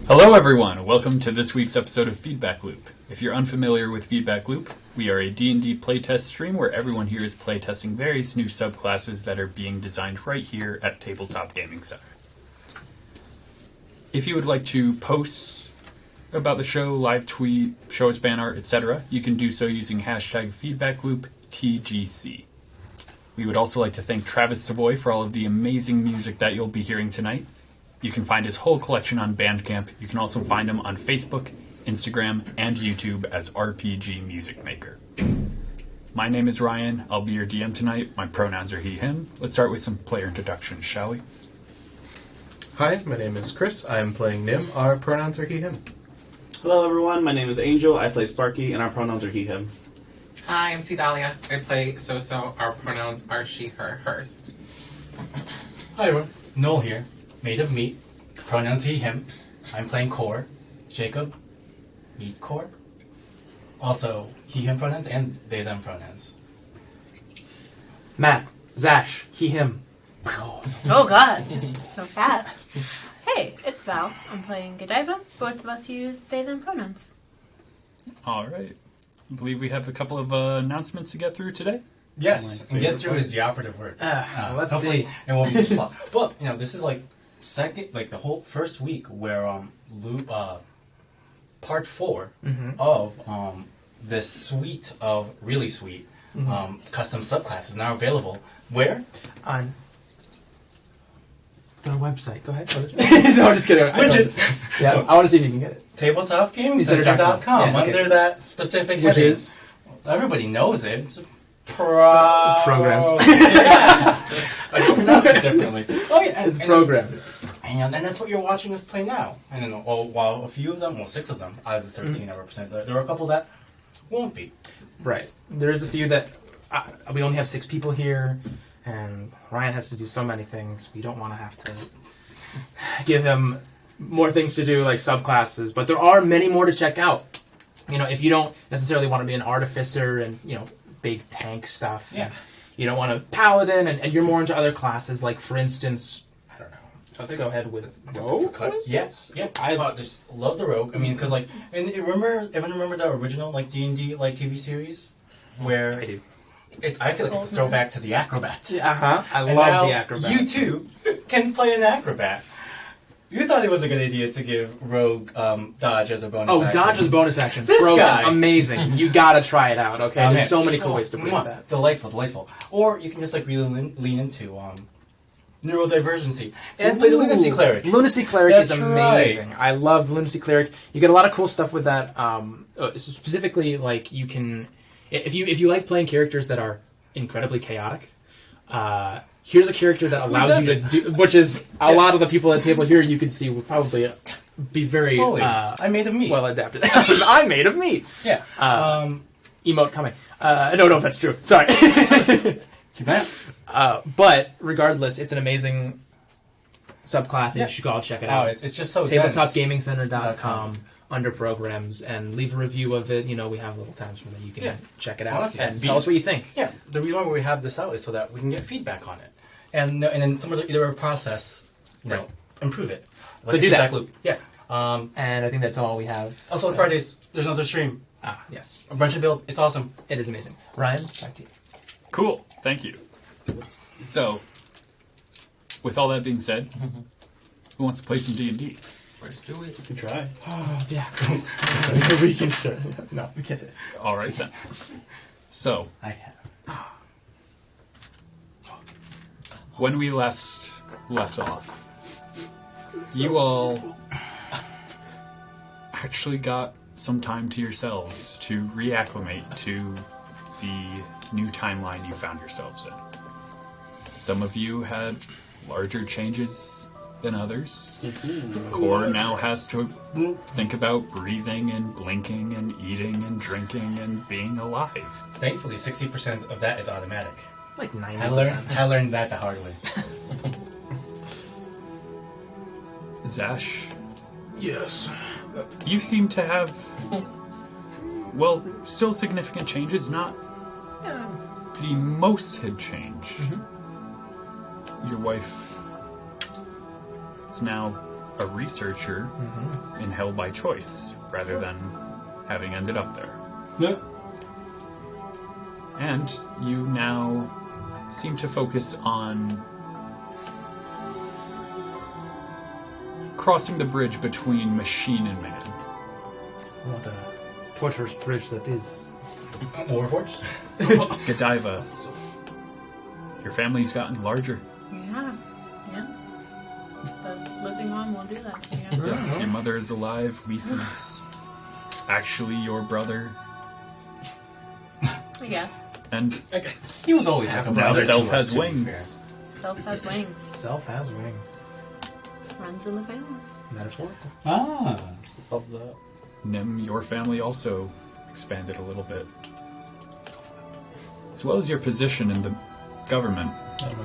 Hello everyone, welcome to this week's episode of Feedback Loop. If you're unfamiliar with Feedback Loop, we are a D&D playtest stream where everyone here is playtesting various new subclasses that are being designed right here at Tabletop Gaming Center. If you would like to post about the show, live tweet, show us fan art, etc., you can do so using hashtag FeedbackLoopTGC. We would also like to thank Travis Savoy for all of the amazing music that you'll be hearing tonight. You can find his whole collection on Bandcamp. You can also find him on Facebook, Instagram, and YouTube as RPG Music Maker. My name is Ryan. I'll be your DM tonight. My pronouns are he, him. Let's start with some player introductions, shall we? Hi, my name is Chris. I am playing Nim. Our pronouns are he, him. Hello everyone, my name is Angel. I play Sparky, and our pronouns are he, him. Hi, I'm Sedalia. I play So-So. Our pronouns are she, her, hers. Hi everyone, Noel here. Made of meat, pronouns he, him. I'm playing Core, Jacob, Meat Core. Also, he, him pronouns and they, them pronouns. Matt, Zash, he, him. Oh god, so fast. Hey, it's Val. I'm playing Godiva. Both of us use they, them pronouns. All right. I believe we have a couple of announcements to get through today. Yes, and get through is the operative word. Let's hopefully see. it won't be too long. Well, this is the whole first week where part 4 of this suite of really sweet custom subclasses now available. Where? On the website. Go ahead. What is it? No, I'm just kidding. I want to see if you can get it. TabletopGamingCenter.com under that specific Which heading. is? Everybody knows it. It's Programs. I don't pronounce it differently. Oh yeah, It's programs. And that's what you're watching us play now. And then while a few of them, 6 of them out of the 13 I represent, there are a couple that won't be. Right. There's a few that we only have 6 people here, and Ryan has to do so many things. We don't want to have to give him more things to do, like subclasses, but there are many more to check out. If you don't necessarily want to be an artificer and, big tank stuff. Yeah. You don't want a paladin, and you're more into other classes, like, for instance, I don't know, Let's go ahead with Rogue. Yes, yeah. I just love the Rogue. I mean, because like, and everyone remember the original like D&D like TV series, where I do. I feel like it's a throwback to the Acrobat. I And love now the Acrobat. You too can play an Acrobat. You thought it was a good idea to give Rogue dodge as a bonus. Oh, action. dodge is bonus action. This Brogan, guy. amazing. You gotta try it out. Okay, Oh, there's man. so many cool ways to play Mwah. that. Delightful. Or you can just like really lean into neurodivergency and play the Lunacy Cleric. Lunacy Cleric That's is amazing. I love Lunacy Cleric. You get a lot of cool stuff with that. Specifically, like you can, if you like playing characters that are incredibly chaotic. Here's a character that allows you to do, which is a lot of the people at the table here. You can see would probably be very I made of meat. well adapted. I'm made of meat. Yeah. Emote coming. I don't know if that's true. Sorry. Keep that. But regardless, it's an amazing subclass, and Yeah. you should go out and check it Oh, out. it's just so dense. TabletopGamingCenter.com under programs, and leave a review of it. You know, we have little times where you can check it out Honestly, and tell us what you think. Yeah, the reason why we have this out is so that we can get feedback on it, and then some of the iterative process, improve it. So a do that. feedback loop. Yeah. And I think that's all we have. Also on Fridays, there's another stream. Yes. A bunch of build. It's awesome. It is amazing. Ryan, back to you. Cool. Thank you. So, with all that being said, who wants to play some D&D? Let's do it. You can try. Oh, yeah. we can say no, we can't say it. All right then. So, I have. when we last left off, you all actually got some time to yourselves to reacclimate to the new timeline you found yourselves in. Some of you had larger changes than others. Core now has to think about breathing and blinking and eating and drinking and being alive. Thankfully, 60% of that is automatic. Like 90%. I learned that the hard way. Zash, Yes. you seem to have, well, still significant changes, not the most had changed. Your wife is now a researcher in Hell by choice, rather than having ended up there. Yeah. And you now seem to focus on crossing the bridge between machine and man. What a torturous bridge that is. Warforged. Godiva, your family's gotten larger. Yeah. The living one will do that. Yeah. Yes, your mother is alive. Leaf is actually your brother. I guess. And He was always like a now brother Self to us, has to be wings. fair. Self has wings. Self has wings. Runs in the family. Metaphorical. Ah. Love that. Nim, your family also expanded a little bit. As well as your position in the government.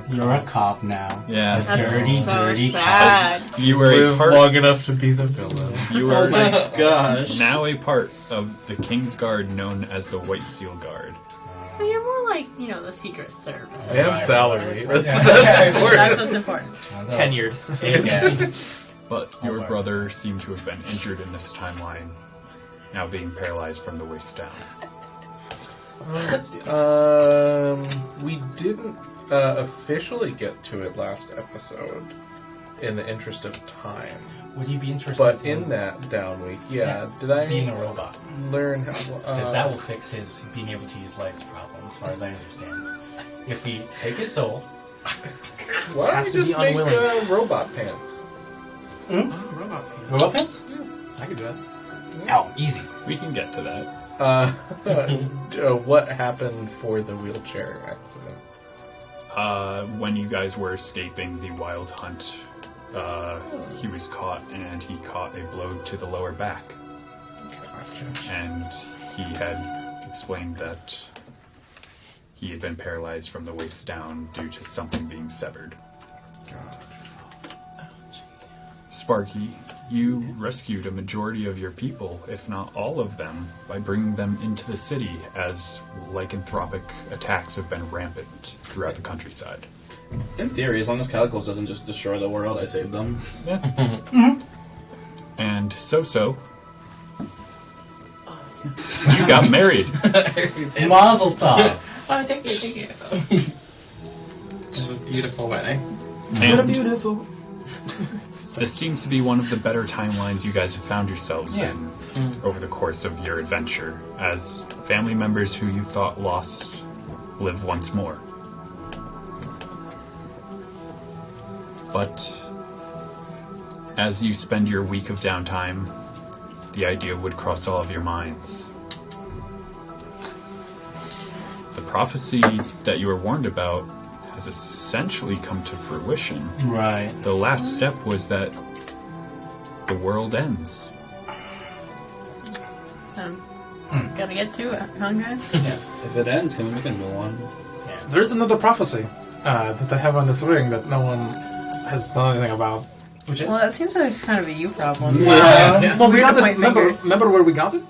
You're a cop now. Yeah. That's Dirty, so dirty sad. You were a part. long enough to be the villain. You Oh are my gosh. now a part of the King's Guard known as the White Steel Guard. So you're more like, the Secret Service. I am salary. That's That's important. what's important. Tenured. Yeah. But your parts. brother seemed to have been injured in this timeline, now being paralyzed from the waist down. We didn't officially get to it last episode in the interest of time. Would you be interested But in that down week, did I being a robot? learn how Because that will fix his being able to use lights problem, as far as I understand. If we take his soul, why has don't to we be just make unwilling. robot pants? robot pants? I could do that. Oh, easy. We can get to that. What happened for the wheelchair accident? When you guys were escaping the wild hunt, he was caught, and he caught a blow to the lower back. Gotcha. And he had explained that he had been paralyzed from the waist down due to something being severed. Sparky, you rescued a majority of your people, if not all of them, by bringing them into the city as lycanthropic attacks have been rampant throughout the countryside. In theory, as long as Calicos doesn't just destroy the world, I saved them. And So. You got married. Mazel tov. Oh, thank you. It was a beautiful wedding. And beautiful. this seems to be one of the better timelines you guys have found yourselves Yeah. in over the course of your adventure, as family members who you thought lost live once more. But as you spend your week of downtime, the idea would cross all of your minds. The prophecy that you were warned about has essentially come to fruition. Right. The last step was that the world ends. So, gotta get to it, huh, guys? If it ends, can we make a new one? There is another prophecy that I have on this ring that no one has done anything about. Which is Well, that seems like kind of a you problem. Yeah. Well, we got to it. point Remember, fingers. remember where we got it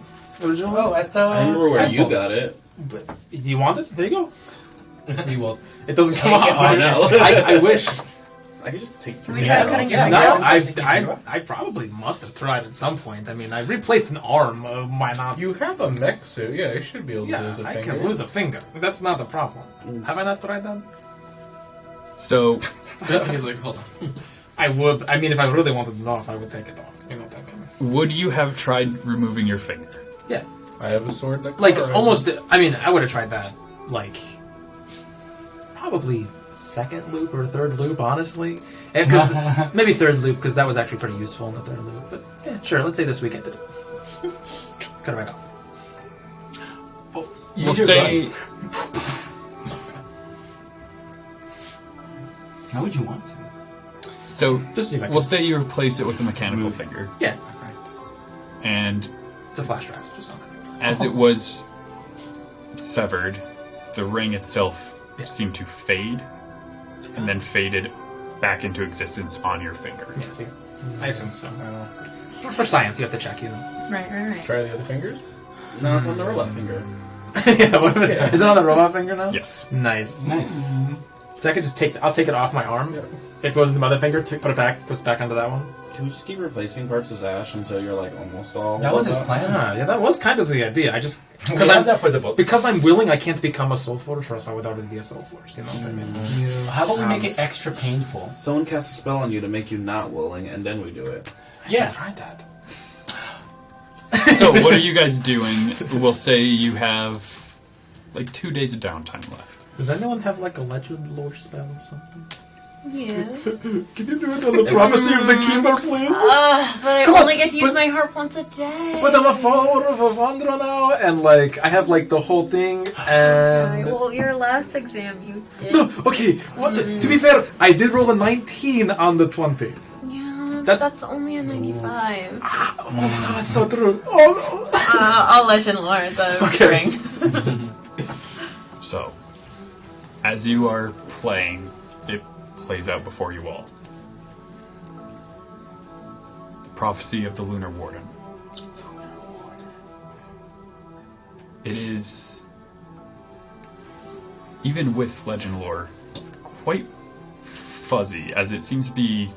originally? at the. I remember where you temple. got it. But you want it? There you go. We will. It doesn't come Take it off. off. I know. I wish. I could just take. Can we try cutting your No, finger off? I probably must have tried at some point. I mean, I replaced an arm. Why not? You have a mech suit. Yeah, you should be able to Yeah, lose a I finger. can lose a finger. That's not a problem. Have I not tried that? So, He's like, hold on. I would. I mean, if I really wanted it off, I would take it off. You know what I mean? would you have tried removing your finger? Yeah. I have a sword that Like, cauterizes. almost. I mean, I would have tried that. Like, probably second loop or third loop, honestly. Because maybe third loop, because that was actually pretty useful in the third loop. But yeah, sure. Let's say this weekend did it. Cut it right off. We'll say How would you want to? so. Just see if I can. We'll say you replace it with a mechanical finger, Yeah. and It's a flash drive. Just on that finger. as it was severed, the ring itself Yeah. seemed to fade, and then faded back into existence on your finger. Yeah, see. I assume so. For science, you have to check, you know. Right. Try the other fingers. No, it's on the robot finger. Yeah, what is it on the robot finger now? Yes. Nice. Nice. So I could just I'll take it off my arm. If it goes in the other finger, put it back, goes back onto that one. Can we just keep replacing parts of Ash until you're like almost all? That was his robot? plan. Yeah, that was kind of the idea. I just We because have I'm that for the books. because I'm willing, I can't become a soul force, or else I would already be a soul force. You know what I mean? How about we make it extra painful? Someone casts a spell on you to make you not willing, and then we do it. Yeah. Tried that. So, what are you guys doing? We'll say you have like 2 days of downtime left. Does anyone have like a legend lore spell or something? Yes. Can you do it on the prophecy of the Kimber, please? But I Come on, only get to use but- my harp once a day. But I'm a follower of Avandra now, and like I have like the whole thing, Alright, and well, your last exam you did. no, okay. To be fair, I did roll a 19 on the 20. Yeah, That's- that's only a 95. Oh, that's so true. Oh I'll legend lore the Okay. ring. So, as you are playing, it plays out before you all. The prophecy of the Lunar Warden. It is, even with legend lore, quite fuzzy, as it seems to be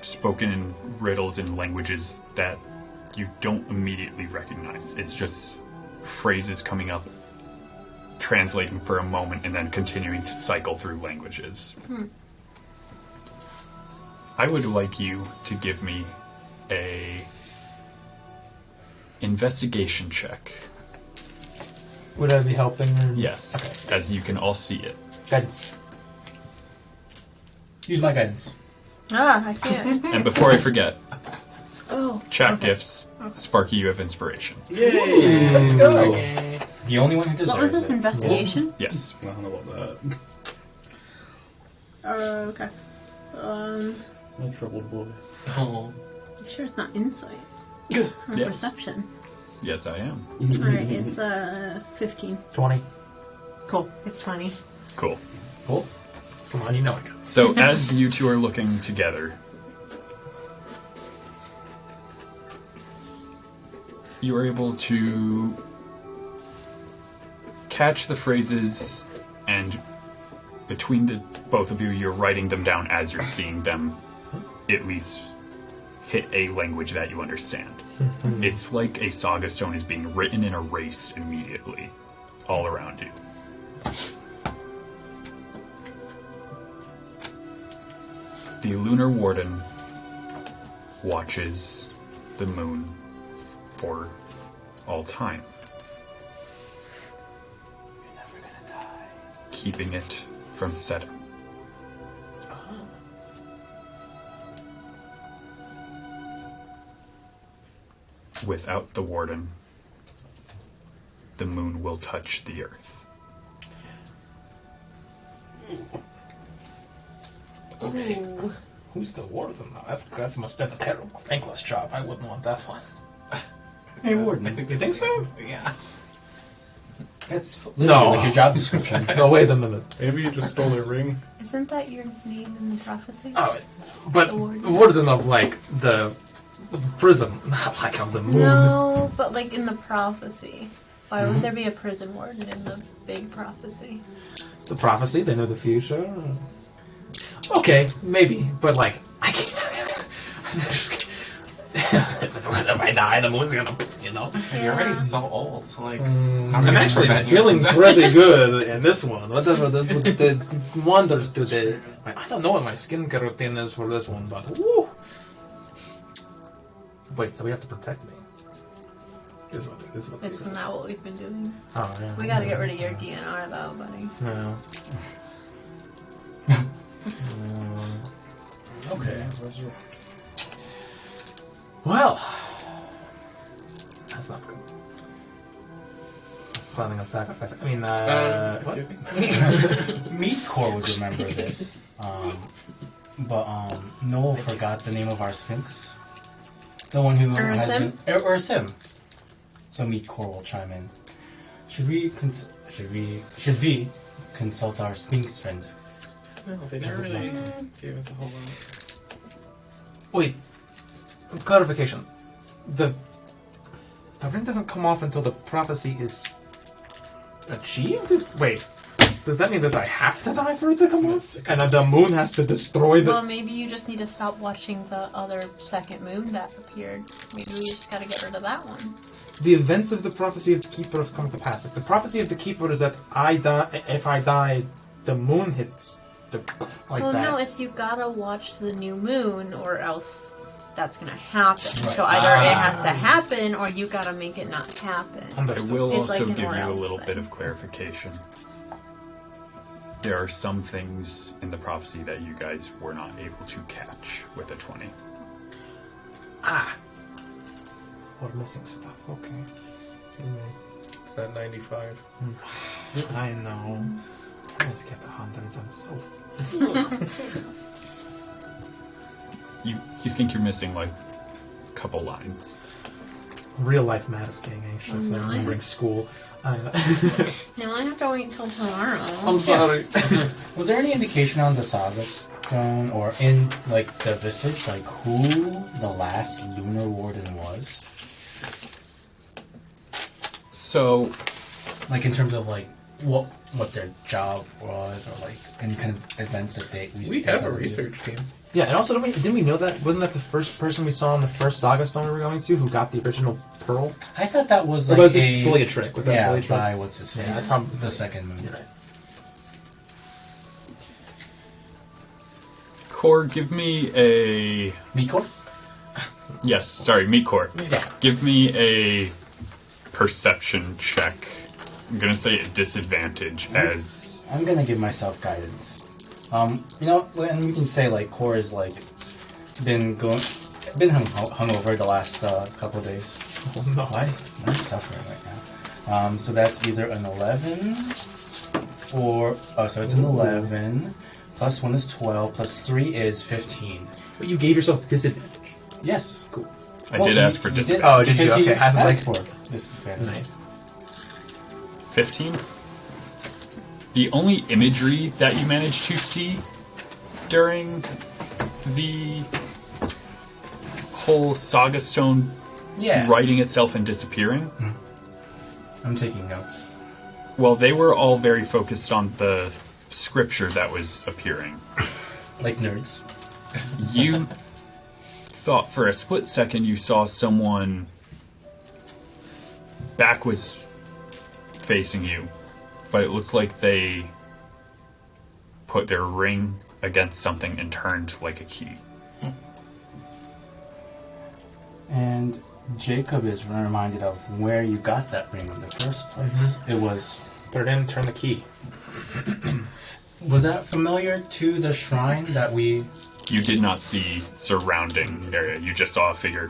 spoken in riddles and languages that you don't immediately recognize. It's just phrases coming up, translating for a moment, and then continuing to cycle through languages. I would like you to give me a investigation check. Would I be helping? Or... Yes, Okay. as you can all see it. Guidance. Use my guidance. I can't. And before I forget, Oh. chat gifts. Sparky, you have inspiration. Yay! Let's go. Okay. The only one who deserves What was this, it. investigation? Yes. I don't know about that. Okay. My troubled boy. Oh. You sure it's not insight? Or Yes. perception? Yes, I am. Alright, it's 15. 20. Cool. It's 20. Cool. Cool. Come on, you know I got it. So as you two are looking together, you are able to catch the phrases and between the both of you, you're writing them down as you're seeing them at least hit a language that you understand. It's like a saga stone is being written and erased immediately all around you. The Lunar Warden watches the moon for all time. You're never gonna die. Keeping it from setting. Without the Warden, the moon will touch the Earth. Okay. Ooh. Who's the warden now? That's a terrible, thankless job. I wouldn't want that one. Hey, Warden. You think so? Yeah. That's literally No. like your job description. No, wait a minute. Maybe you just stole their ring. Isn't that your name in the prophecy? Oh, but The warden. warden of like the prison, not like on the moon. No, but like in the prophecy. Why would there be a prison warden in the big prophecy? It's a prophecy. They know the future. Okay, maybe, but like I can't. If I die, the moon's gonna, you know. You're already so old, so like, how are I'm we gonna actually prevent you feeling from pretty good in this one. Whatever this did wonders today. I don't know what my skincare routine is for this one, but woo. Wait, so we have to protect me? Is what it Isn't is. that what we've been doing? Oh, yeah. We gotta get rid of your DNR though, buddy. Yeah. Okay. Well, that's not good. I was planning on sacrificing. I mean, what? excuse me? Meat Core would remember this. But Noel forgot the name of our Sphinx. The one who has Ursim? been... Ursim. So Meat Core will chime in. Should we consult our Sphinx friend? No, they never really gave us a whole lot. Wait. Clarification. The ring doesn't come off until the prophecy is achieved? Wait. Does that mean that I have to die for it to come off? And that the moon has to destroy the... Well, maybe you just need to stop watching the other second moon that appeared. Maybe we just gotta get rid of that one. The events of the prophecy of the Keeper have come to pass. If the prophecy of the Keeper is that I die, if I die, the moon hits the... like well, that. no, it's you gotta watch the new moon or else that's gonna happen. Right. So either it has to happen or you gotta make it not happen. I Understood. will It's also like an give or you a else little thing. bit of clarification. There are some things in the prophecy that you guys were not able to catch with a 20. Ah. We're missing stuff. Okay. It's that 95. I know. I always get the hundreds. I'm so... You think you're missing like a couple lines. Real life matters, getting anxious and Nice. remembering school. No, I have to wait till tomorrow. I'm sorry. Was there any indication on the Saga Stone or in like the visage, like who the last Lunar Warden was? So, Like in terms of like what their job was, or like any kind of events that We have a research team. Yeah, and also didn't we know that? Wasn't that the first person we saw in the first Saga Stone we were going to who got the original pearl? I thought that was Or like was this fully a trick? Was that yeah, fully a trick? by what's his face? Yeah, that's probably- It's the second moon. You're right. Core, give me a... Mikor? Yes, sorry, Meat Core. Yeah. Give me a perception check. I'm gonna say a disadvantage as... I'm gonna give myself guidance. You know, and we can say like Core is like been hungover the last couple of days. Oh, no. Why is I'm suffering right now? So that's either an 11 or so it's an 11 plus 1 is 12 plus 3 is 15. But you gave yourself disadvantage. Yes. Cool. I did ask for you did- disadvantage. Oh, did you? because Okay, I was asked like- for disadvantage. Nice. 15? The only imagery that you managed to see during the whole Saga Stone Yeah. writing itself and disappearing, I'm taking notes. well, they were all very focused on the scripture that was appearing. Like nerds. You thought for a split second you saw someone back was facing you, but it looked like they put their ring against something and turned like a key. And Jacob is reminded of where you got that ring in the first place. It was... Third in, turn the key. Was that familiar to the shrine that we... You did not see surrounding area. You just saw a figure.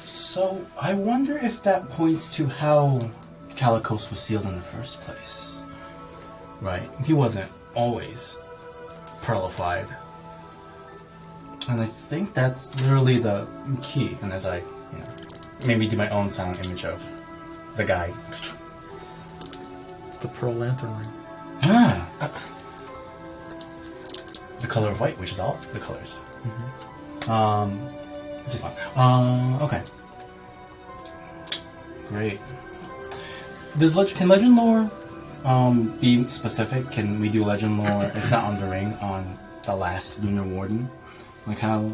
So, I wonder if that points to how Calicos was sealed in the first place. Right? He wasn't always pearlified. And I think that's literally the key. And as I, maybe do my own silent image of the guy. It's the Pearl Lantern ring. The color of white, which is all the colors. Which is fine. Okay. Great. Can legend lore be specific? Can we do legend lore, if not on the ring, on the last Lunar Warden? Like how...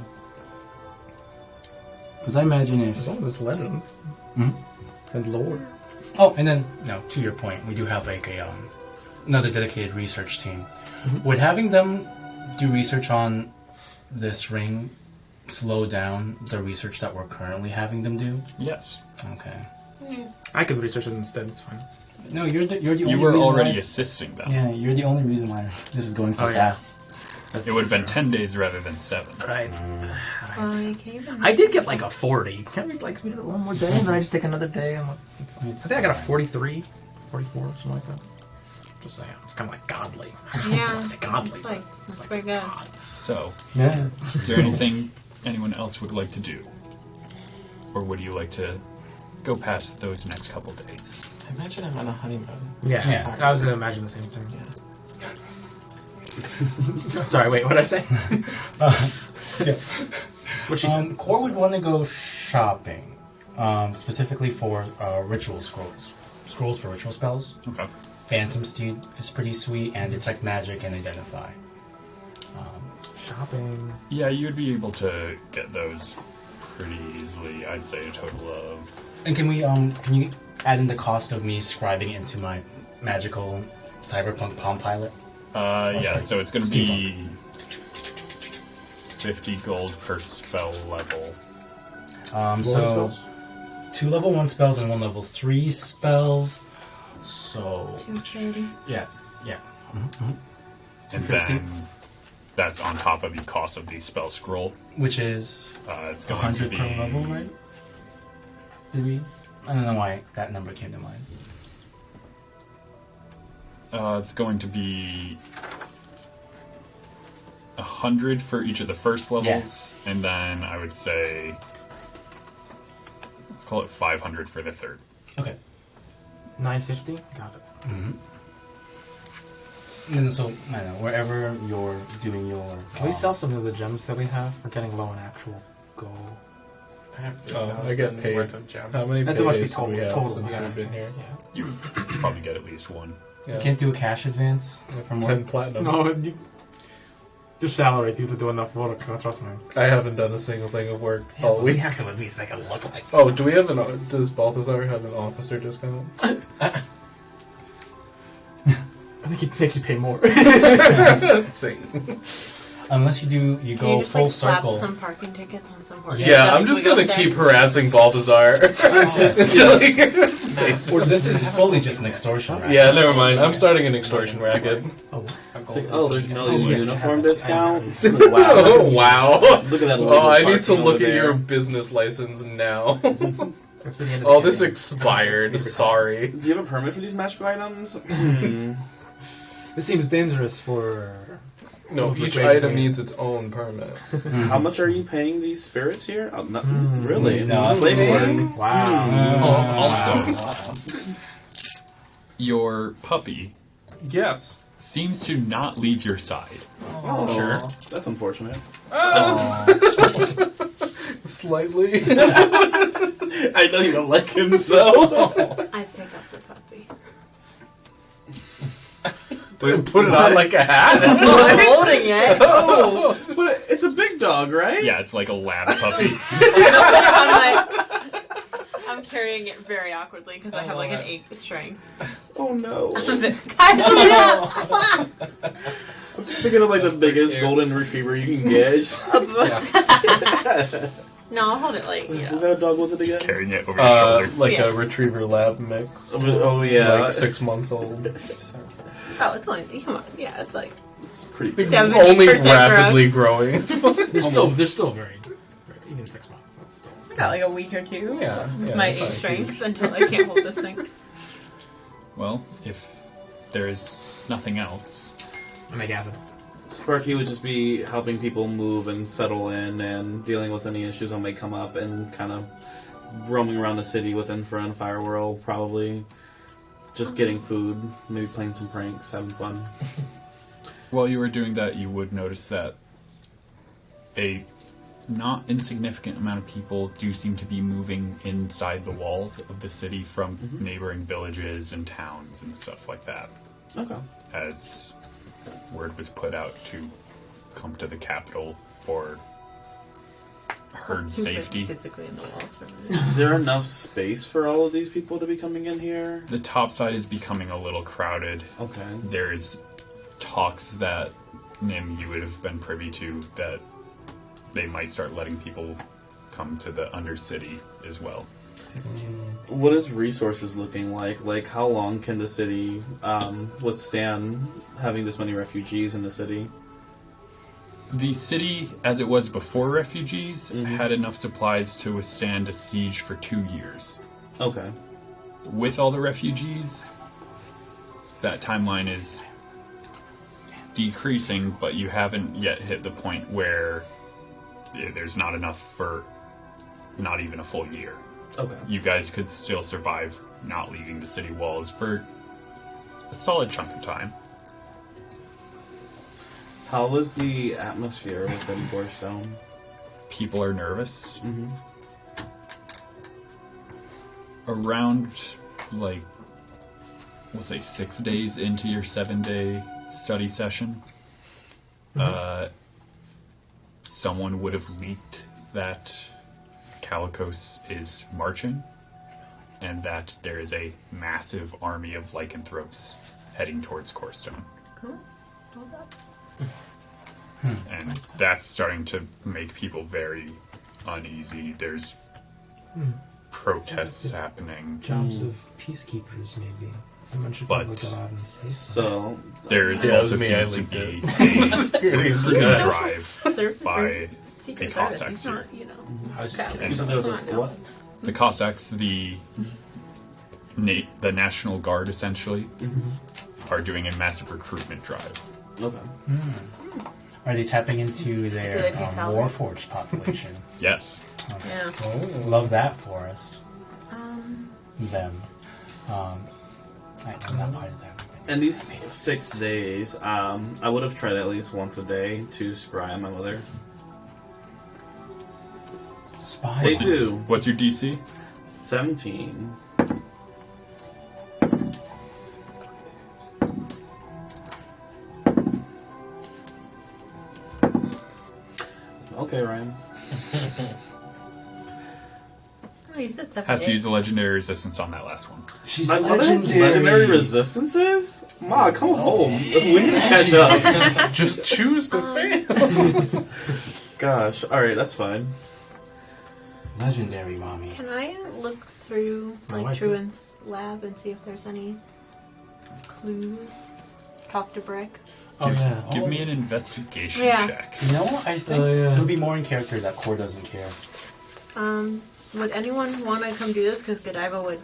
Because I imagine if... As long as it's legend. And lore. Oh, and then, to your point, we do have like another dedicated research team. Would having them do research on this ring slow down the research that we're currently having them do? Yes. Okay. I could research it instead, it's fine. No, you're the only You were reason already why assisting them. Yeah, you're the only reason why this is going so Oh, yeah. fast. It would have been 10 days rather than 7. Right. You can even... I did get like a 40. Can't we like speed it one more day and then I just take another day? I'm like, I think I got a 43, 44, something like that. Just saying. It's kind of like godly. Yeah. It's godly. It's like, that's pretty good. So, Yeah. is there anything anyone else would like to do? Or would you like to go past those next couple days? I imagine I'm on a honeymoon. Yeah. Sorry. I was going to imagine the same thing. Yeah. Sorry, wait, what did I say? Yeah. What she said? Core would want to go shopping, specifically for ritual scrolls. Scrolls for ritual spells. Okay. Phantom Steed is pretty sweet, and detect magic and identify. Shopping. Yeah, you'd be able to get those pretty easily. I'd say a total of... And can you add in the cost of me scribing into my magical cyberpunk Palm Pilot? yeah, sorry. so it's going to be 50 gold per spell level. So spells? 2 level 1 spells and 1 level 3 spells. So 230. yeah. And then that's on top of the cost of the spell scroll. Which is It's going to 100 be... per level, right? Did we? I don't know why that number came to mind. It's going to be 100 for each of the first levels, and then I would say let's call it 500 for the third. Okay. 950? Got it. And then so, I don't know, wherever you're doing your... Can we sell some of the gems that we have? We're getting low on actual gold. I have I get 3,000 paid. worth of gems. How many That's how much we days do we have total since yeah, we've been here? Yeah. You would probably get at least one. You can't do a cash advance from 10 work? platinum. No, your salary due to do enough work. Trust me. I haven't done a single thing of work Yeah, all but we week. have to at least make it look like. Oh, do we have does Balthazar have an officer discount? I think it makes you pay more. Same. Unless you Can go you just, full like, slap circle. some parking tickets on some horses? Yeah, I'm just gonna keep harassing Balthazar until he pays for This is fully just an extortion, right? Yeah, never mind. I'm starting an extortion racket. A gold Oh, there's no uniform discount? Oh, Wow. wow. Look at that. Oh, I need to parking look over at your there. business license now. That's for the end of Oh, the this campaign. expired. Sorry. Do you have a permit for these magical items? This seems dangerous for. No, For each trading item for you. needs its own permit. How much are you paying these spirits here? Oh, not, really? No, Slave I'm work? Wow. Also, your puppy Yes. seems to not leave your side. Oh, sure. That's unfortunate. Slightly. I know you don't like him, so. I pick up the puppy. Put it on like a hat. I'm holding it. Oh, but it's a big dog, right? Yeah, it's like a lab puppy. I'm carrying it very awkwardly because I have like an 8 strength. Oh no. Guys, stop! I'm just thinking of like the biggest golden retriever you can get. No, I'll hold it like, What kind of dog was it again? Just carrying it over his shoulder. Like Yes. a retriever lab mix. Oh yeah. Like 6 months old. Oh, it's only, come on. Yeah, it's like It's pretty big. 70% Only grown. rapidly growing. They're still very, even 6 months. That's still. I got like a week or two. Yeah, With my it's 8 not strength until I can't hold this thing. Well, if there is nothing else, I make acid. Sparky would just be helping people move and settle in and dealing with any issues that may come up and kind of roaming around the city with Infra and Firewhirl, probably just getting food, maybe playing some pranks, having fun. while you were doing that, you would notice that a not insignificant amount of people do seem to be moving inside the walls of the city from neighboring villages and towns and stuff like that. Okay. As word was put out to come to the capital for herd safety. Physically in the walls for a minute. Is there enough space for all of these people to be coming in here? The top side is becoming a little crowded. Okay. There's talks that, Nim, you would have been privy to, that they might start letting people come to the Undercity as well. What is resources looking like? Like, how long can the city withstand having this many refugees in the city? The city, as it was before refugees, had enough supplies to withstand a siege for 2 years. Okay. With all the refugees, that timeline is decreasing, but you haven't yet hit the point where there's not enough for not even a full year. Okay. You guys could still survive not leaving the city walls for a solid chunk of time. How was the atmosphere within Borstone? People are nervous. Mm-hmm. Around, like, we'll say 6 days into your 7-day study session, someone would have leaked that Calicos is marching, and that there is a massive army of lycanthropes heading towards Corestone. Cool. Hold up. And that's starting to make people very uneasy. There's protests happening. Jobs of peacekeepers, maybe. Someone should But- probably go out and say So, There Yeah, also it was me, I seems to leaked be a recruitment drive Surf by Secret the Service. Cossacks He's here. not, you know. I was just crap. kidding. you said there was a Come on, what? The Cossacks, the National Guard, essentially, are doing a massive recruitment drive. Okay. Are they tapping into Do their they pay salary? Warforged population? Yes. Yeah. Love that for us. Um, Them. I'm not part of that. In these 6 days, I would have tried at least once a day to scry on my mother. Spy. Day 2, What's your DC? 17. Okay, Ryan. oh, you said 7 Has to days. use the legendary resistance on that last one. She's My mother has legendary resistances? Ma, come home. We need to catch up. Just choose to fail. Gosh. Alright, that's fine. Legendary, mommy. Can I look through My like wife Truan's lab and see if there's any clues? Talk to Brick. Oh, yeah. Give me an investigation Yeah. check. You know what? I think it would be more in character that Core doesn't care. Would anyone want to come do this? Because Godiva would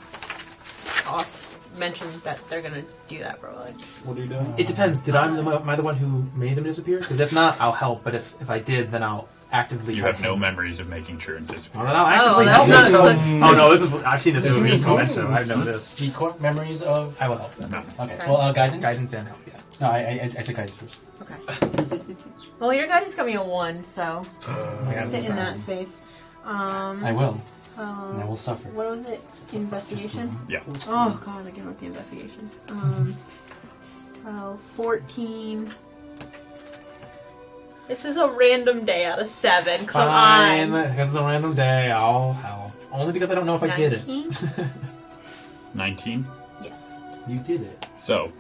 mention that they're gonna do that, bro. Like, What are you doing? It depends. Am I the one who made them disappear? Because if not, I'll help. But if I did, then I'll actively You try have to no help. memories of making Truant disappear. Well, then I'll actively that's help. not So, good. oh no, this is. I've seen this This movie. is It's cool. Memento. I know this. The core memories of. I will help. No. Okay. Okay. Well, guidance. Guidance and help. Yeah. No, I said guidance first. okay. Well, your guidance got me a 1, so Yeah, sit in that space. I will. And I will suffer. What was it? Investigation? Yeah. Oh god, I can't with the investigation. 12, 14. This is a random day out of 7. Come Fine. on. Because it's a random day. I'll help. Only because I don't know if I get it. 19? 19. Yes. You did it. So,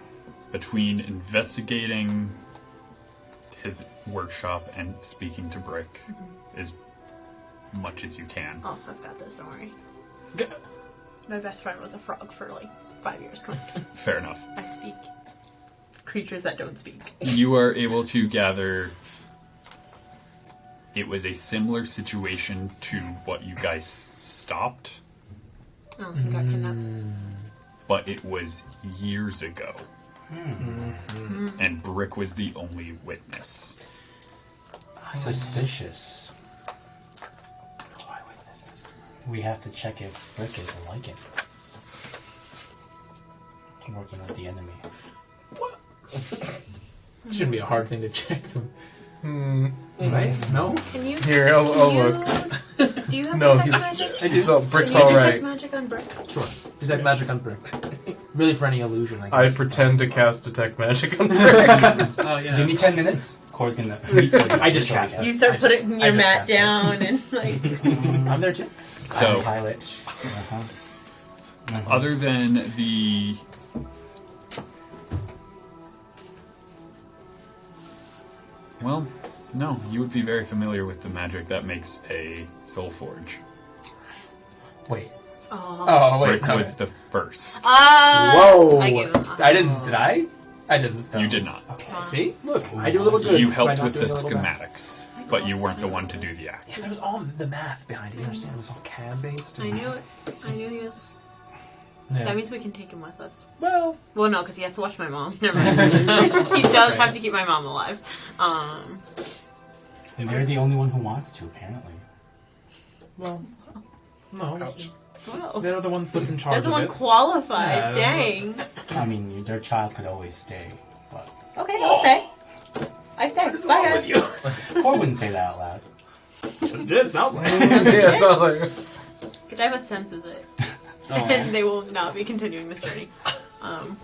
between investigating his workshop and speaking to Brick, as much as you can. Oh, I've got this, don't worry. My best friend was a frog for like 5 years. Come on. Fair enough. I speak creatures that don't speak. You are able to gather it was a similar situation to what you guys stopped, Oh, he got kidnapped. but it was years ago. And Brick was the only witness. Suspicious. We have to check if Brick is a Lycan. Working with the enemy. Shouldn't be a hard thing to check them. Right? No? Can you? Here, I'll look. Do you have No, detect he's. magic? I do. So Brick's Can you all detect right. magic on Brick? Sure. Detect magic on Brick. Really for any illusion, I I guess. pretend to cast detect magic on Brick. Oh yeah. Give me 10 minutes. Core's gonna. I just cast it. You start I just- putting I your just mat cast it. down and like. I'm there too. So, Pilot. other than the well, no, you would be very familiar with the magic that makes a soul forge. Wait. Oh. Oh, wait. Brick No. was the first. Whoa! I gave him. I didn't. Did I? I didn't. You did not. Okay. See? Look, I do a little good. You by helped not with the doing a little bad. schematics, but you weren't the one to do the act. Yeah, there was all the math behind it. You understand? It was all CAD based. I knew it. I knew he was. Yeah. That means we can take him with us. Well, Well, no, because he has to watch my mom. Never mind. He does have to keep my mom alive. And they're the only one who wants to, apparently. well, no. Ouch. Whoa. They're the one that's in They're charge the of one it. qualified. Yeah, Dang. I mean, their child could always stay, but Okay, I'll stay. I stay. Bye, guys. Core wouldn't say that out loud. Just did. Sounds like. Yeah, it's all like. Godiva senses it. And they will not be continuing this journey. I'm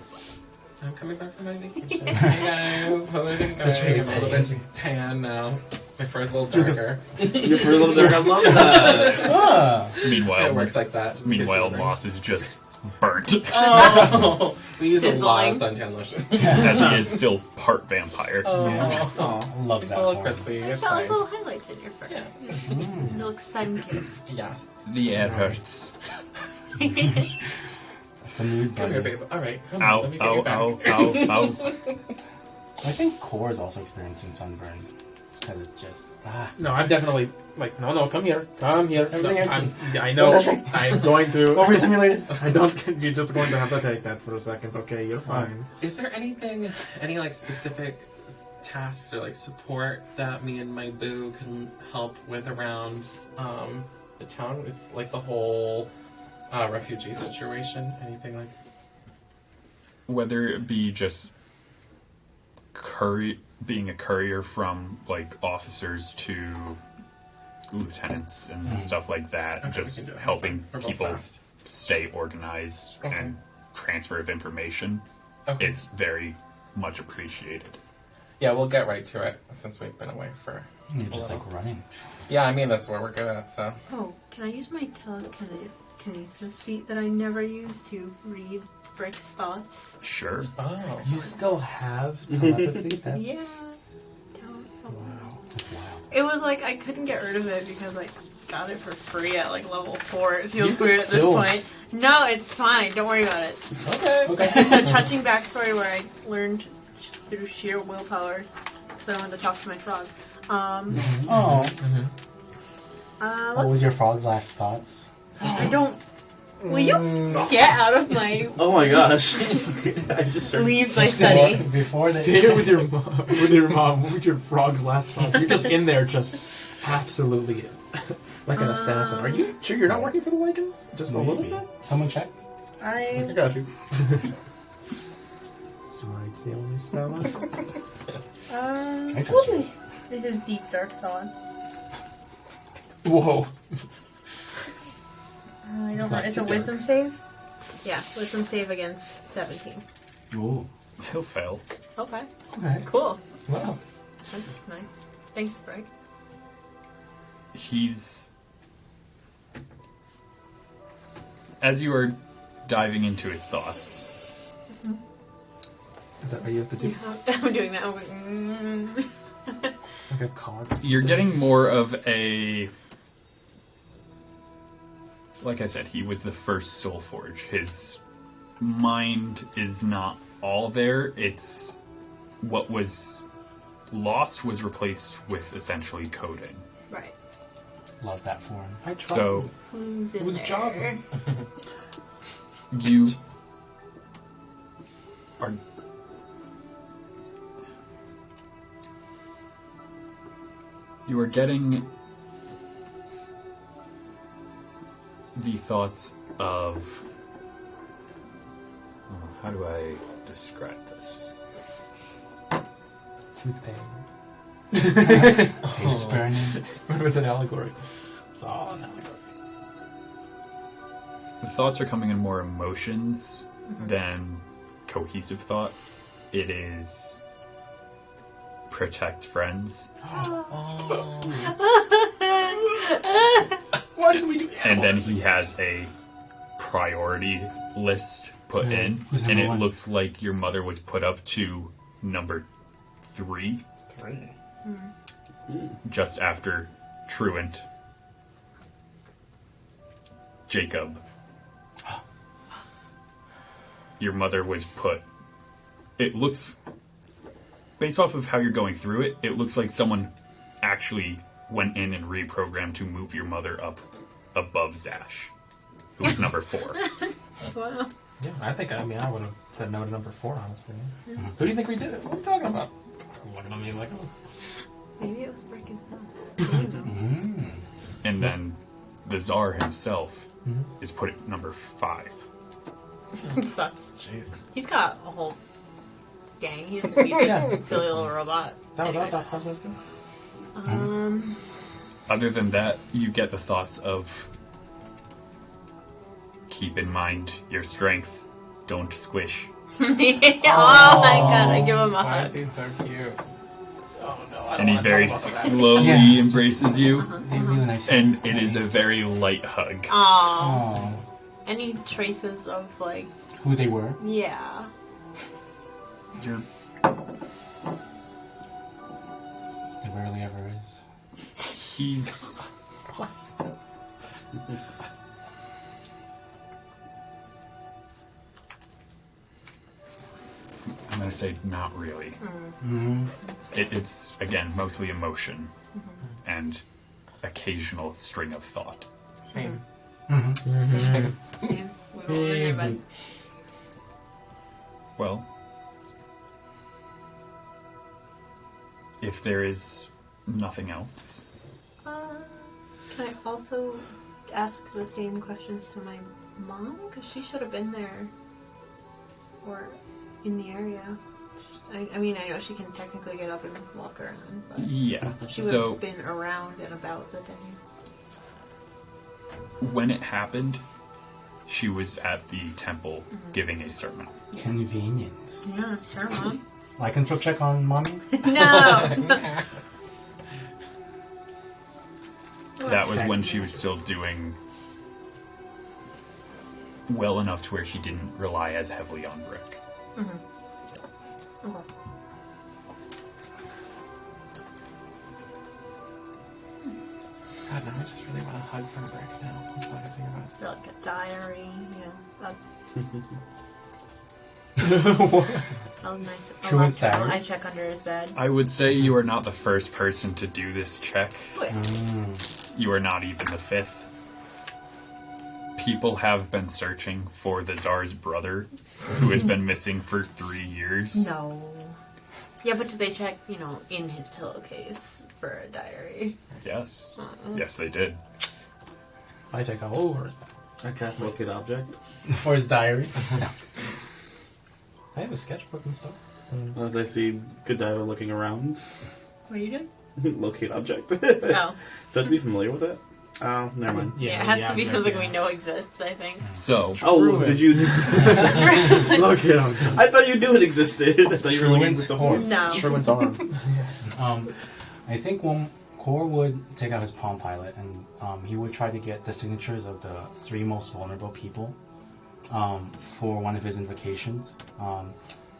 coming back from my vacation. Hey guys, how's everything going? Just really I'm a little bit tan now. My fur's a little darker. You're for a little bit. I love that. Ah! Meanwhile, It works like that. just in case meanwhile, you're wondering. Moss is just burnt, Oh, we use a lot of Sizzling. suntan lotion. as he is still part vampire. Yeah. Oh. I love It's that a little form. crispy. I It's got like fine. little highlights in your fur. Yeah. It looks sun-kissed. Yes. The air hurts. It's a mood Come here, butter. babe. All right. Come Ow, on. Let me get ow, you back. ow, ow, ow. I think Core is also experiencing sunburn. Because it's just, No, I'm definitely like, no, come here. Everything I know. I'm going to. Overstimulated. I don't. You're just going to have to take that for a second. Okay, you're fine. Is there anything, any like specific tasks or like support that me and my boo can help with around the town with like the whole refugee situation? Anything like? Whether it be just being a courier from like officers to lieutenants and stuff like that, Okay, just we can do it. helping We're both people fast. stay organized Okay. and transfer of information, Okay. it's very much appreciated. Yeah, we'll get right to it since we've been away for. You're just like running. Yeah, I mean that's what we're good at. So. Oh, can I use my telekinesis feat that I never use to read Brick's thoughts? Sure. Oh. You still have telepathy? That's. Yeah. Don't. Wow. That's wild. It was like I couldn't get rid of it because I got it for free at like level 4. It You feels could weird still- at this point. No, it's fine. Don't worry about it. Okay. It's a touching backstory where I learned through sheer willpower because I wanted to talk to my frog. Oh. What was Let's- your frog's last thoughts? I don't. Will you get out of my Oh my gosh. I just started. leave my study? Before they... Stay with your mom. With your mom. What was your frog's last thought? You're just in there, just absolutely like an assassin. Are you sure you're not working for the Lycans? Just a little Maybe. bit. Someone check? I I got you. Smite's the only spell. I trust what you. is his deep dark thoughts? Whoa. I It's don't not know. It's too a dark. wisdom save. Yeah, wisdom save against 17. Ooh. He'll fail. Okay. Okay. Cool. Wow. That's nice. Thanks, Brig. He's... As you are diving into his thoughts, Is that what you have to do? I'm doing that. I'm like, Like a card? you're getting more of a... Like I said, he was the first Soulforge. His mind is not all there. It's what was lost was replaced with essentially coding. Right. Love that form. I tried. So Who's in It was there? Java. you are... You are getting the thoughts of... how do I describe this? Tooth pain. Face burning. What was an allegory? It's all an allegory. The thoughts are coming in more emotions than cohesive thought. It is protect friends, Why didn't we do that? and then he has a priority list put in, Who's and number it one? looks like your mother was put up to number 3, just after Truant, Jacob. Your mother was put... It looks... Based off of how you're going through it, it looks like someone actually went in and reprogrammed to move your mother up above Zash, who was number 4. Wow. Yeah, I would have said no to number 4, honestly. Who do you think we did it? What are we talking about? Looking at me like, oh. Maybe it was breaking some. And then the Tsar himself is put at number 5. Sucks. Jeez. He's got a whole gang. He doesn't need this silly little robot. That was Anyway. our thought process, too? Other than that, you get the thoughts of keep in mind your strength, don't squish. Oh my god, I give him a Why is hug. he so cute? Oh, no. I don't And he wanna very talk about that. slowly Yeah, embraces you, They're really nice. and it is a very light hug. Aw. Oh, Any traces of, like, who they were. yeah. You're There rarely ever is. he's I'm gonna say not really. It's again mostly emotion and occasional string of thought. Same. Same. We were all in there, but Well, if there is nothing else, can I also ask the same questions to my mom? Because she should have been there or in the area. I mean, I know she can technically get up and walk around, but yeah. she would So have been around and about the day. when it happened, she was at the temple giving a sermon. Convenient. Yeah, sure, Mom. I can throw check on mommy. No! That was when she was still doing well enough to where she didn't rely as heavily on Brick. Okay. God, no, I just really want a hug from Brick now. That's all I can think about. So like a diary, that oh, nice. Oh, Truant's that's cool. diary? I check under his bed. I would say you are not the first person to do this check. Oh, yeah. You are not even the 5th. People have been searching for the Tsar's brother, who has been missing for 3 years. No. Yeah, but did they check, in his pillowcase for a diary? Yes. Uh-uh. Yes, they did. I checked all over. I cast locate object. For his diary. I have a sketchbook and stuff. As I see Godiva looking around, What are you doing? locate object. Oh. Don't be familiar with it. Oh, never mind. Yeah, it has to be yeah, something yeah. we know exists, I think. So, Oh, did you? Look at him. I thought you knew it existed. I thought you were looking for Truant's some core. No. Sherwin's arm. I think Core would take out his Palm Pilot and he would try to get the signatures of the 3 most vulnerable people for one of his invocations.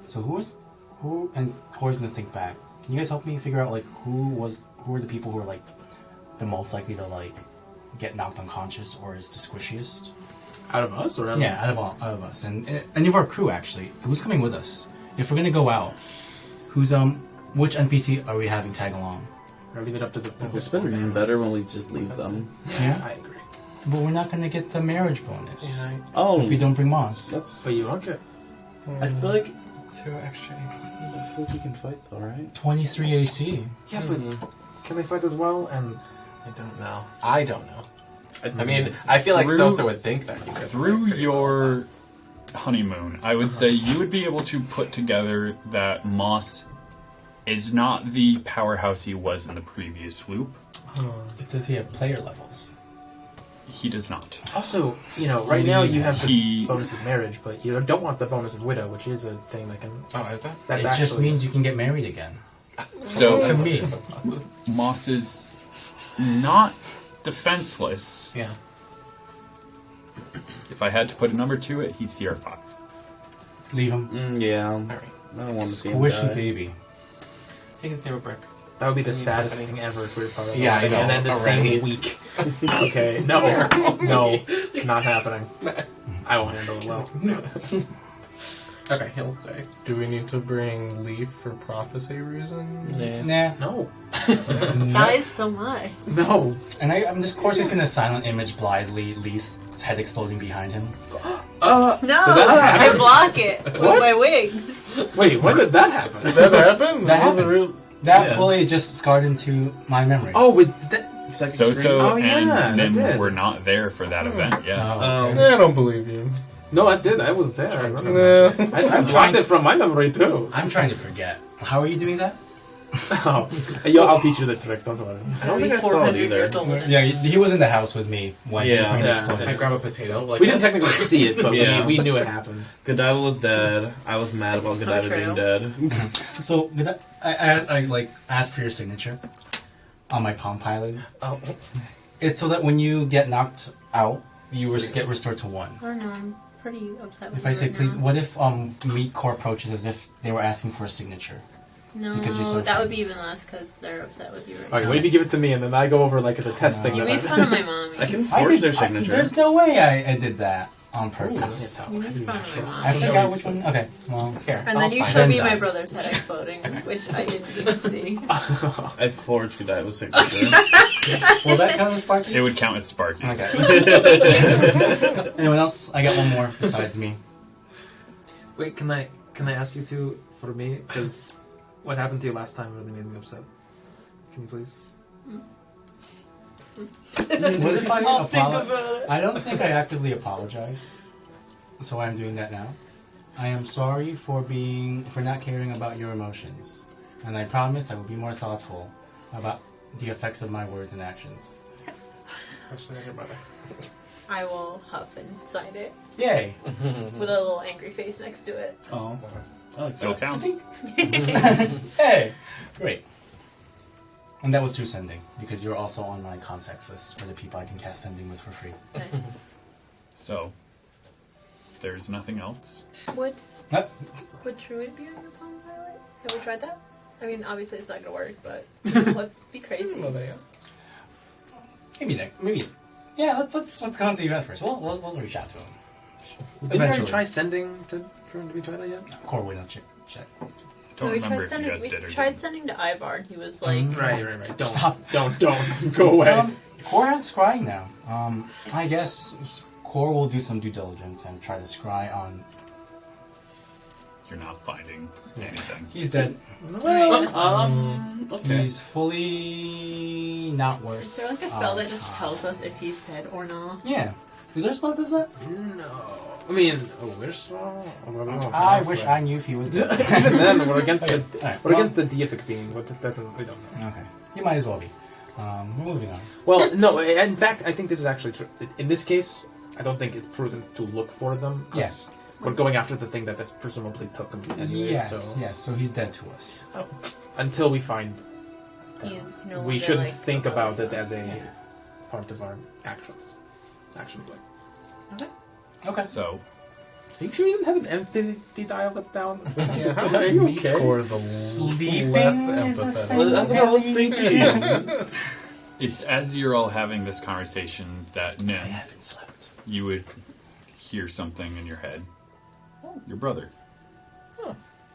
So and Core's gonna think back. Can you guys help me figure out like who were the people who were like the most likely to like get knocked unconscious or is the squishiest? Out of us or out Yeah, out of us and any of our crew actually. Who's coming with us? If we're gonna go out, who's which NPC are we having tag along? Or leave it up to the. It's been better when we just leave them. Yeah, I agree. but we're not gonna get the marriage bonus Yeah, Oh, if we don't bring Moss. that's. But you okay? I feel like 2 extra AC. I feel like we can fight though, right? 23 AC. Yeah, but can they fight as well? And I don't know. I don't know. I I mean, I feel like Through- Sosa would think that he could through fight pretty well, your honeymoon, I would say you would be able to put together that Moss is not the powerhouse he was in the previous loop. Does he have player levels? He does not. also, right now you have the He- bonus of marriage, but you don't want the bonus of widow, which is a thing that can. but- Oh, is that? That's it actually, just means you can get married again. So To me. So positive. Moss is not defenseless. Yeah. If I had to put a number to it, he's CR5. Leave him. Yeah. All right. I don't want to see him Squishy die. baby. He can save a brick. That would be the I mean, saddest happening. thing ever if we were part of Yeah, I it. know, And then the already. same week. Okay, no, not happening. I won't handle it well. No. Okay, he'll stay. Do we need to bring Leaf for prophecy reasons? Yeah. Nah. No, That is so much. no. And I'm this course just gonna silent image blithely Leith's head exploding behind him. No, that I block it with What? my wings. Wait, when did that happen? Did that happen? That was a happened. real. That Yeah. fully just scarred into my memory. Oh, was that? Soso Oh, yeah, and that Nim did. were not there for that event. Yeah. Oh, Um, okay. I don't believe you. No, I did. I was there. I remember. Yeah. I blocked it from my memory too. I'm trying to forget. How are you doing that? Oh, yo, I'll teach you the trick. Don't worry. I don't think I saw it either. Yeah, he was in the house with me when his Yeah. brain Yeah. exploded. I grab a potato. Like We didn't this. technically see it, but Yeah. we knew it happened. Godiva was dead. I was mad about That's so Godiva being true. dead. So I like asked for your signature on my Palm Pilot. Oh, It's so that when you get knocked out, you get restored to 1. I don't know. I'm pretty upset with If I you say right please, now. what if Meat Core approaches as if they were asking for a signature? No, because you're so that would friends. be even less because they're upset with you right Alright, now. what if you give it to me and then I go over like as a test thing? You that made fun of my mommy. I can I forge did- their signature. there's no way I did that on That's purpose. how You it made fun of my mom. I forgot which one. Okay, well, here. And I'll then you sign showed it. me my done. brother's head exploding, which I didn't get to see. I forged Godiva's signature. will that count as Sparky? It would count as Sparky's. Okay. Anyone else? I got one more besides me. Wait, can I ask you to for me? Because what happened to you last time really made me upset. Can you please? What if I I'll think apologize? about it. I don't think I actively apologize, so I'm doing that now. I am sorry for not caring about your emotions, and I promise I will be more thoughtful about the effects of my words and actions. Especially on your brother. I will huff and sign it Yay! with a little angry face next to it. Oh, Still counts. hey, great. And that was through sending because you're also on my contacts list for the people I can cast sending with for free. Nice. So, there's nothing else. Would Yep. Truid be on your Palm Pilot? Have we tried that? I mean, obviously it's not gonna work, but let's be crazy. Maybe. Yeah, let's go on to the event first. We'll reach out to him. Did you Eventually. try sending to? Did we try that yet? Core window check. Don't we remember if tried you sending. guys We did or tried didn't. sending to Ivar, and he was like, Right. Don't Stop. Don't go away. Core has scrying now. I guess Core will do some due diligence and try to scry on. You're not finding anything. He's dead. Okay. He's fully not is worth. there like a spell that just tells us if he's dead or not? Yeah. Is there a spell that does that? No. I mean, we're so. I wish I knew if he was dead. Even then, we're against Okay, the alright, we're well- against the deific being. What that's we don't know. Okay. He might as well be. We're moving on. Well, no. In fact, I think this is actually true. In this case, I don't think it's prudent to look for them. 'Cause Yes. we're going after the thing that presumably took them anyway. Yes, So yes. So he's dead to us. until we find them, He is no we longer, shouldn't like, think a about it dog. as a part of our actions. Action play. Okay. So, Are you sure you didn't have an empathy dial that's down? Yeah, how Are does you meat okay? core the Sleeping less is a empathetic? thing. That's what I was thinking. it's as you're all having this conversation that I Nin, haven't slept. you would hear something in your head. Your brother.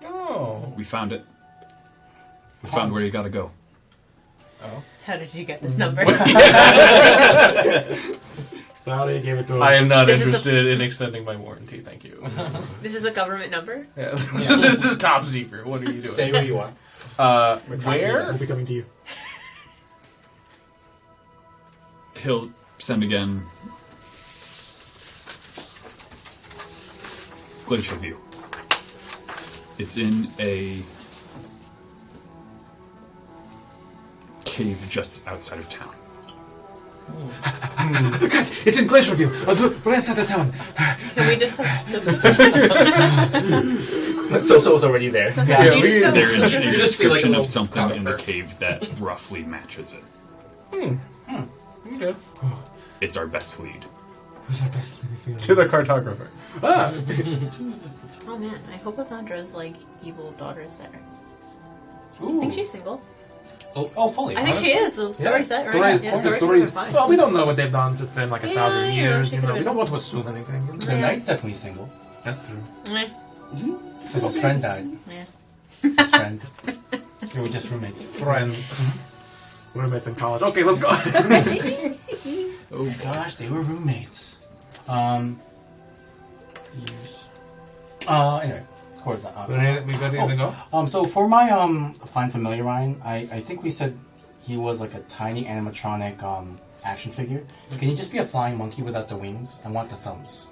Oh. We found it. We found where you gotta go. How did you get this number? Sorry, I gave it to him. I am not This is interested in extending my warranty, thank you. This is a government number? Yeah, this is top secret. What are you doing? Stay where you are. Where? We'll be coming to you. He'll send again. Glacial View. It's in a cave just outside of town. Guys, it's in Glacier View. We're inside the town. Can we just So already there. Yeah, you we- just There is a You just see, like, a description little of something cloud of in the fur. cave that roughly matches it. Okay. It's our best lead. Who's our best lead? To the cartographer. Ah! Oh man, I hope Evandra's like evil daughter's there. I Ooh. think she's single. Oh, fully. I think she is. The story set, right? Yeah, the story story's. set, fine. Well, we don't know what they've done. It's been like a Yeah, thousand yeah, years. she You know, could've we been- don't want to assume anything. The knight's definitely single. That's true. Meh. Because his friend died. Yeah. His friend. They were just roommates. Friend. Roommates in college. Okay, let's go. Oh gosh, they were roommates. Years. Anyway, of course. we got anything to go? So for my find familiar Ryan, I think we said he was like a tiny animatronic action figure. Can he just be a flying monkey without the wings? I want the thumbs.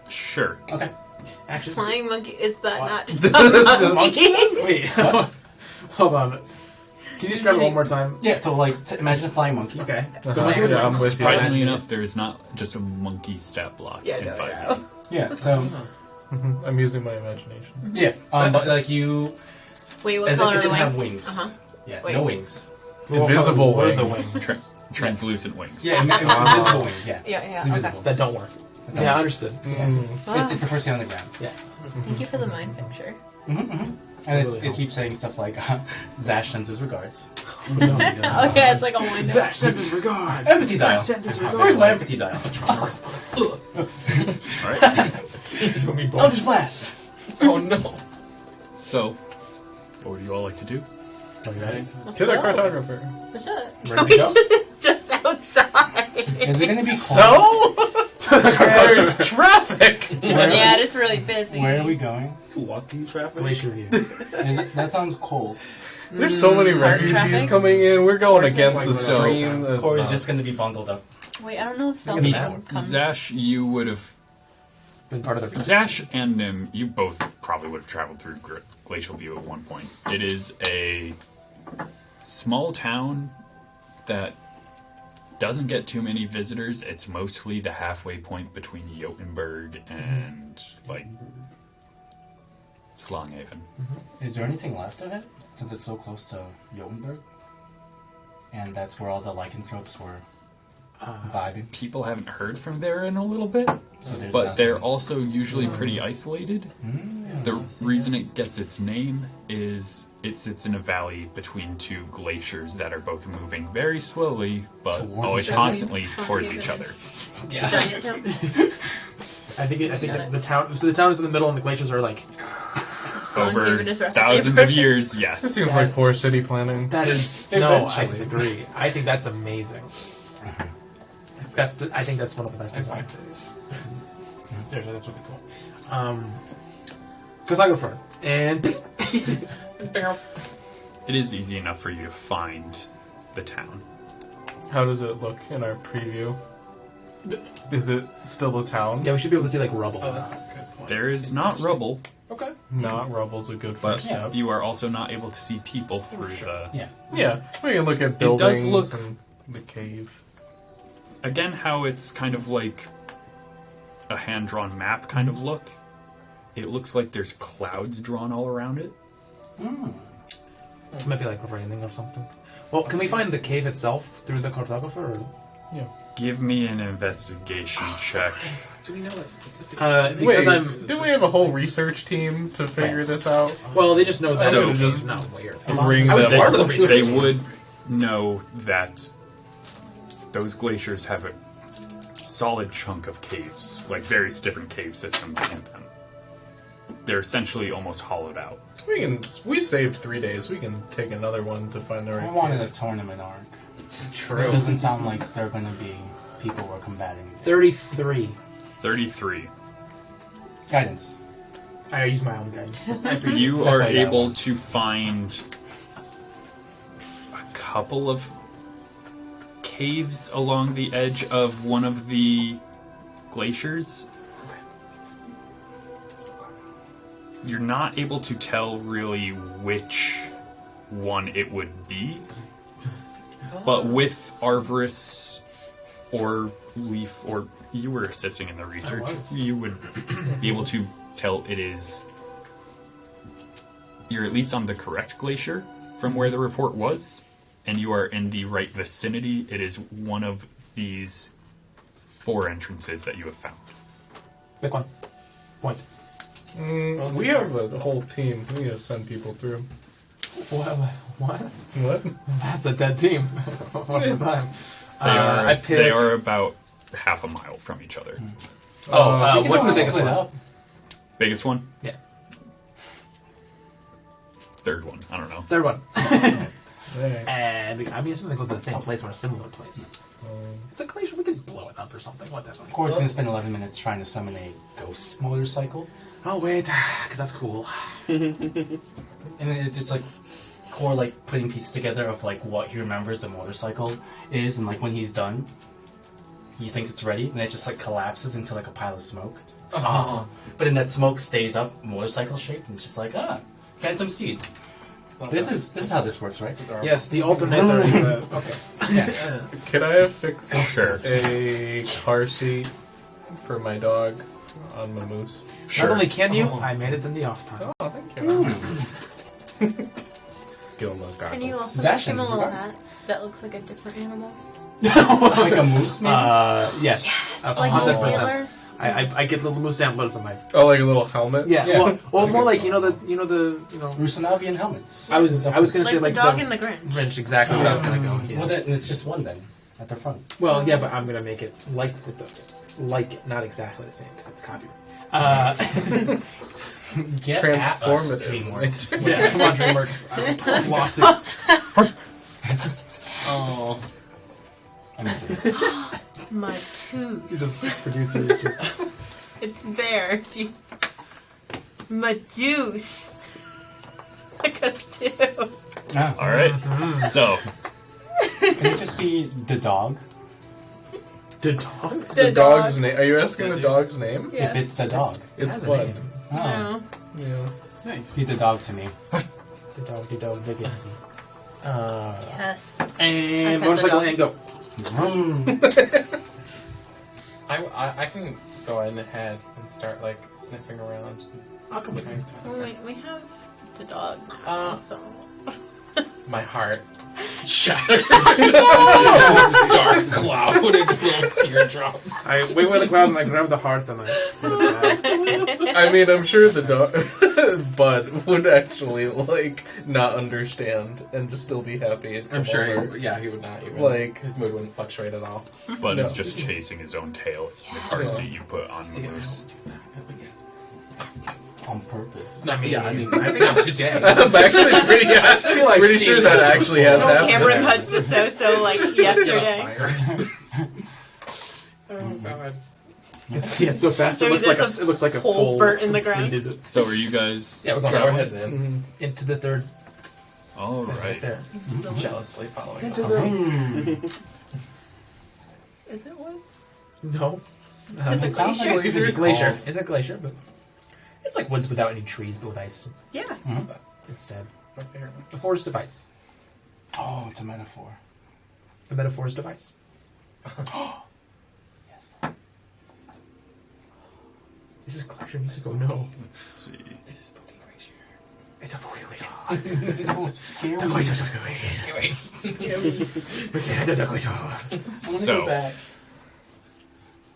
Sure. Okay. Actually, Flying monkey, is that What? not just a monkey? wait. Hold on. Can you describe it one more time? Yeah. So like, imagine a flying monkey. Okay. Uh-huh. So monkey with Yeah, I'm wings. with you. Surprisingly enough, there is not just a monkey stat block Yeah, in no, 5e. yeah. Yeah. So I'm using my imagination. yeah. But like you, Wait, what as if color it are the didn't wings? have wings. Uh-huh. Yeah. Wait. No wings. Invisible What are the wings. wings. Translucent wings. Yeah. Invisible wings. Yeah. Yeah, Invisible. okay. That don't work. Yeah, understood. Ah, It prefers to stay on the ground. thank you for the mind picture. And Really it keeps saying stuff like, Zash sends his regards. Okay, it's like a wind up. Zash sends his regard. Empathy dial. Zash sends his regard. Where's my empathy dial? Alright. Eldritch Blast! Oh no. So, what would you all like to do? Are you ready? To the cartographer. Push it. Ready to go? It's just outside. Is it gonna be cold? So? There's traffic! Yeah, it is really busy. Where are we going? To walking traffic. Glacier View. That sounds cold. There's so many Cart refugees traffic? coming in. We're going Horses. against the So- stream. That's Or is not- just gonna be bundled up? Wait, I don't know if Look at Selma that. comes. Zash, you would have. Been part of the. Zash and Nim, you both probably would have traveled through Glacial View at one point. It is a small town that doesn't get too many visitors. It's mostly the halfway point between Jotunberg and, like, Slanghaven. Is there anything left of it? Since it's so close to Jotunberg? And that's where all the lycanthropes were vibing. People haven't heard from there in a little bit, So there's but they're nothing. also usually pretty isolated. The reason it gets its name is it sits in a valley between two glaciers that are both moving very slowly, but Towards always each other? constantly towards each other. Yeah. Giant jump. I think Got that it. the town. So the town is in the middle, and the glaciers are like. Over Slanghaven is refugee thousands of version. years, It yes. seems like poor city planning. That is no. I Eventually. disagree. I think that's amazing. I think that's one of the best design cities. That's really cool. Cartographer and It is easy enough for you to find the town. How does it look in our preview? Is it still a town? yeah, we should be able to see like rubble. Oh, that's a good point. There is not rubble, Okay. Not rubble's a good but first step. you are also not able to see people through the... Yeah. Yeah, we can look at It buildings. does look and the cave? Again, how it's kind of like a hand-drawn map kind of look. It looks like there's clouds drawn all around it. It might be like raining or something. Well, can we find the cave itself through the cartographer? Or? Yeah. Give me an investigation check. Do we know what specific? Because Wait, do we have a whole research team to figure this out? Well, they just know that So- it's just not weird. Bring I was them part of up. the research They team. would know that those glaciers have a solid chunk of caves, like various different cave systems in them. They're essentially almost hollowed out. We saved 3 days. We can take another one to find the right. I wanted a cave. tournament arc. True. It doesn't sound like they're going to be people we're combating. 33. 33. Guidance. I use my own guidance. You That's are why I got able one. to find a couple of caves along the edge of one of the glaciers. You're not able to tell really which one it would be, but with Arvorus or Leaf, or you were assisting in the research, you would be able to tell it is. You're at least on the correct glacier from where the report was, and you are in the right vicinity. It is one of these 4 entrances that you have found. Pick one. Point. We have a whole team. We need to send people through. What? What? That's a dead team. One at a time. They I they are about half a mile from each other. We What's can the always biggest split one? up. Biggest one? Yeah. Third one. I don't know. Third one. Alright. And I mean, it's going to go to the same place or a similar place. It's a glacier. We can blow it up or something. Whatever. Of course, going to spend 11 minutes trying to summon a ghost motorcycle. Oh wait, because that's cool. And it's just like Core like putting pieces together of like what he remembers the motorcycle is, and like when he's done, he thinks it's ready, and it just like collapses into like a pile of smoke. It's like, Oh. But then that smoke stays up motorcycle shaped, and it's just like Phantom Steed. This is how this works, right? Yes, the alternator is okay. Yeah. Could I have fixed Sure. a car seat for my dog on my moose? Sure. Not only can you, I made it in the off time. Oh, thank you. Give him those Can you goggles. also make him Zashins, a little regards. hat that looks like a different animal? Like a moose, maybe. Yes. It's like the 100%. sailors. I get little moose antlers on my. Oh, like a little helmet? Yeah. Yeah. Well, more like Okay. you know. Rusanavian helmets. I was gonna say Like like the dog in the Grinch. Grinch, exactly where I was gonna go. Yeah. Well, then it's just one then at the front. Well, yeah, but I'm gonna make it like it, not exactly the same because it's copyright. Get at us, Transformative. DreamWorks. Yeah, come on, DreamWorks. Lawsuit. Oh, I'm into this. My He's tooth. the producer. Is just It's there. My juice. Like us too. Ah, All right. So, can it just be the dog? the dog. The dog's name. Are you asking the dog's name? If Yeah. it's the dog. It's Has a what? name. Oh, No. Yeah. Nice. he's the dog to me. The dog, big. Yes. And I pet motorcycle the and go. Vroom. I can go in ahead and start like sniffing around. I'll come with you. Well, we have the dog. So. My heart shattered. Dark cloud and little teardrops. I wait with the cloud and I grab the heart and I. I mean, I'm sure the dog, Bud would actually like not understand and just still be happy. And I'm come sure. over. He would not even Like- his mood wouldn't fluctuate at all. Bud is No. just chasing his own tail in the car seat you put on the See, I moose. don't do that at least. On purpose. No, yeah, I mean, not today. I'm actually pretty. I feel like pretty seeing sure that that actually has No happened. camera cuts to so like yesterday. Oh god. It's so fast. So It looks there's like a hole full burnt in the ground. completed- So, are you guys Yeah, we're going. traveling? We're heading in. into the third. All Right right. there. Jealously following. Into along. the. Vroom. Is it woods? No. It sounds like It's it's a gonna be glacier. called- It's a glacier, but it's like woods without any trees, but with ice Yeah. instead. My favorite. The forest of ice. Oh, it's a metaphor. a metaphor's device. This is clash music. Oh no! Let's see. It is spooky creature. It's a wait. It's almost scary. I want to So- go back.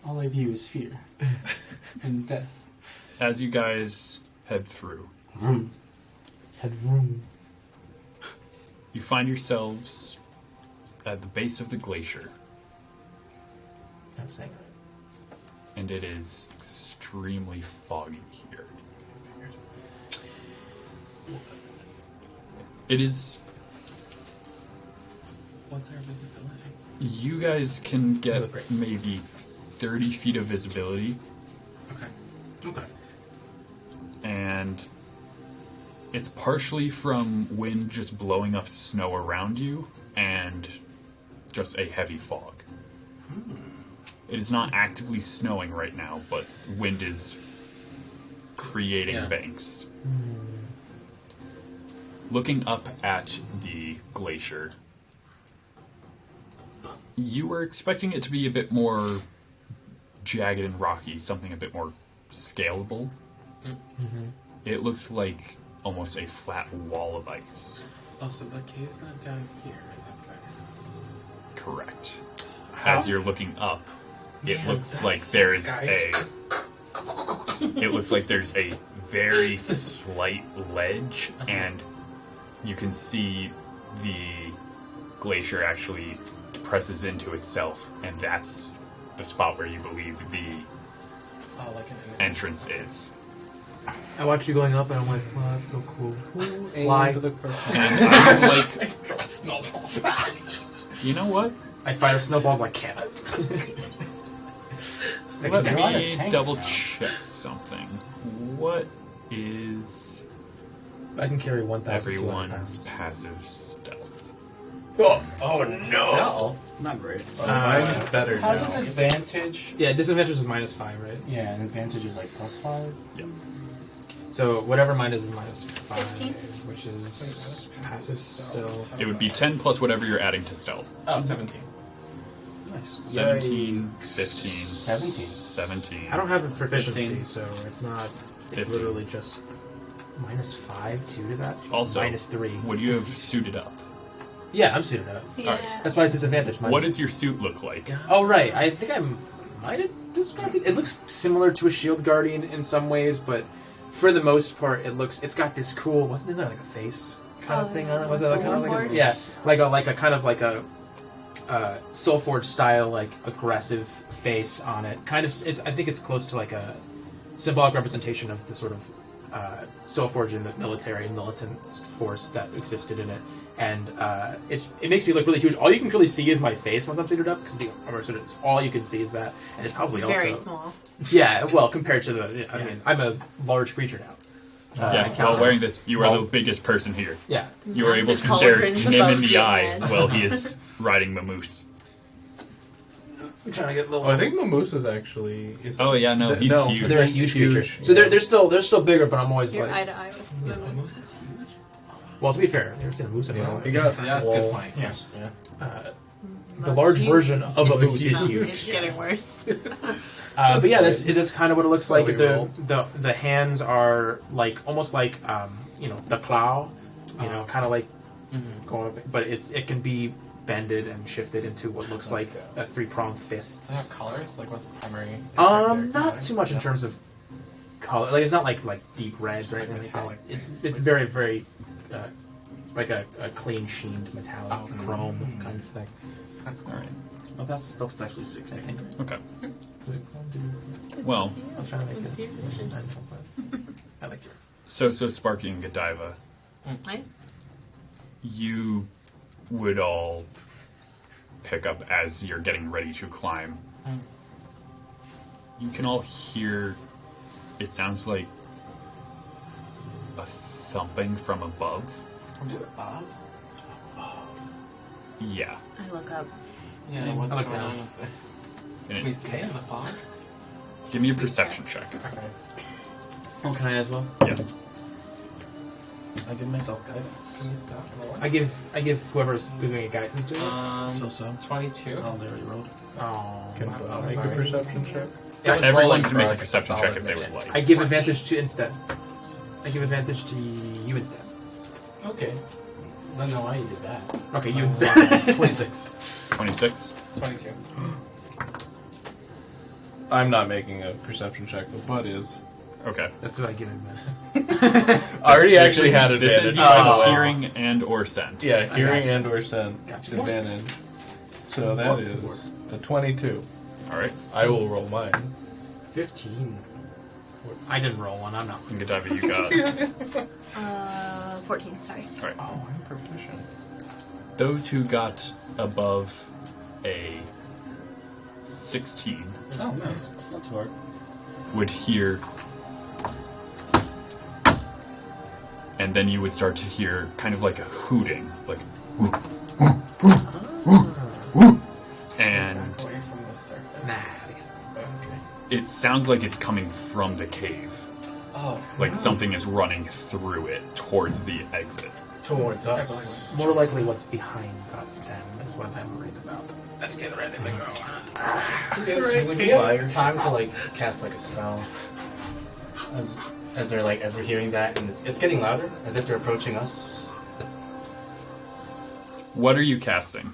All I view is fear and death. As you guys head through, Vroom. Head vroom. you find yourselves at the base of the glacier, I'm saying it. and it is extremely foggy here. It is. What's our visibility? You guys can get Look great. maybe 30 feet of visibility, Okay. Okay. and it's partially from wind just blowing up snow around you and just a heavy fog. It is not actively snowing right now, but wind is creating Yeah. banks. Looking up at the glacier, you were expecting it to be a bit more jagged and rocky, something a bit more scalable. It looks like almost a flat wall of ice. Oh, so the cave's not down here, it's up there. Correct. As you're looking up, it Man, looks that like sucks, there's guys. it looks like there's a very slight ledge, and you can see the glacier actually presses into itself, and that's the spot where you believe the Oh, like an entrance is. I watched you going up, and I'm like, wow, that's so cool. Fly. Fly. And I'm like, snowball. you know what? I fire snowballs like cannons. Let You're on a me tank double now. check something. What is I can carry 1,200 everyone's pounds. passive stealth? Oh no! Still. Not great. Mine's better How now. does advantage? Yeah, disadvantage is -5, right? Yeah, and advantage is like +5. So whatever mine is -5, 15? which is passive still. It would be 10 plus whatever you're adding to stealth. Oh, 17. Nice. 17, 15, 17. 17. I don't have a proficiency, 15. so it's not. It's 15. literally just -5, 2 to that. Also, -3. Would you have suited up? Yeah, I'm suited up. Yeah. That's why it's disadvantage. What does your suit look like? Oh right, I think I might have described it. It looks similar to a shield guardian in some ways, but for the most part, it's got this cool. Wasn't there like a face kind of Oh, thing yeah, on it? Was it like kind of like Warforged? like a kind of like a Soulforge style like aggressive face on it? Kind of. I think it's close to like a symbolic representation of the sort of Soulforge in the military and militant force that existed in it. And it makes me look really huge. All you can really see is my face once I'm suited up, because the armor suit is all you can see is that, and it's probably Very also small. yeah. Well, compared to the, I mean, I'm a large creature now. I Yeah, count while as- wearing this, you are well, the biggest person here. Yeah, You are able to Massive stare cauldrons him in above the your eye head. while he is riding the moose. I'm trying to get little. Oh, I think Mamoose is actually. Is Oh yeah, no, he's no, huge. they're a huge creature. So yeah. they're still bigger, but I'm always You're eye like. to eye with The them. moose is huge. Well, to be fair, I've never seen a moose in my Yeah, life. he got That's a good swole. point. Yeah. The large version of a moose is It's huge. getting worse. But yeah, that's kind of what it looks like. Really The hands are like almost like the claw, kind of like going up, but it can be bended and shifted into what looks Let's like go. a 3-pronged Does it fist. have colors? Like, what's the primary? Not too much in terms of color. Like it's not like deep reds Just or like anything like that. metallic It's base. it's very very like a clean sheened metallic Oh, chrome kind of thing. That's cool. All right. Oh, that's stuff's actually I 16. think. Okay. Was it chrome? Well, I was trying to make It's your vision. it. I like yours. so Sparky and Godiva, Right? you would all pick up as you're getting ready to climb. Mm. You can all hear. It sounds like a thumping from above. From above? Yeah. I look up. Yeah, what's I look going down. on with it? And Can we it- see it in the fog? give me a perception check. Okay. Oh, can I as well? Yeah. I give myself guidance. Can you stop and roll? I give whoever's doing a guide. Who's doing it? So. 22. Oh, there you rolled. Oh. Can Oh, make a sorry. perception check? It was Everyone rolling can for make a like perception solid check if they would minute. like. I give advantage to instead. I give advantage to you instead. Okay. I don't know why you did that. Okay, you instead. 26. 26. 22. I'm not making a perception check, but Bud is. Okay. That's what I give advantage. I already This actually is- had This advantage. is using Oh. hearing and or scent. Yeah, hearing gotcha. and or scent Gotcha. advantage. So that is a 22. All right. I will roll mine. 15. I didn't roll one. I'm not. And Godiva, you got 14, sorry. all right. Oh, I'm proficient. Those who got above a 16 Oh, nice. Not too hard. would hear, and then you would start to hear kind of like a hooting, like, woo, woo, woo, woo, woo. And Back away from the surface. Nah. Okay. it sounds like it's coming from the cave, Oh, okay. like something is running through it towards the exit. Towards us. More likely what's behind them is what I'm worried about. Let's get ready to go. Would we have time to like cast like a spell as they're like as we're hearing that and it's getting louder as if they're approaching us? What are you casting?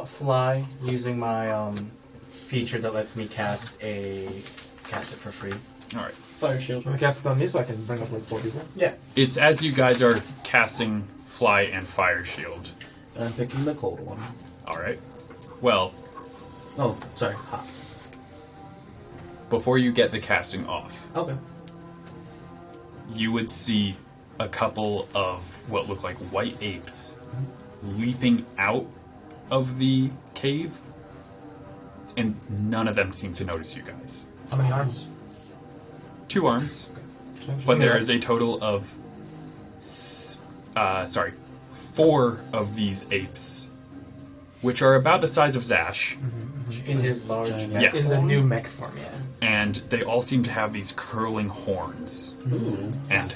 Fly using my feature that lets me cast it for free. All right. Fire shield. Let me cast it on me so I can bring up like 4 people. Yeah. It's as you guys are casting Fly and Fire Shield. And I'm picking the cold one. All right. Well, Oh, sorry. Hot. before you get the casting off, Okay. you would see a couple of what look like white apes leaping out of the cave, and none of them seem to notice you guys. How many arms? 2 arms, but there is a total of 4 of these apes, which are about the size of Zash, In his large Giant mech Yes. In the form. new mech form, yeah. and they all seem to have these curling horns Ooh. and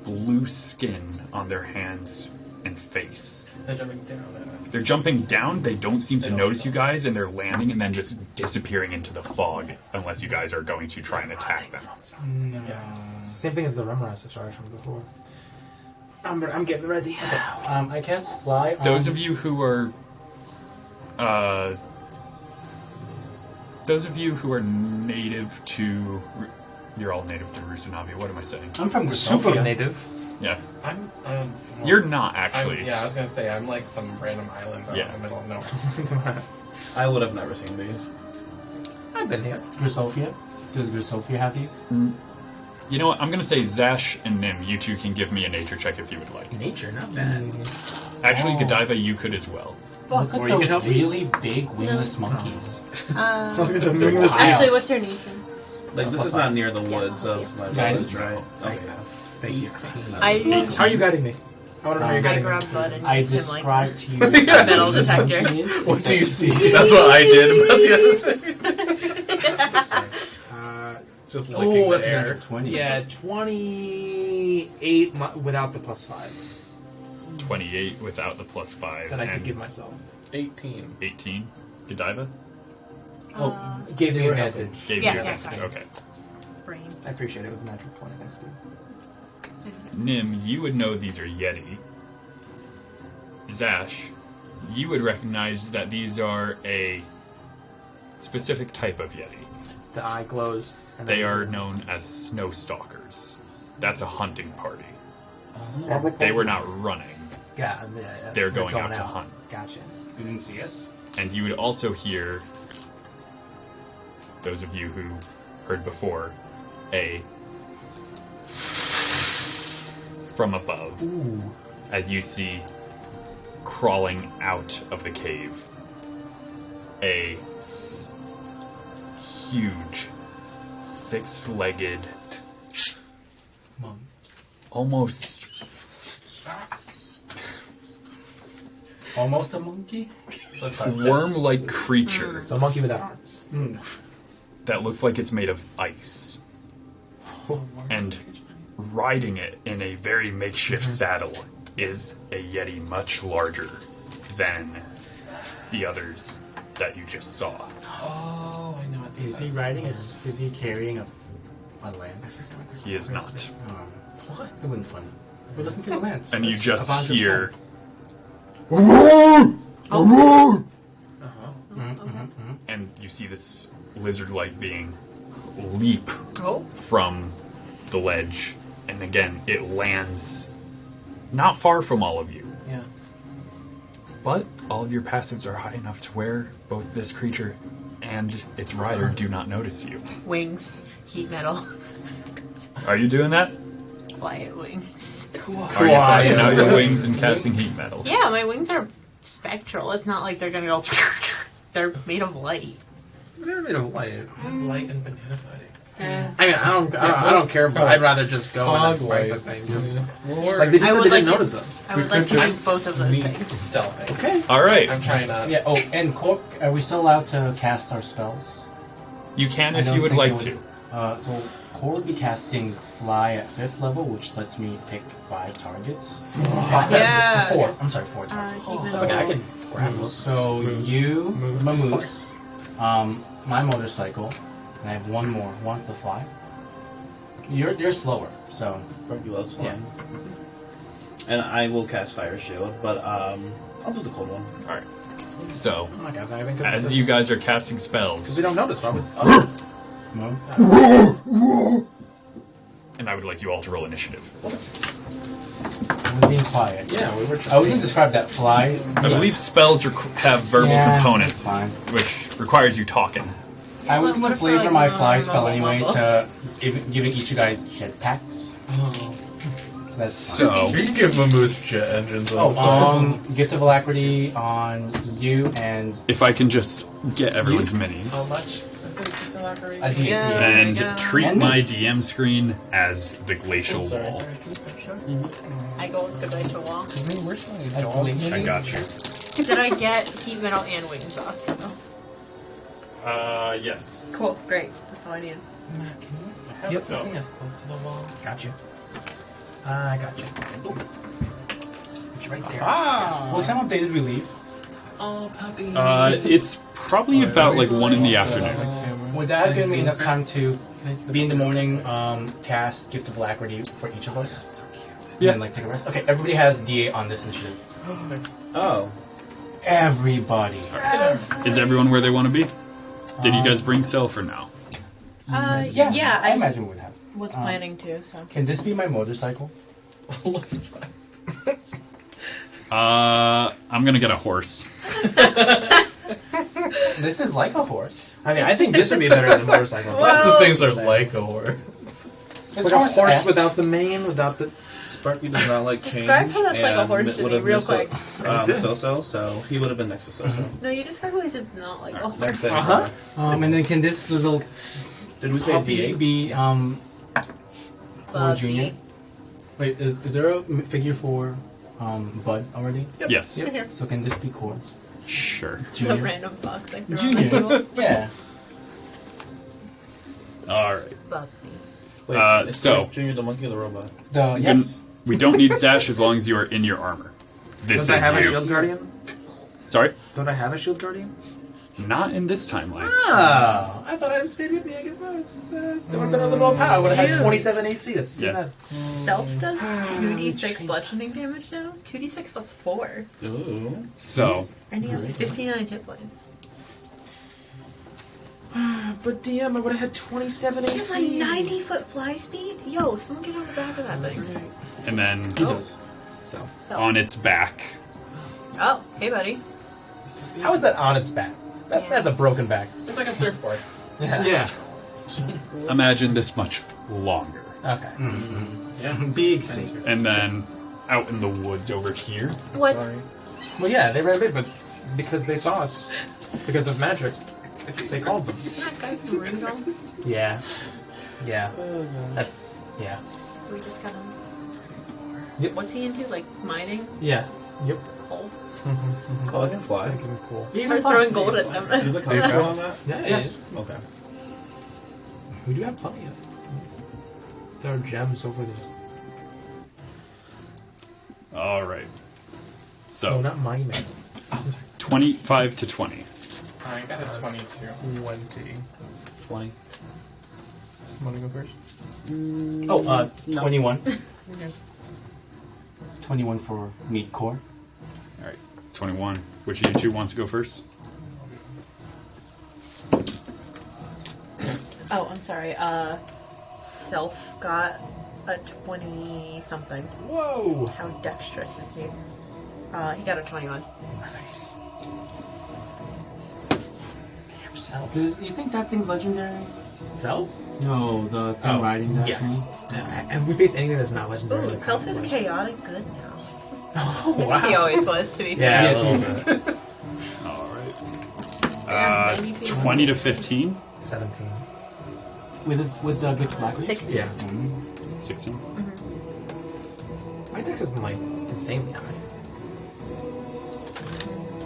blue skin on their hands and face. They're jumping down at us. They're jumping down, they don't seem to notice you guys, and they're landing and then just disappearing into the fog unless you guys are going to try and attack them. No. Yeah. Same thing as the Remora situation before. I'm getting ready. I cast fly on Those of you who are native to, you're all native to Rusanavia. What am I saying? I'm from Super Grasovia. native. Yeah, I'm. you're not actually. Yeah, I was gonna say I'm like some random island out Yeah. in the middle of nowhere. I would have never seen these. I've been here. Grasovia? Does Grasovia have these? You know what? I'm gonna say Zash and Nim. You two can give me a nature check if you would like. Nature, not bad. Actually, Oh. Godiva, you could as well. Look Or at you can those help me. really big wingless monkeys. Actually, what's your nation? Like, this is not near the woods of my Guidance. village, right? Okay. Thank you. I How are you guiding me? I want to know how you're I guiding me. grab Bud and I use him like described to you metal what a detector. monkey is, What do you except- see? That's what I did about the other thing. Just licking Oh, the that's an air. natural 20. Yeah, 28 without the +5 28 without the +5. that I could and give myself. 18. 18. Godiva Oh, it gave me advantage. gave Yeah, you yeah, advantage. sorry. Okay. brain. I appreciate it. It was a natural 20. Thanks, dude. Nim, you would know these are Yeti. Zash, you would recognize that these are a specific type of Yeti. The eye glows. And They then- are known as snow stalkers. That's a hunting party. Oh, They were not running, Yeah, yeah, they're going out to hunt. Gotcha. you didn't see us? And you would also hear, those of you who heard before, a from above Ooh. as you see crawling out of the cave a huge 6-legged, Mom. almost Almost a monkey? worm-like creature So a monkey without arms. that looks like it's made of ice. And riding it in a very makeshift saddle is a Yeti much larger than the others that you just saw. Oh, I know what this Is he riding? Is he carrying a lance? He is not. What? That wouldn't funny. We're looking for the lance. And you That's just Avanza's hear. home. And you see this lizard-like being leap Oh. from the ledge, and again it lands not far from all of you. Yeah. But all of your passives are high enough to where both this creature and its rider do not notice you. Wings. Heat metal. Are you doing that? Quiet wings. Cool. Are you flashing out your wings and casting heat metal? Yeah, my wings are spectral. It's not like they're gonna go. They're made of light. They're made of light. I have light and banana pudding. I mean, I don't care, but I'd rather just go Fog and fight the lights. thing. Or Like they just I said would they didn't like notice us. I we would like could to do just both of those sneak things. Stealthing. Okay. All right, I'm trying not. Yeah. Oh, and Cork, are we still allowed to cast our spells? you can I if don't you would think like it to. So Core would be casting Fly at 5th level, which lets me pick 5 targets. Yeah. 4. I'm sorry, 4 targets. Heat It's okay. I can grab So, those. so you, Moose. Mamoose, my motorcycle, and I have one more. One's the Fly. You're slower, so You love yeah. flying. And I will cast Fire Shield, but I'll do the cold one. All right. So I'm not casting anything as because you guys are casting spells, we don't notice, probably. No? and I would like you all to roll initiative. I was being quiet. Yeah, we were. I was going to describe that Fly. I believe spells have verbal Yeah, components, that's fine. which requires you talking. I was Well, going to we're flavor my probably Fly not spell on anyway level. to giving each of you guys jetpacks. Oh. So that's So you can give Moose jet engines on the Oh, side. Gift of Alacrity on you and if I can just get everyone's How minis much? This is just a lacquery. a D8. Yeah. and Yeah. treat And- my DM screen as the glacial Sorry, wall. sorry. Can you push it? I go with the glacial wall. I mean, we're trying to I dog believe I got you. Did I get heat metal and wings off? So. Yes. Cool. Great. That's all I need. Matt, can you Yep. put me as close to the wall? Got you. I got you. Put you right there. Ah! What time of day did we leave? Oh, puppy. It's probably about like 1 in the afternoon. Would that Can I give me see enough the time to Can I see be in the morning, cast Gift of Alacrity for each of us? So cute. Yeah. And then, like, take a rest? Okay, everybody has D8 on this initiative. Oh. Everybody. Is everyone where they want to be? Did you guys bring self or no? Yeah, I imagine we would have. was planning to. So. Can this be my motorcycle? I'm gonna get a horse. This is like a horse. I mean, I think this would be better than a motorcycle. Lots of Well- things are like a horse. It's like a horse S. without the mane, without the. Sparky does not like change. Describe how that's like a and horse it to would me have real missed quick. So-so, so he would have been next to So-so. No, you described it as not like a Alright, horse. next thing. Uh-huh. And then can this little Did we say puppy D8? be Cole Jr.? B. Wait, is there a figure for Bud already? Yes. So can this be Cole's? Sure. A Junior? random box like Junior. Yeah. All right. Bucky. Wait, it's so- like Junior the monkey or the robot? Yes. We don't need sash as long as you are in your armor. This Don't I have a is shield you. guardian? Sorry, Don't I have a shield guardian? not in this timeline. Oh, I thought I'd have stayed with me. I guess not. It's, it would have been a little low power. I would have had Cute. 27 AC. That's too Yeah. bad. Self does 2d6 bludgeoning damage now. 2d6 plus 4. Ooh. So, And he has 59 hit points. But DM, I would have had 27 He has a AC. 90-foot fly speed? Yo, someone get on the back of that thing. and then He does. So, So. on its back, Oh, hey, buddy. how is that on its back? Yeah. That's a broken back. It's like a surfboard. Yeah. imagine this much longer. Okay. Yeah. Big snake. And then out in the woods over here. What? Sorry. Well, yeah, they ran big, but because they saw us, because of magic, they called them. That guy from Ringo? Yeah. Yeah. That's. Yeah. So we just got him. Yep. What's he into? Like mining? Yeah. Yep. Coal? Oh, I can fly. Make him cool. Start throwing gold at Do you them. look comfortable on that? Yeah. Yes. Okay. We do have plenty of. There are gems over there. All right. No, So not my man. 25 to 20. I got a 22. 20. 20. Want to go first? Oh, 21. 21 for meat core. All right. 21. Which of you two wants to go first? Oh, I'm sorry. Self got a 20 something. Whoa! How dexterous is he? He got a 21. Nice. Damn self. You think that thing's legendary? Self? No, the thing riding that Yes. thing. Have we faced anything that's not legendary? Ooh, Self is chaotic good now. Oh, wow. He always was, to be Yeah, fair. a little bit. All right. Yeah, 90 feet. 20 to 15. 17. With the good black. 60. Yeah. 16. My dex isn't, like, insanely high.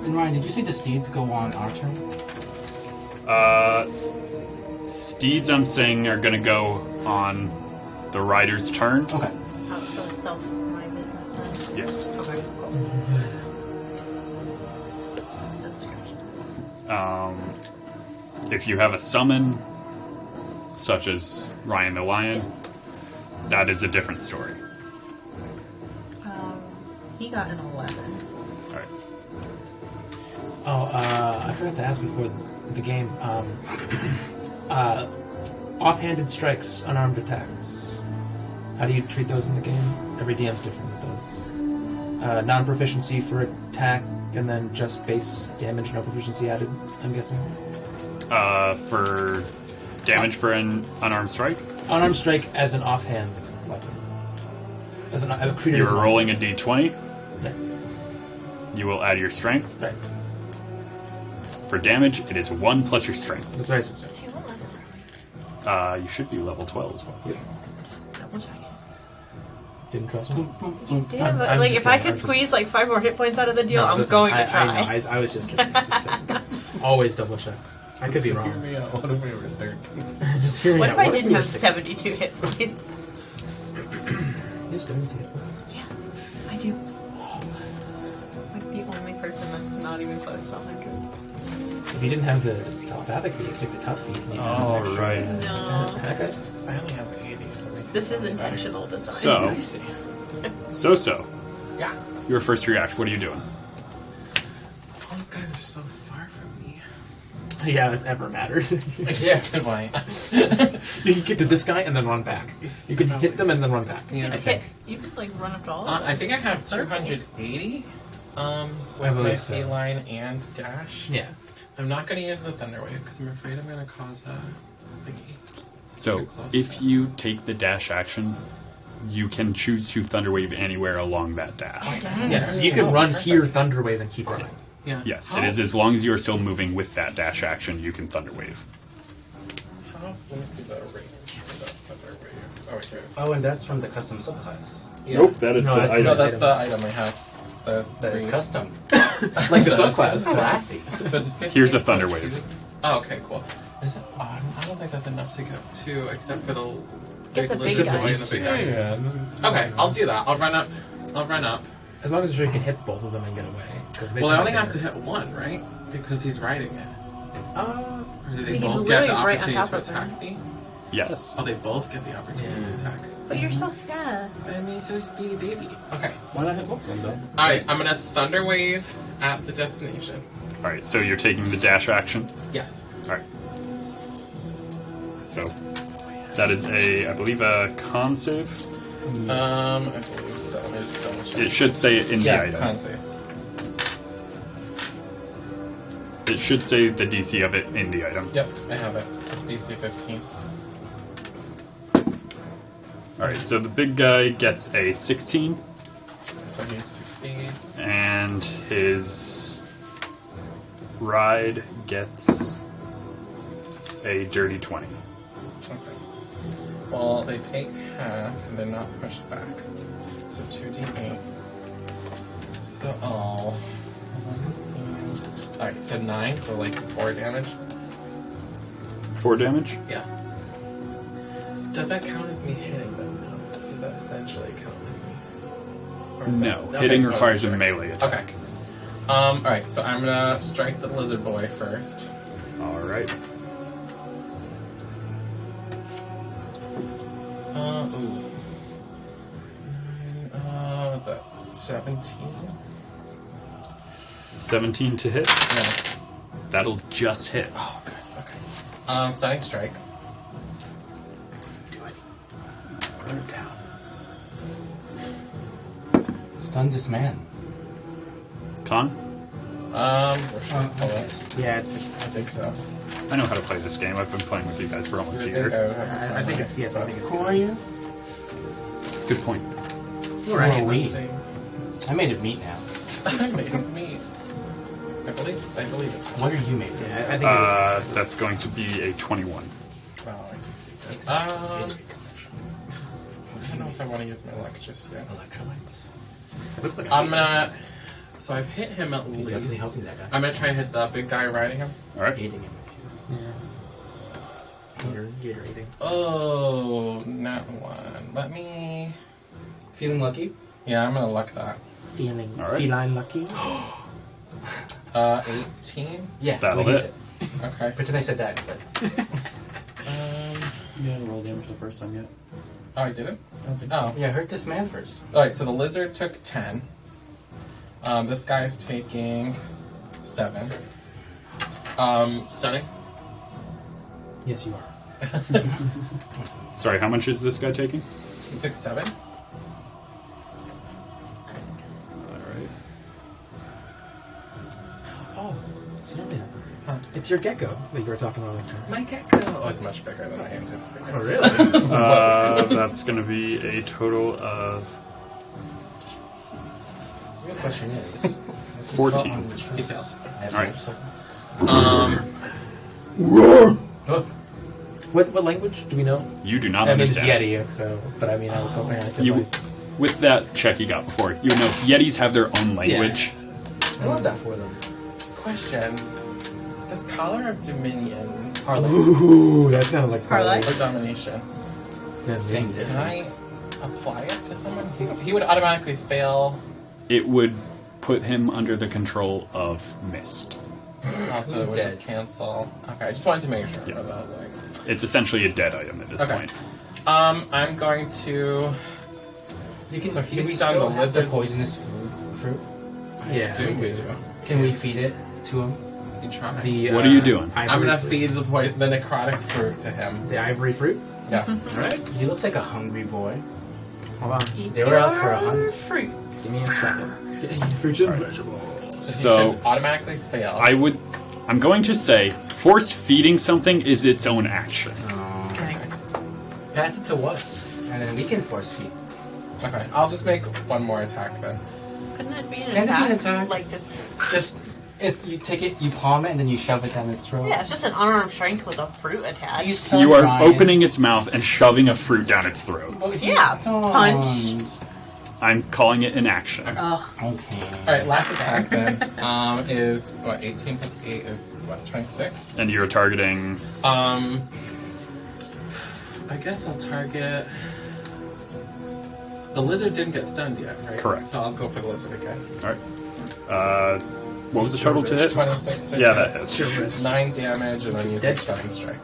And Ryan, did you say the steeds go on our turn? Steeds, I'm saying, are going to go on the rider's turn. Okay. Oh, so it's Self my business then. Yes. Okay, cool. Let's scratch that. If you have a summon, such as Ryan the Lion, that is a different story. He got an 11. All right. Oh, I forgot to ask before the game. Offhanded strikes, unarmed attacks. How do you treat those in the game? Every DM's different with those. Non-proficiency for attack, and then just base damage, no proficiency added, I'm guessing. For damage for an unarmed strike, Unarmed strike as an offhand weapon. As an, treated as you're an rolling a offhand. d20. Yeah. You will add your strength. Right. For damage, it is 1 plus your strength. That's what I said. Hey, what level are we? You should be level 12 as well. Double checking. Didn't trust me. You did, but I'm like just if I kidding, could I'm just- squeeze like 5 more hit points out of the deal, No, I'm listen, going to I try. know, I was just kidding. Always double check. I could be Hear wrong. me out. What if we were 13? Just hear me What out. if I we didn't were have 60? 72 hit points? You have 72 hit points? Yeah, I do. Like the only person that's not even close to 100. If you didn't have the telepathic feat, you could take the tough feat. And you have All an extra- right. No. Okay. I only have 80. That makes This it is better. intentional design. So, I see. so, Yeah. your first react. What are you doing? All these guys are so far from me. Yeah, that's ever mattered. Yeah, good point. You can get to this guy and then run back. You can hit them and then run back. Yeah. Okay, you could like run up to all of them. I think I have Circles. 280 with I believe my so. feline and dash. Yeah. I'm not going to use the thunder wave because I'm afraid I'm going to cause a thingy. So, Too close if to you take the dash action, you can choose to Thunderwave anywhere along that dash. Yeah, so you can Oh, run perfect. here, Thunder Wave, and keep running. Yeah. Yes, How- it is as long as you are still moving with that dash action, you can Thunderwave. Let me see the range for the thunder wave. Oh, here it is. Oh, and that's from the custom subclass. Yeah. Nope, that is No, the that's item. No, that's the item I have. The That is green. custom. Like the subclass. Classy. So it's a 15 Here's a foot thunder wave. cube. Oh, okay, cool. Is it? Oh, I don't think that's enough to get two, except for the Get the big lizard guy. boy and the big guy. Okay, I'll do that. I'll run up. As long as you can hit both of them and get away. 'Cause they Well, I should only be have to there. hit one, right? Because he's riding it. Or do they He's both get literally the right on opportunity top to of him. attack me? Yes. Oh, they both get the opportunity to attack. But you're so fast. I mean, so speedy baby. Okay. Why not hit both of them, though? Alright, I'm gonna thunder wave at the destination. Alright, so you're taking the dash action. Yes. Alright. So, that is I believe, a con save. I believe so. Let me just double check. It should say it in the Yeah, item. con save. It should say the DC of it in the item. Yep, I have it. It's DC 15. Alright, so the big guy gets a 16, So he succeeds. and his ride gets a dirty 20. Okay. Well, they take half and they're not pushed back. So 2d8. So, Alright, so 9, so like 4 damage. 4 damage? Yeah. Does that count as me hitting them? No. Does that essentially count as me? Or is No, that- hitting so requires a strike. melee attack. Okay. Alright, so I'm gonna strike the lizard boy first. All right. Ooh. What's that? 17? 17 to hit. No. That'll just hit. Oh, good. Okay. Stunning strike. Do it. Put her down. Stun this man. Con? Or should I pull it? Yeah, it's. I think so. I know how to play this game. I've been playing with you guys for almost a You would think year. I would have this I think one. it's yes. I think it's. Who are you? It's a good point. Right. Who are we? Let's see. I made it meat now. I made it meat. I believe it's. What are you made of? Yeah, I think it is. That's going to be a 21. Oh, I see. I don't know if I want to use my luck just yet. Electrolytes. It looks like. I'm gonna. So I've hit him at He's definitely least. helping that guy. I'm gonna try and hit the big guy riding him. All right. Aiding him. Gator eating. Oh, not one. Let me. Feeling lucky? Yeah, I'm gonna luck that. Feeling All right. feline lucky. 18. Yeah, That'll what he hit. said. Okay. Pretend I said that instead. You didn't roll damage the first time yet. Oh, I didn't. I don't think Oh. Yeah, hurt this man first. All right. So the lizard took 10. This guy's taking 7. Stunning. Yes, you are. Sorry, how much is this guy taking? He took 7. All right. Oh, Sylvia. Huh. It's your gecko that you were talking about. My gecko. Oh, it's much bigger than I anticipated. Oh, really? That's going to be a total of The real question is... 14. He failed. All right. Oh, What language do we know? You do not I mean, it's understand. Yeti, so. But I mean, I was hoping I could. You, like, with that check you got before, you know Yetis have their own language. I love that for them. Question: Does Collar of Dominion Parlay. Ooh, that's kind of like Parlay? or Domination? Same Can I difference. apply it to someone? He would automatically fail. It would put him under the control of Mist. Also, Who's it would dead? just cancel. Okay, I just wanted to make sure Yeah. about like. It's essentially a dead item at this Okay. point. I'm going to. You can, So do he's we done still the have the lizards. poisonous fruit? I Yeah, assume we we do. do. Can we feed it to him? You try. What are you doing? I'm gonna feed the necrotic fruit to him. the ivory fruit. Yeah. All right. He looks like a hungry boy. Hold on. Eat They were out for a your hunt. fruits. Give me a second. Fruits and vegetables. So he So, should automatically fail. I'm going to say force feeding something is its own action. Okay. Pass it to us, and then we can force feed. Okay, I'll just make one more attack then. Couldn't it be an Can it be attack? an attack? Like just. Just, you take it, you palm it, and then you shove it down its throat. Yeah, it's just an unarmed strength with a fruit attached. You stunned You are Ryan. opening its mouth and shoving a fruit down its throat. Well, he's Yeah, stunned. punch. I'm calling it an action. Ugh. Okay. Alright, last attack then is what, 18 plus 8 is what, 26? And you're targeting. I guess I'll target. The lizard didn't get stunned yet, right? Correct. So I'll go for the lizard again. Alright. What was the total to hit? 26. Yeah, that hits. 9 damage and then use a Dead. stunning strike.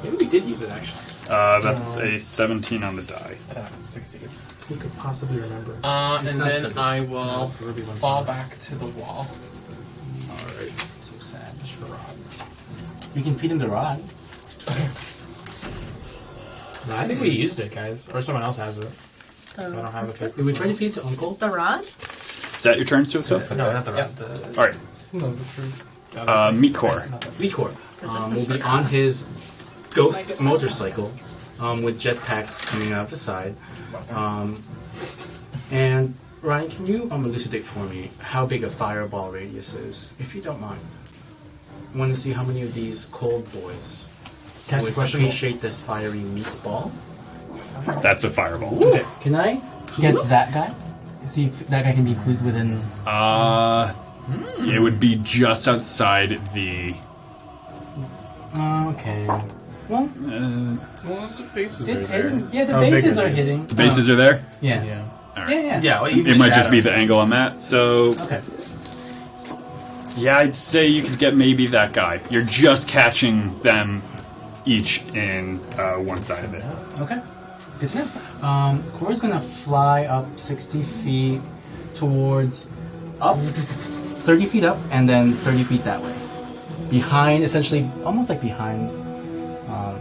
Maybe we did use it actually. That's a 17 on the die. That succeeds. Who could possibly remember? And not then the- I will the Ruby one's fall not. back to the wall. Alright. So sad. Just the rod. We can feed him the rod. No, I think we used it, guys, or someone else has it. 'Cause I don't have the paper. Did we try to feed it to Uncle? The rod? Is that your turn, Suso? That's No, it. not the Yep. rod. The, Alright. no, the fruit. Meat core. Meat Core will be on his ghost motorcycle with jetpacks coming out the side. And Ryan, can you elucidate for me how big a fireball radius is, if you don't mind? I want to see how many of these cold boys Can I ask a would question? appreciate this fiery meat ball. That's a fireball. Okay, can I get that guy? See if that guy can be included within. It would be just outside the Okay. Well, Well, the faces it's are there. hitting. Yeah, the How big bases are are these? hitting. The bases are there? Yeah. Yeah. All Yeah, yeah. Yeah, well, even It might just be shadows. the angle on that. So, Okay. yeah, I'd say you could get maybe that guy. You're just catching them each in one side of it. Okay. Good to know. Cora's gonna fly up 60 feet towards up, 30 feet up, and then 30 feet that way. Behind, essentially, almost like behind.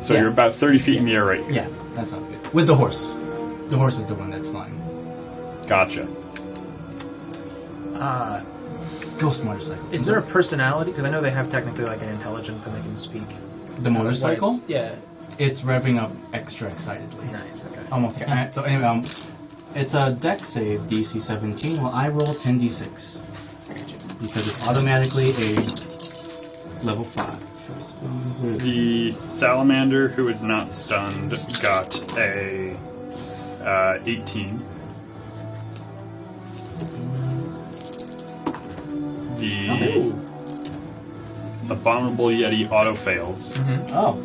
So yeah. you're about 30 feet in the air right here. Yeah, that sounds good. With the horse. The horse is the one that's flying. Gotcha. Ghost motorcycle. Is there a personality? Because I know they have technically like an intelligence and they can speak. The motorcycle? Yeah. It's revving up extra excitedly. Nice. Okay. Almost. So anyway, it's a dex save, DC 17. Well, I roll 10d6 because it's automatically a level 5. The salamander, who is not stunned, got a 18. The abominable yeti auto fails Oh.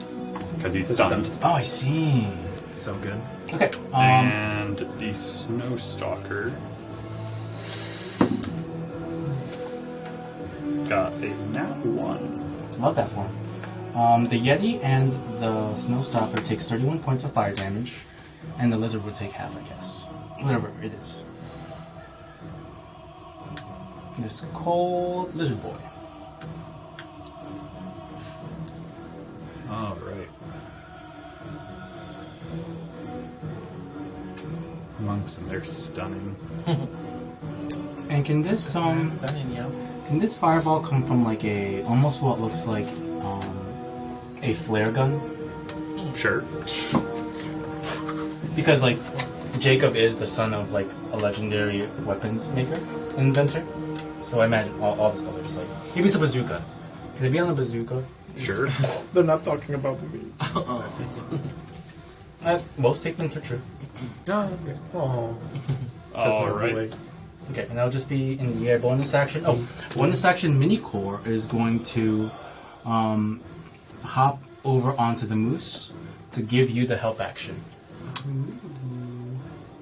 because he's stunned. Oh, I see. So good. Okay. And the snow stalker got a nat 1. Love that form. The Yeti and the Snowstalker takes 31 points of fire damage, and the lizard would take half, I guess. Whatever it is. This cold lizard boy. All right. Monks and they're stunning. And can this Stunning, yeah. can this fireball come from like a almost what looks like a flare gun? Sure. Because like Jacob is the son of like a legendary weapons maker, inventor. So I imagine all the spells are just like maybe it's a bazooka. Can it be on a bazooka? Sure. They're not talking about me. Most statements are true. Oh, okay. Oh. All right. Okay, and that'll just be in the air. Bonus action. Oh, bonus action. Mini Core is going to hop over onto the moose to give you the help action.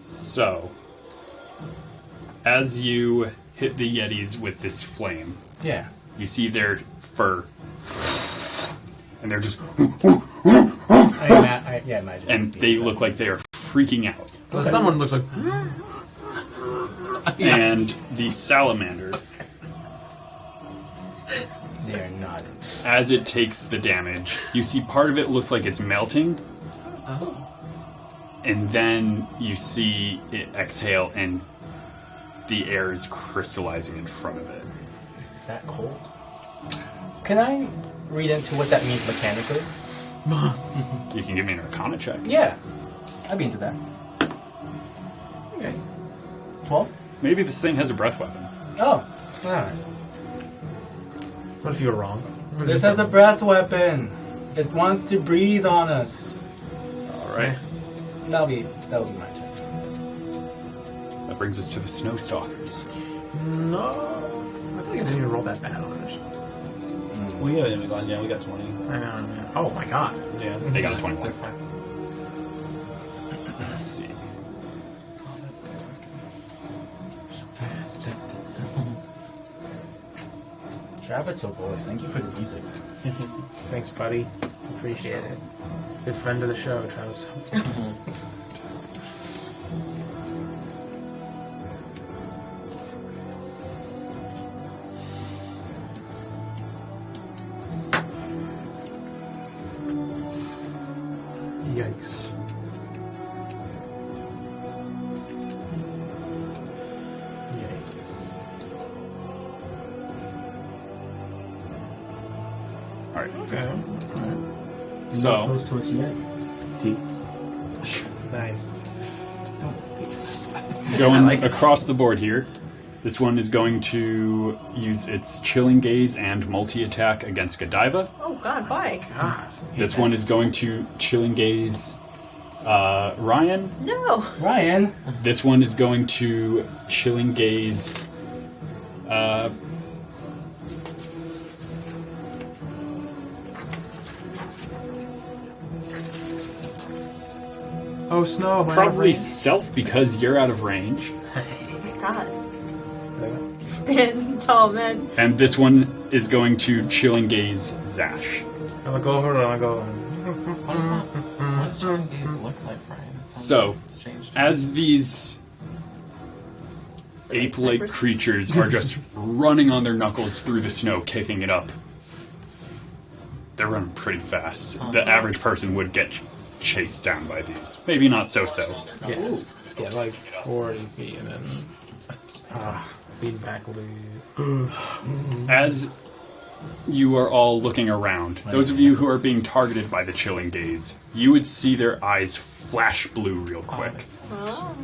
So, as you hit the Yetis with this flame, Yeah. you see their fur, and they're just, Yeah, imagine. and they look like they are freaking out. Well, someone looks like. And the salamander, They are not. as it takes the damage, you see part of it looks like it's melting, and then you see it exhale, and the air is crystallizing in front of it. It's that cold. Can I read into what that means mechanically? You can give me an Arcana check. Yeah, I'd be into that. Okay. 12? Maybe this thing has a breath weapon. Oh, alright. What if you were wrong? This has a breath weapon. It wants to breathe on us. All right. That'll be my turn. That brings us to the snow stalkers. No. I feel like I didn't even roll that bad on it. We haven't even gone yet. We got 20. I know. Oh my god. Yeah. They got a They're 21. fast. Let's see. Travis Savoy, thank you for the music. Thanks, buddy. Appreciate it. Good friend of the show, Travis. Yikes. All right. Okay. So, Close to us yet? T. Nice. going like it. across the board here, this one is going to use its Chilling Gaze and multi-attack against Godiva. Oh God, why? God. This one is going to Chilling Gaze Ryan. No. Ryan. This one is going to Chilling Gaze Oh, snow. am I out of Probably range? Self, because you're out of range. Oh my god. Stand tall, man. And this one is going to Chilling Gaze Zash. I'm gonna go over and I'm gonna go. What is that? What does Chilling Gaze look like, Brian? That sounds So, strange to me. as these ape-like creatures are just running on their knuckles through the snow, kicking it up, they're running pretty fast. The average person would get chased down by these. Maybe not so-so. Yes. Yeah, like 40 feet and then feedback loop. As you are all looking around, those of you who are being targeted by the Chilling Gaze, you would see their eyes flash blue real quick. Oh.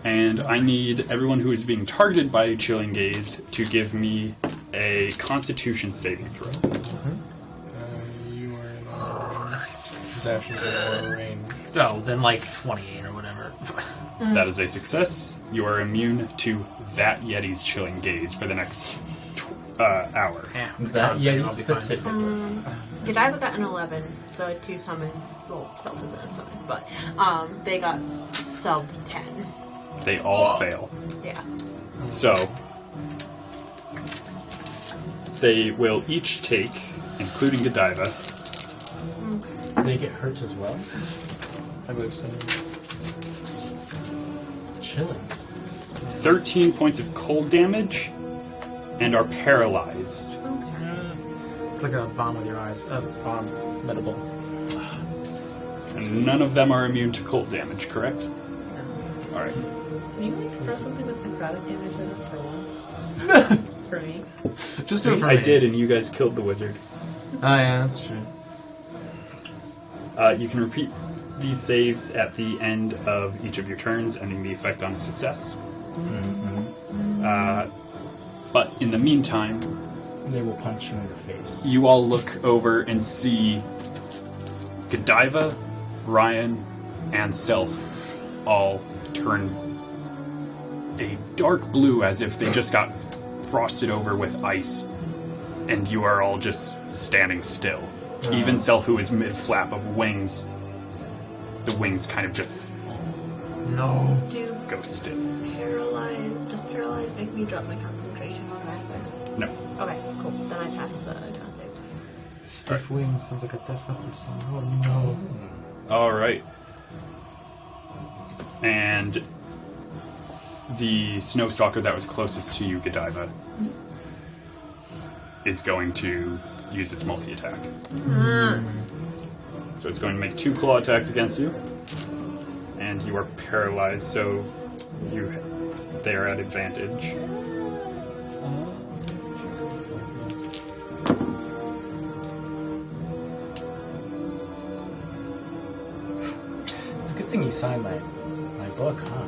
And I need everyone who is being targeted by Chilling Gaze to give me a Constitution saving throw. You are in possessions of more range. Oh, then like 28 or whatever. That is a success. You are immune to that Yeti's Chilling Gaze for the next hour. Yeah, That can't say I'll Yeti be fine. specifically. Godiva got an 11. The two summons, well, Self isn't a summon, but they got sub 10. They all fail. Yeah. So, they will each take, including Godiva, They get hurt as well. I believe so. Chilling. 13 points of cold damage and are paralyzed. It's like a bomb with your eyes. Bomb. Medible. And none of them are immune to cold damage, correct? Alright. Can you like throw something with necrotic damage at us for once? For me? Just do it for I me. did, and you guys killed the wizard. Oh yeah, that's true. You can repeat these saves at the end of each of your turns, ending the effect on a success. But in the meantime, They will punch you in the face. you all look over and see Godiva, Ryan, and Self all turn a dark blue as if they just got frosted over with ice, and you are all just standing still. Even Self, who is mid-flap of wings, the wings kind of just No. Do go still. does paralyze make me drop my concentration automatically? No. Okay, cool. Then I pass the con save. Stiff wings sounds like a Death Leopard song. Oh no. All right. And the Snowstalker that was closest to you, Godiva, is going to use its multi-attack. So it's going to make 2 claw attacks against you. And you are paralyzed, so they are at advantage. It's a good thing you signed my book, huh?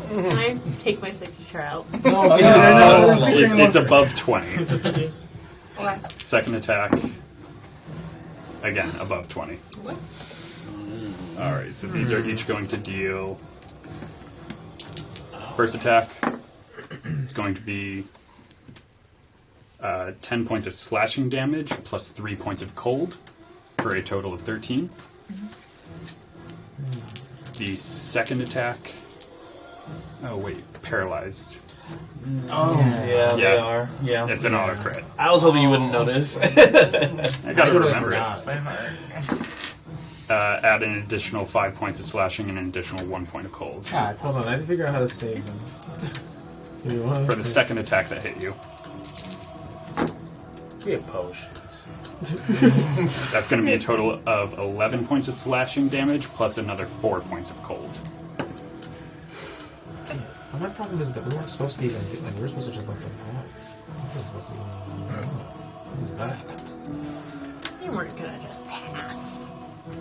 Can I take my signature out? No, It's above 20. Okay. Second attack, again, above 20. What? Alright, so these are each going to deal... First attack is going to be 10 points of slashing damage plus 3 points of cold for a total of 13. The second attack... Oh wait, paralyzed. Oh yeah, they Yeah. are. Yeah, It's an auto crit. I was hoping you wouldn't notice. I gotta totally remember forgot. it. Add an additional 5 points of slashing and an additional 1 point of cold. Ah, it's Hold on, I have to figure out how to save them. For the second attack that hit you. we have potions. That's going to be a total of 11 points of slashing damage plus another 4 points of cold. Well, my problem is that we weren't supposed to even do, like, we were supposed to just let them pass. This is supposed to be... This is bad. You weren't gonna just pass.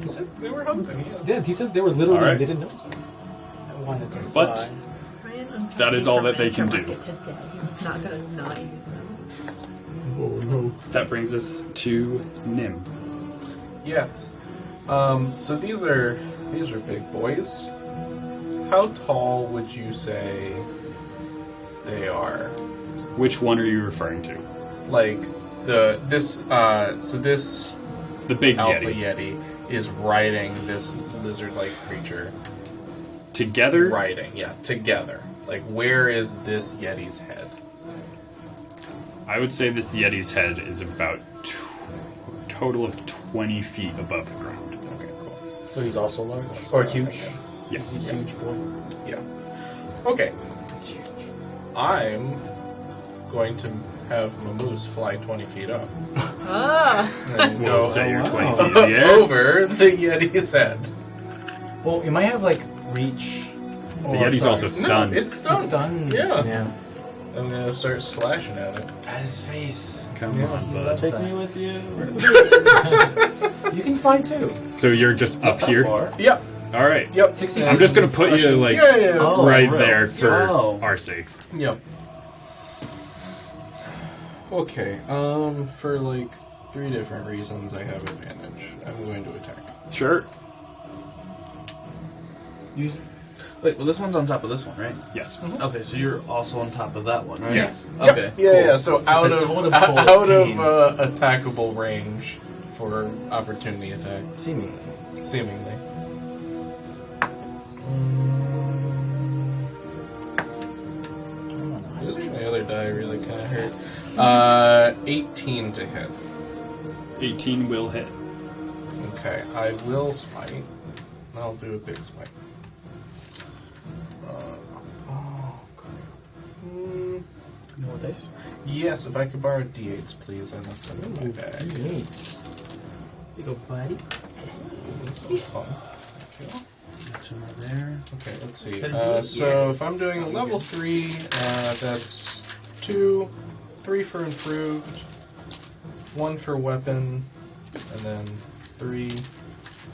He said they were hunting. Yeah. Yeah, he said they were literally, Alright. they didn't notice us. I wanted to But- fly. Ryan, I'm That is all that they can do. Get to dead. He's not gonna not use them. Oh no. That brings us to Nim. Yes. So these are big boys. How tall would you say they are? Which one are you referring to? Like this The big Alpha Yeti. Yeti is riding this lizard-like creature Together, riding. Yeah, together. Like, where is this Yeti's head? I would say this Yeti's head is about total of 20 feet above the ground. Okay, cool. So he's also large? Or huge? Yes. He's a huge boy. Yeah. Okay. It's huge. I'm going to have Mamoose fly 20 feet up Ah! and We'll go say you're 20 wow. feet in the air. over the Yeti's head. Well, you might have, like, reach. Oh, The Yeti's sorry. also stunned. No, it's stunned. It's stunned. Yeah. Yeah. I'm going to start slashing at it. At his face. Come Yeah, on, he bud. loves Take that. me with you. You can fly too. So you're just up Not here? far. Yep. All right. Yep. 60 I'm just going to put you, Slashing. like, Yeah, that's Oh. right real. there for Oh. our sakes. Yep. Okay. For like 3 different reasons, I have advantage. I'm going to attack. Sure. Use. Wait, well, this one's on top of this one, right? Yes. Okay, so you're also on top of that one, right? Yes. Okay. Yeah, cool. yeah. So out a of totem pole of out of pain. attackable range for opportunity attack, Seemingly. seemingly. This is my other die really kind of hurt. 18 to hit. 18 will hit. Okay, I will smite. I'll do a big smite. Oh, crap. You know what dice? Yes, if I could borrow D8s, please. I left them in my bag. Here you go, buddy. This is fun. Thank you. Got you right there. Okay, let's see. Is that a D8? So if I'm doing a level 3, that's 2, 3 for improved, 1 for weapon, and then 3.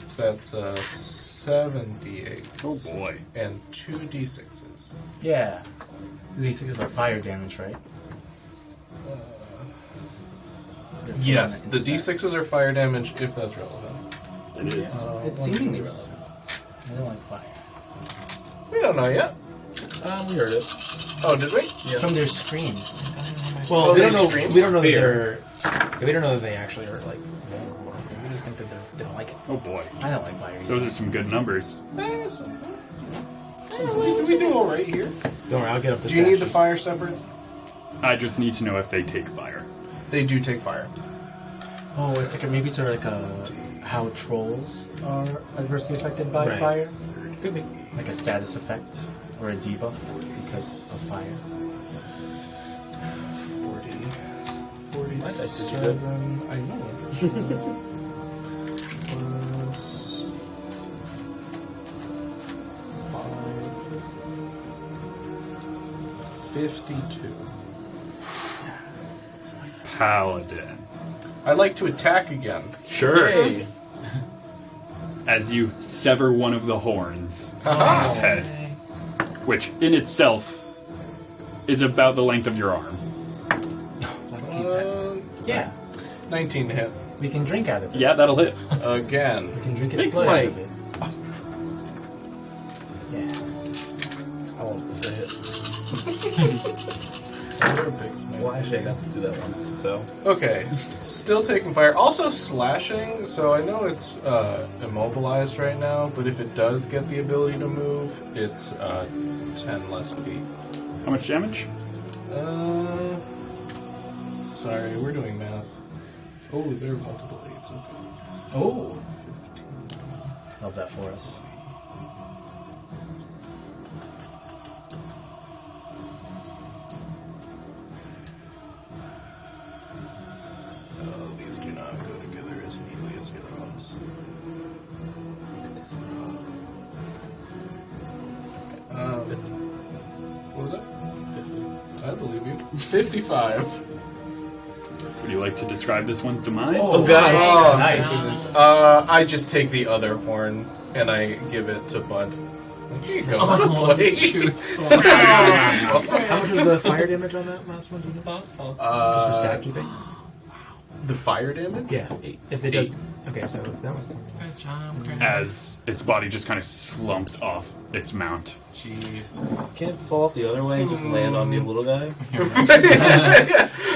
So that's 7d8. Oh boy. And 2 d6s. Yeah. These 6s are fire damage, right? They're Yes, fire the damage. d6s are fire damage if that's relevant. It is. It's seemingly relevant. I don't like fire. We don't know yet. We heard it. Oh, did we? Yeah. From their screams. Oh, we they don't know. scream? We don't know that Fear. we don't know that they actually are like vulnerable. We just think that they don't like it. Oh boy. I don't like fire. Those are some good numbers. We do all right here. Don't worry, I'll get up. Do you need the fire separate? I just need to know if they take fire. They do take fire. Oh, it's like maybe it's like how trolls are adversely affected by Right. fire. Could be like a status effect or a debuff because of fire. 40. My dice did you good. 47. I know. Plus 5. 52. Paladin. I'd like to attack again. Sure. Yay. As you sever one of the horns on Haha. its head, which in itself is about the length of your arm. Let's keep that. Yeah, 19 to hit. we can drink out of it. Yeah, that'll hit. Again. We can drink its Big blood smite. out of it. Yeah. How old is it? Well, actually, I got to do that once, so. Okay, still taking fire. Also slashing, so I know it's immobilized right now, but if it does get the ability to move, it's 10 less feet. How much damage? Sorry, we're doing math. Oh, there are multiple 8s, okay. Oh, love that for us. These do not go together as neatly as the other ones. What was that? I believe you. 55. Would you like to describe this one's demise? Oh, gosh. Oh, Nice. I just take the other horn and I give it to Bud. Here you go. Oh, buddy. shoots. How much was the fire damage on that last one? Do you know? Just for stat keeping. The fire damage? Yeah. If it does. Okay, so if that was. Good job, Greg. As its body just kind of slumps off its mount. Jeez. Can't it fall off the other way and just land on the little guy?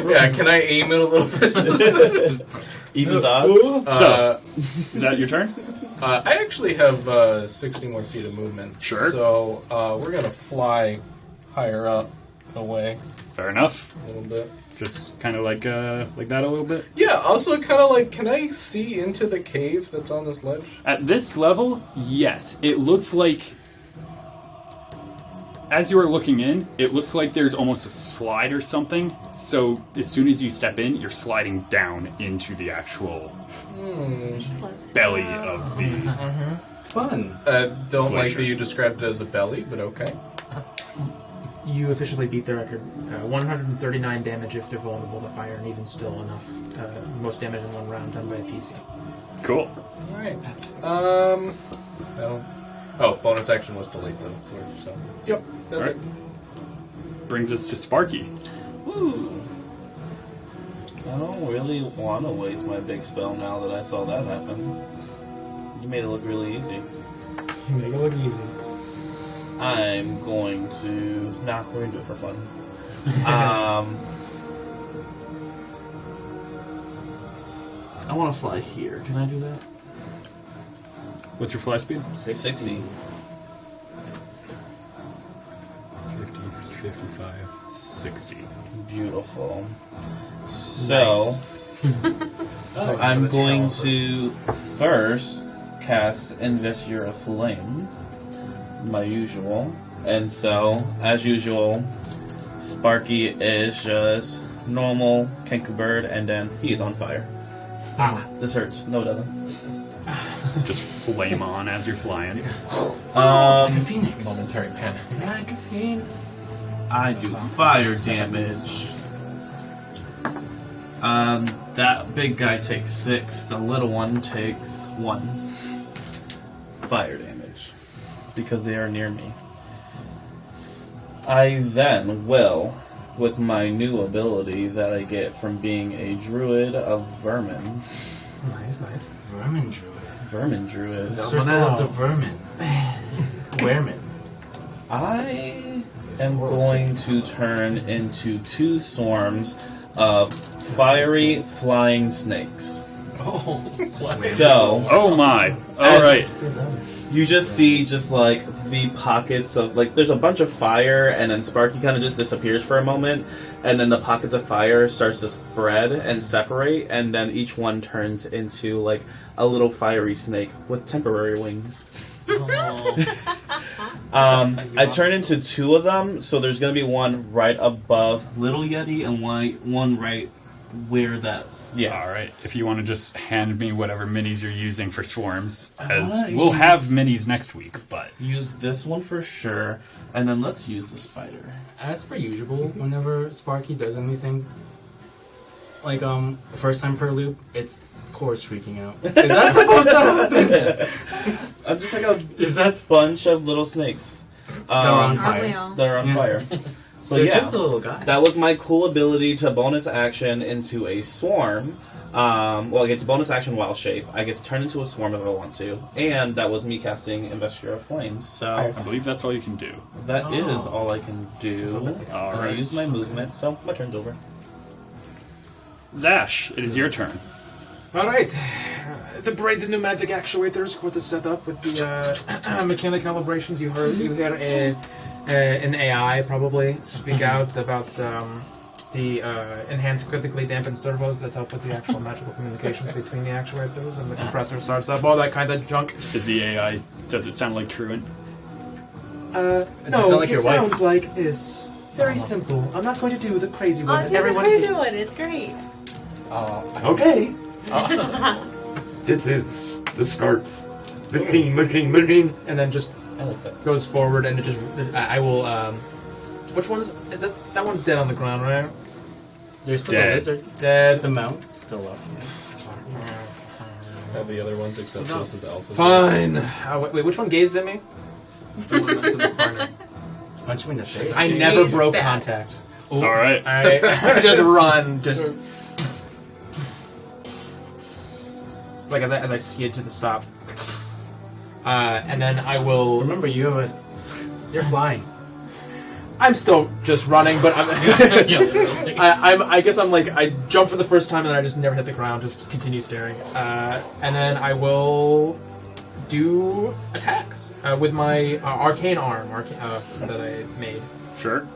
Yeah, can I aim it a little bit? Evens odds. So, is that your turn? I actually have 60 more feet of movement. Sure. So we're gonna fly higher up and away Fair enough. a little bit. Just kind of like that a little bit. Yeah. Also, kind of like, can I see into the cave that's on this ledge? At this level, yes. It looks like, as you are looking in, it looks like there's almost a slide or something. So as soon as you step in, you're sliding down into the actual Let's belly go. of the... Fun. Don't like Glacier. that you described it as a belly, but okay. You officially beat the record. 139 damage if they're vulnerable to fire, and even still enough. Most damage in one round done by a PC. Cool. All right. I don't. Oh, bonus action was delayed though. So yep, that's All right. it. Brings us to Sparky. Woo. I don't really want to waste my big spell now that I saw that happen. You made it look really easy. You make it look easy. I'm going to... Nah, we're going to do it for fun. I want to fly here. Can I do that? What's your fly speed? 60. 50, 55, 60. Beautiful. So, I'm going to first cast Investiture of Flame, my usual. And so, as usual, Sparky is just normal Kenku bird, and then he is on fire. This hurts. No, it doesn't. Just flame on as you're flying. Phoenix. Momentary panic. Like a phoenix. I do fire damage. That big guy takes 6. The little one takes 1 fire damage because they are near me. I then will, with my new ability that I get from being a druid of vermin. Nice, nice. Vermin druid. Vermin druid. The circle of the vermin. Weremin. I am going to turn into 2 swarms of fiery flying snakes. Oh, bless. So, Oh my! As- Alright. you just see just like the pockets of like there's a bunch of fire, and then Sparky kind of just disappears for a moment, and then the pockets of fire starts to spread and separate, and then each one turns into like a little fiery snake with temporary wings. I turn into 2 of them, so there's gonna be one right above Little Yeti and one right where that. Yeah. Alright. If you want to just hand me whatever minis you're using for swarms, as Alright. we'll have minis next week, but... Use this one for sure, and then let's use the spider. As per usual, whenever Sparky does anything, like first time per loop, it's Core's freaking out. Is that supposed to happen? I'm just like a Is that bunch of little snakes They're on Aren't we fire? all? that are on Yeah. fire. So They're yeah, just a little guy. that was my cool ability to bonus action into a swarm. Well, I get to bonus action wild shape. I get to turn into a swarm if I want to, and that was me casting Investiture of Flames. So I believe that's all you can do. that is Oh. all I can do. So that's like- And I Alright. use my movement, so my turn's over. Zash, it is your turn. Alright. The braided pneumatic actuators for the setup with the mechanic calibrations. You hear an AI probably speak out about the enhanced critically dampened servos that help with the actual magical communications between the actuators, and the compressor starts up, all that kind of junk. Is the AI... Does it sound like Truant? No, sound like it your wife. sounds like this. Very simple. I'm not going to do the crazy one Oh, that do the everyone crazy one. It's great. Okay. This is the start. Machine. and then just I like that. goes forward, and it just I will which one's is that one's dead on the ground, right? There's still Dead. a lizard. Dead. The mount's still up. Have the other ones except No. this is alpha. Fine. Wait, which one gazed at me? The one that's in the corner. Punch him in the face. I never Gaze broke back. contact. Alright. Alright. Just run. Just like as I skid to the stop. And then I will Remember, you're flying. I'm still just running, but I'm. I guess I'm like I jump for the first time and then I just never hit the ground. Just continue staring, and then I will do attacks with my arcane arm that I made. Sure.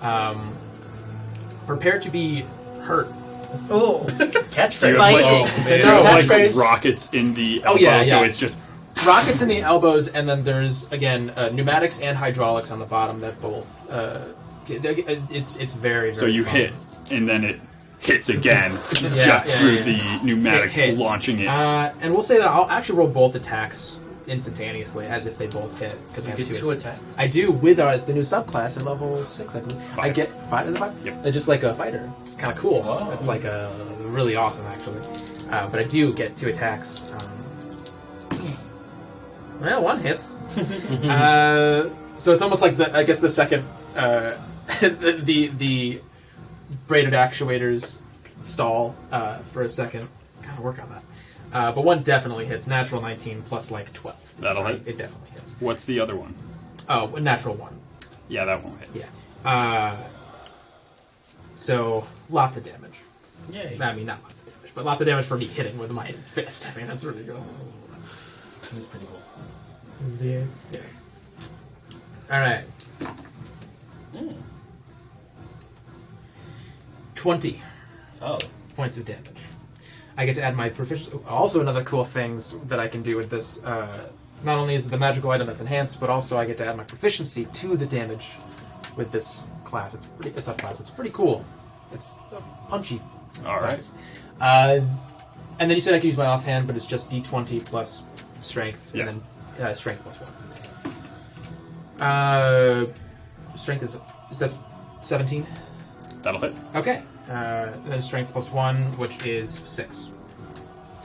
Prepare to be hurt. Oh, Do you catchphrase. have, Oh, like, man. do you have, like, Catchphrase. rockets in the Oh, elbow, yeah, so yeah. it's just... Rockets in the elbows, and then there's again pneumatics and hydraulics on the bottom that both. It's very, very. So you fun. hit, and then it hits again, Yeah, just yeah, through yeah. the pneumatics, Hit. launching it. And we'll say that I'll actually roll both attacks instantaneously, as if they both hit, because I You have get 2 two attacks. I do with the new subclass at level 6, I believe. I 5. get 5. Is it 5? Yep. They're just like a fighter. It's kind of cool. Wow. It's like really awesome, actually. But I do get 2 attacks. Well, 1 hits. So it's almost like the second the braided actuators stall for a second. Gotta work on that. But 1 definitely hits. Natural 19 plus like 12. That'll So hit. It definitely hits. What's the other one? Oh, a natural 1. Yeah, that won't hit. Yeah. So lots of damage. Yay. I mean, not lots of damage, but lots of damage for me hitting with my fist. I mean, that's really good. It's pretty cool. Those D8s? Yeah. Alright. 20 Oh. points of damage. I get to add my proficiency. Also, another cool things that I can do with this. Not only is it the magical item that's enhanced, but also I get to add my proficiency to the damage with this class. It's a class. It's pretty cool. It's a punchy. All right. class. And then you said I could use my offhand, but it's just D20 plus strength, Yeah. and then strength plus 1. Strength is that 17? That'll hit. Okay. Then strength plus 1, which is 6.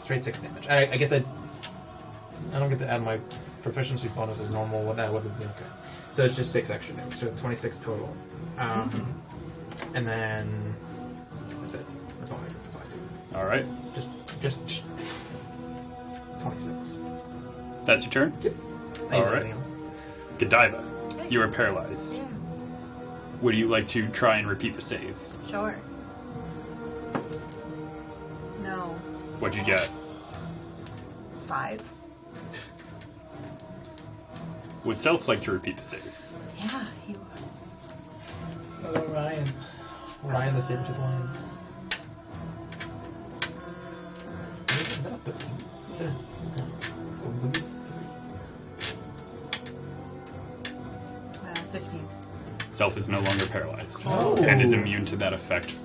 Straight 6 damage. I guess I don't get to add my proficiency bonus as normal. What that would have been okay. So it's just 6 extra damage. So 26 total. And then that's it. That's all I do. All right. Just 26. That's your turn? Yep. All right. Godiva, you are paralyzed. Yeah, Would you like to try and repeat the save? sure. No. What'd you get? 5. Would Self like to repeat the save? Yeah, he would. Hello, Ryan. Ryan the Saber-Tooth Lion. Is that a 13? Yes. It's a wooden 15. Self is no longer paralyzed Oh. and is immune to that effect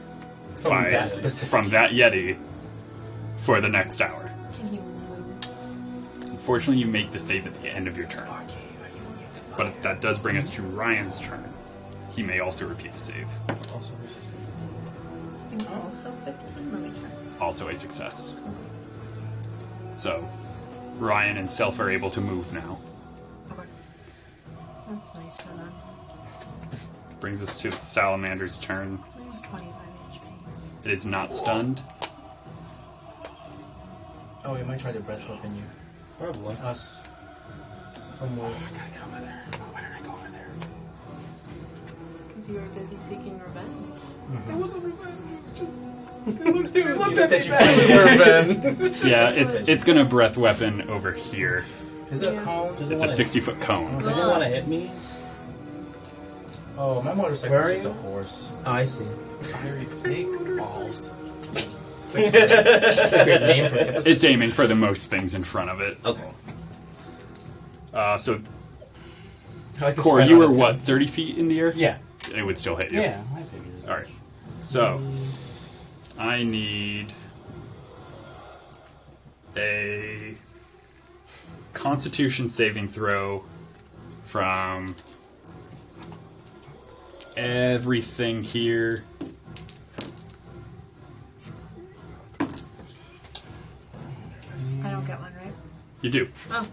From by- that specific. from that Yeti for the next hour. Can he move? Unfortunately, you make the save at the end of your turn. But that does bring us to Ryan's turn. He may also repeat the save. Also resistant. I think also 15? Let me check. Also a success. So, Ryan and Self are able to move now. Okay. That's nice for them. Brings us to Salamander's turn. I have 25 HP. It is not stunned. Oh, we might try to breath weapon you. Probably. Us. From where? I gotta get over there. Why did I go over there? Because you were busy seeking revenge. It wasn't revenge. It was just. They looked at me bad. Yeah, it's gonna breath weapon over here. Is it a Yeah. cone? It's a 60-foot cone. Does it want to hit me? Oh, my motorcycle Where are is just you? a horse. Oh, I see. Fiery snake balls. That's a great name for the episode. It's aiming for the most things in front of it. Okay. So, I like the Core, sweat you on were its what, head. 30 feet in the air? Yeah. It would still hit you. Yeah, I figured. As Alright. So, I need a Constitution saving throw from everything here. I don't get one, right? You do. Oh,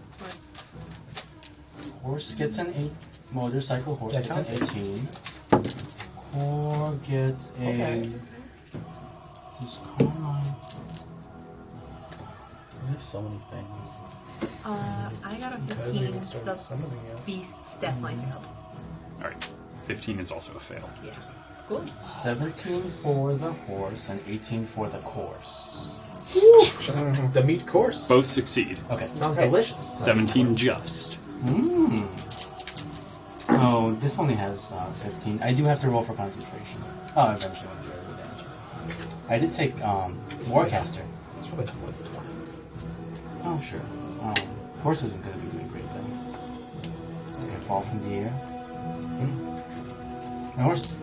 Horse gets an 8. Motorcycle horse Yeah, gets an counts. 18. Core gets a. Okay. Just con mine. We have so many things. I got a 15. The beasts definitely failed. Alright. 15 is also a fail. Yeah. Cool. 17 for the horse and 18 for the course. The meat course. Both succeed. Okay. Sounds delicious. 17 just. Mmm. Oh, this only has 15. I do have to roll for concentration. Oh, eventually I'll do damage. I did take Warcaster. It's probably not worth 20. Oh, sure. Horse isn't going to be doing great, though. Okay, fall from the air. My horse.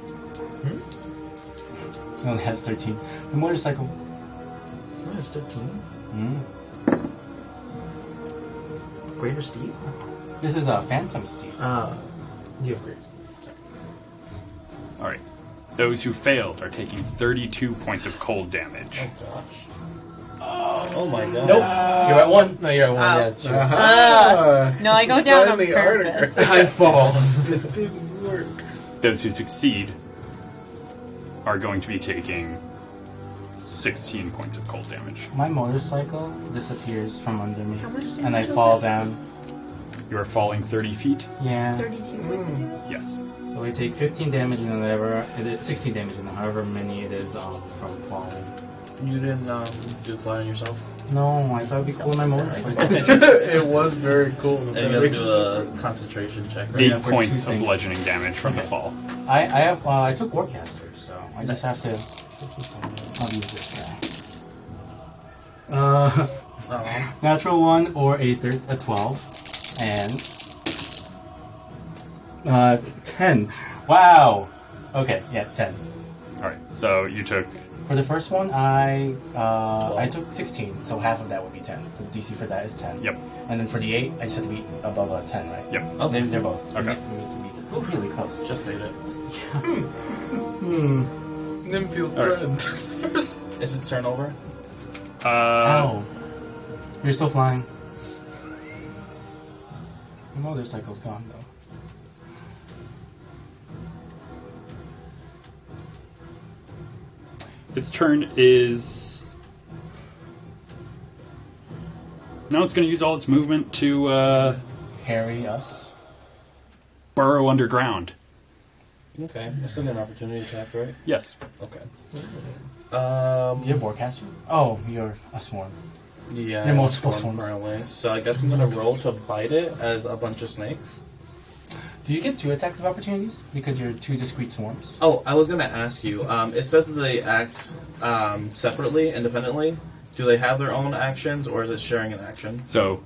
It only has 13. The motorcycle. Oh, it's 13. Greater steed? This is a phantom steed. You have great. All right. Those who failed are taking 32 points of cold damage. Oh gosh. Oh my god. Nope. You're at 1. No, you're at 1. Oh. Yeah, it's true. No, I go down on Sign the purpose. I fall. It didn't work. Those who succeed are going to be taking 16 points of cold damage. My motorcycle disappears from under me. How much damage And I was fall that? down. You are falling 30 feet? Yeah. 32 points. Yes. So I take 15 damage and whatever, 16 damage and however many it is from falling. You didn't do flying yourself? No, I thought it'd be cool on my motorcycle. It was very cool. And you gotta do a concentration check, right? 8 Yeah, for points two of things. bludgeoning damage from the fall. I took Warcaster, so I just have to. I'll use this guy. Oh. Natural 1 or a 12, and 10. Wow. Okay, yeah, 10. All right. So you took. For the first one, I took 16, so half of that would be 10. The DC for that is 10. Yep. And then for the 8, I just have to be above a 10, right? Yep. Okay. They're both. Okay. It's really close. Just made it. Nim feels All right. threatened. Is it turnover? Ow. You're still flying. The motorcycle's gone, though. Its turn is. Now it's going to use all its movement to Harry, us. burrow underground. Okay. That's still an opportunity attack, right? Yes. Okay. Do you have Warcaster? Oh, you're a swarm. Yeah. You're multiple one swarms. currently. So I guess I'm gonna roll to bite it as a bunch of snakes. Do you get 2 attacks of opportunities? Because you're 2 discrete swarms? Oh, I was gonna ask you. It says that they act separately, independently. Do they have their own actions, or is it sharing an action? So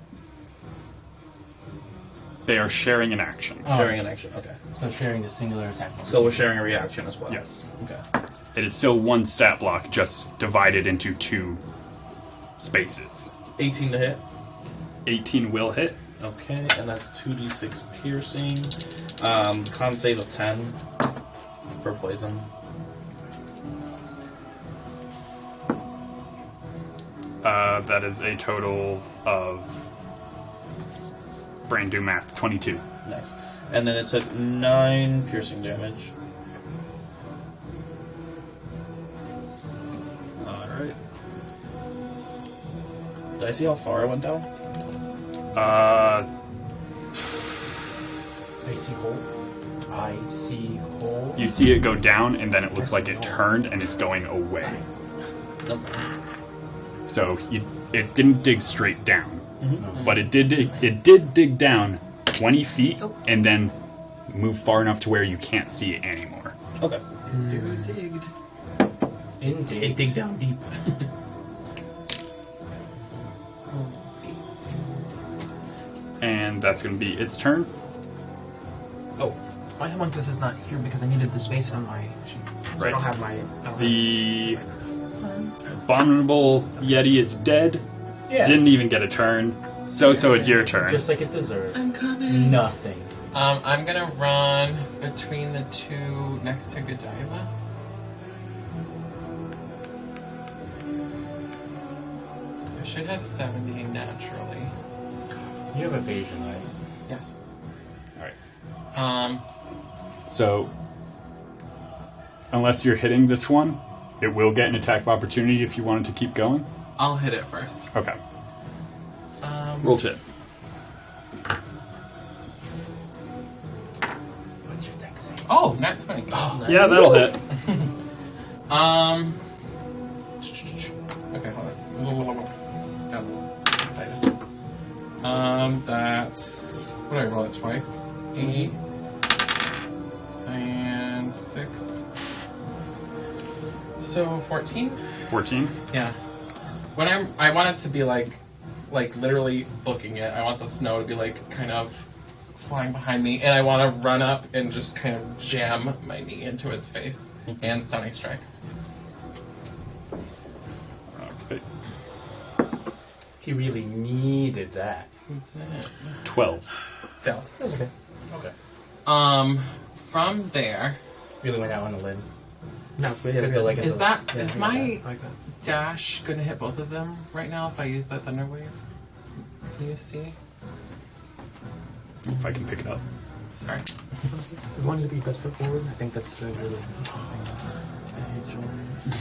they are sharing an action. Oh, Sharing an action. Okay. So sharing the singular attack. So we're sharing a reaction as well. Yes. Okay. It is still one stat block, just divided into 2 spaces. 18 to hit. 18 will hit. Okay, and that's 2d6 piercing. Con save of 10 for poison. That is a total of brain do math 22. Nice. And then it took 9 piercing damage. All right. Did I see how far I went down? I see hole. I see hole. You see it go down, and then it looks like it turned and is going away. Okay. So it didn't dig straight down, Mhm. but it did dig down 20 feet and then move far enough to where you can't see it anymore. Okay. Dude, digged. Indeed. It dig down deep. And that's going to be its turn. Oh, my homunculus is not here because I needed the space on my sheets. So I Right. don't have my. The abominable Yeti is dead. Yeah. Didn't even get a turn. So it's your turn. Just like it deserved. I'm coming. Nothing. I'm gonna run between the 2 next to Godiva. I should have 70 naturally. You have evasion, right? Yes. Alright. So, unless you're hitting this one, it will get an attack of opportunity if you wanted to keep going. I'll hit it first. Okay. Roll to hit. What's your deck saying? Oh, nat 20. Yeah, that'll hit. Okay, hold on. Got a little excited. That's... What did I roll it twice? 8. And 6. So, 14? 14. Yeah. I want it to be like literally booking it. I want the snow to be like kind of flying behind me, and I want to run up and just kind of jam my knee into its face and stunning strike. Alright. He really needed that. That's it. 12. Failed. That's okay. Okay. From there, Really went out on a limb. No, it's Because they're like, is Yeah, my I like that. dash gonna hit both of them right now if I use that thunder wave? Can you see? If I can pick it up. Sorry. As long as you put your best foot forward, I think that's the really I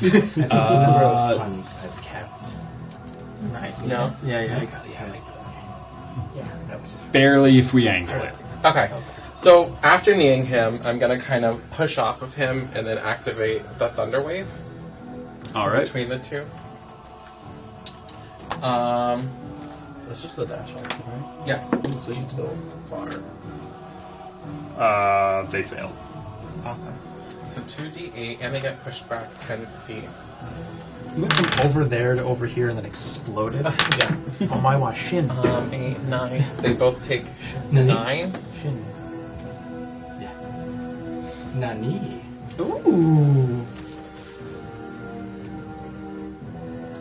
think the number of puns has kept. nice. No? Yeah, yeah. I got it. Yeah, that was just. Barely if we angle it. Okay. So after kneeing him, I'm gonna kind of push off of him and then activate the thunder wave Alright. between the two. That's just the dash action, right? Yeah. So you still fire. They failed. Awesome. So 2d8, and they get pushed back 10 feet. You went from over there to over here and then exploded. Yeah. Oh my wa shin. 8, 9. They both take Nani? 9. Shin. Nani? Ooh.